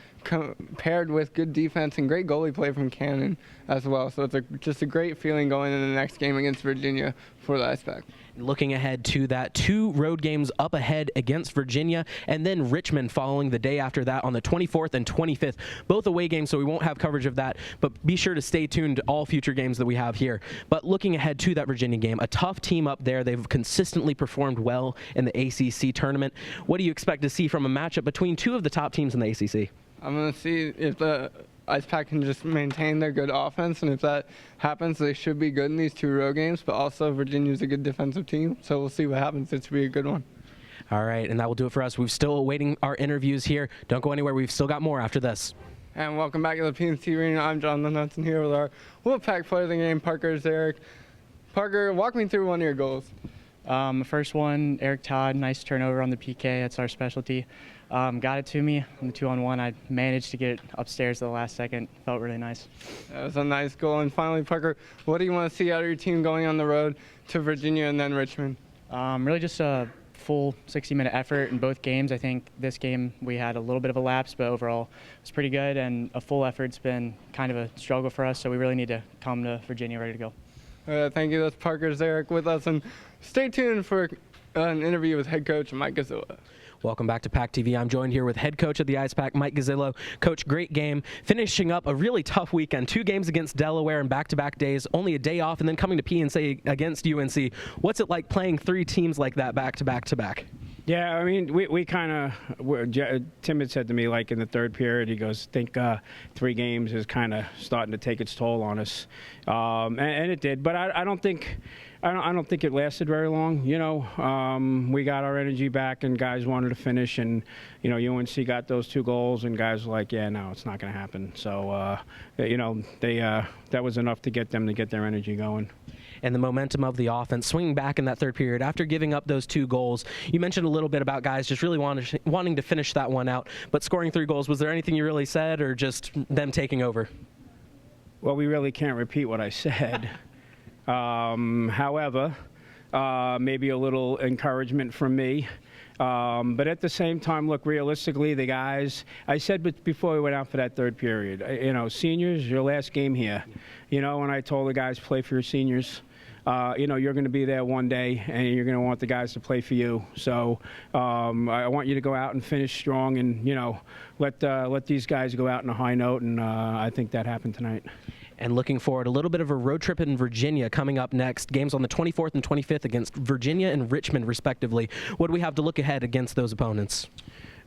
paired with good defense and great goalie play from Cannon as well. So it's just a great feeling going into the next game against Virginia for the Ice Pack. Looking ahead to that, 2 road games up ahead against Virginia, and then Richmond following the day after that on the 24th and 25th. Both away games, so we won't have coverage of that, but be sure to stay tuned to all future games that we have here. But looking ahead to that Virginia game, a tough team up there. They've consistently performed well in the ACC tournament. What do you expect to see from a matchup between 2 of the top teams in the ACC? I'm going to see if the Ice Pack can just maintain their good offense, and if that happens, they should be good in these 2 road games, but also Virginia's a good defensive team, so we'll see what happens. It should be a good one. All right, and that will do it for us. We're still awaiting our interviews here. Don't go anywhere. We've still got more after this. And welcome back to the PNC Arena. I'm Jonathan Hudson here with our Wolfpack player of the game, Parker Zarek. Parker, walk me through one of your goals. First one, Eric Todd, nice turnover on the PK. That's our specialty. Got it to me on the 2-on-1. I managed to get it upstairs at the last second. Felt really nice. That was a nice goal. And finally, Parker, what do you want to see out of your team going on the road to Virginia and then Richmond? Really just a full 60-minute effort in both games. I think this game we had a little bit of a lapse, but overall it was pretty good. And a full effort's been kind of a struggle for us, so we really need to come to Virginia ready to go. Thank you. That's Parker Zarek with us. And stay tuned for an interview with head coach Mike Gazillo. Welcome back to PackTV. I'm joined here with head coach of the Ice Pack, Mike Gazillo. Coach, great game. Finishing up a really tough weekend. 2 games against Delaware in back-to-back days, only a day off, and then coming to PNC against UNC. What's it like playing 3 teams like that back-to-back-to-back? Yeah, I mean, we kind of, Tim had said to me, like in the third period, he goes, think 3 games is kind of starting to take its toll on us. And it did, but I don't think it lasted very long. You know, we got our energy back and guys wanted to finish, and, you know, UNC got those 2 goals and guys were like, yeah, no, it's not going to happen. So, you know, that was enough to get them to get their energy going. And the momentum of the offense swinging back in that third period after giving up those 2 goals. You mentioned a little bit about guys just really wanting to finish that one out, but scoring 3 goals, was there anything you really said or just them taking over? Well, we really can't repeat what I said. However, maybe a little encouragement from me. But at the same time, look, realistically, the guys, I said before we went out for that third period, you know, seniors, your last game here, you know, and I told the guys, play for your seniors. You know, you're going to be there one day, and you're going to want the guys to play for you. So I want you to go out and finish strong and, you know, let these guys go out on a high note, and I think that happened tonight. And looking forward, a little bit of a road trip in Virginia coming up next. Games on the 24th and 25th against Virginia and Richmond, respectively. What do we have to look ahead against those opponents?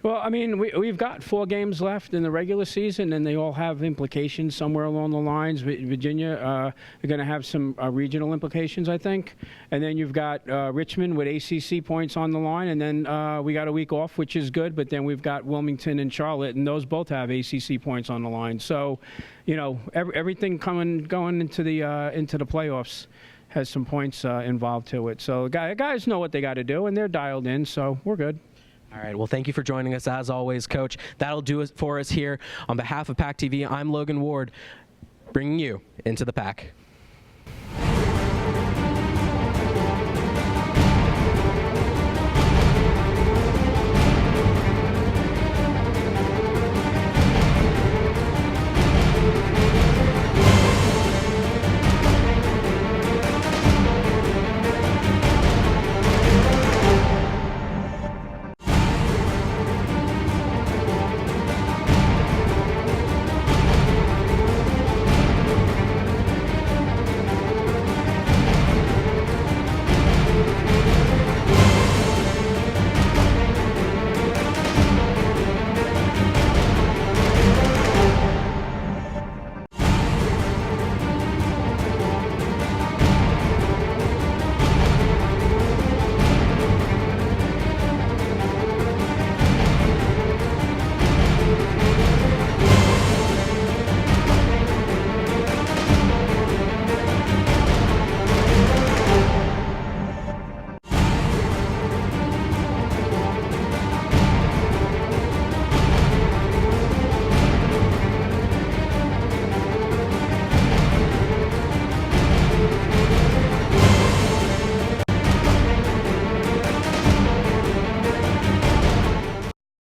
Well, I mean, we've got 4 games left in the regular season, and they all have implications somewhere along the lines. Virginia are going to have some regional implications, I think. And then you've got Richmond with ACC points on the line, and then we got a week off, which is good. But then we've got Wilmington and Charlotte, and those both have ACC points on the line. So, you know, everything going into the playoffs has some points involved to it. So guys know what they got to do, and they're dialed in, so we're good. All right, well, thank you for joining us, as always, Coach. That'll do it for us here. On behalf of PackTV, I'm Logan Ward, bringing you into the Pack.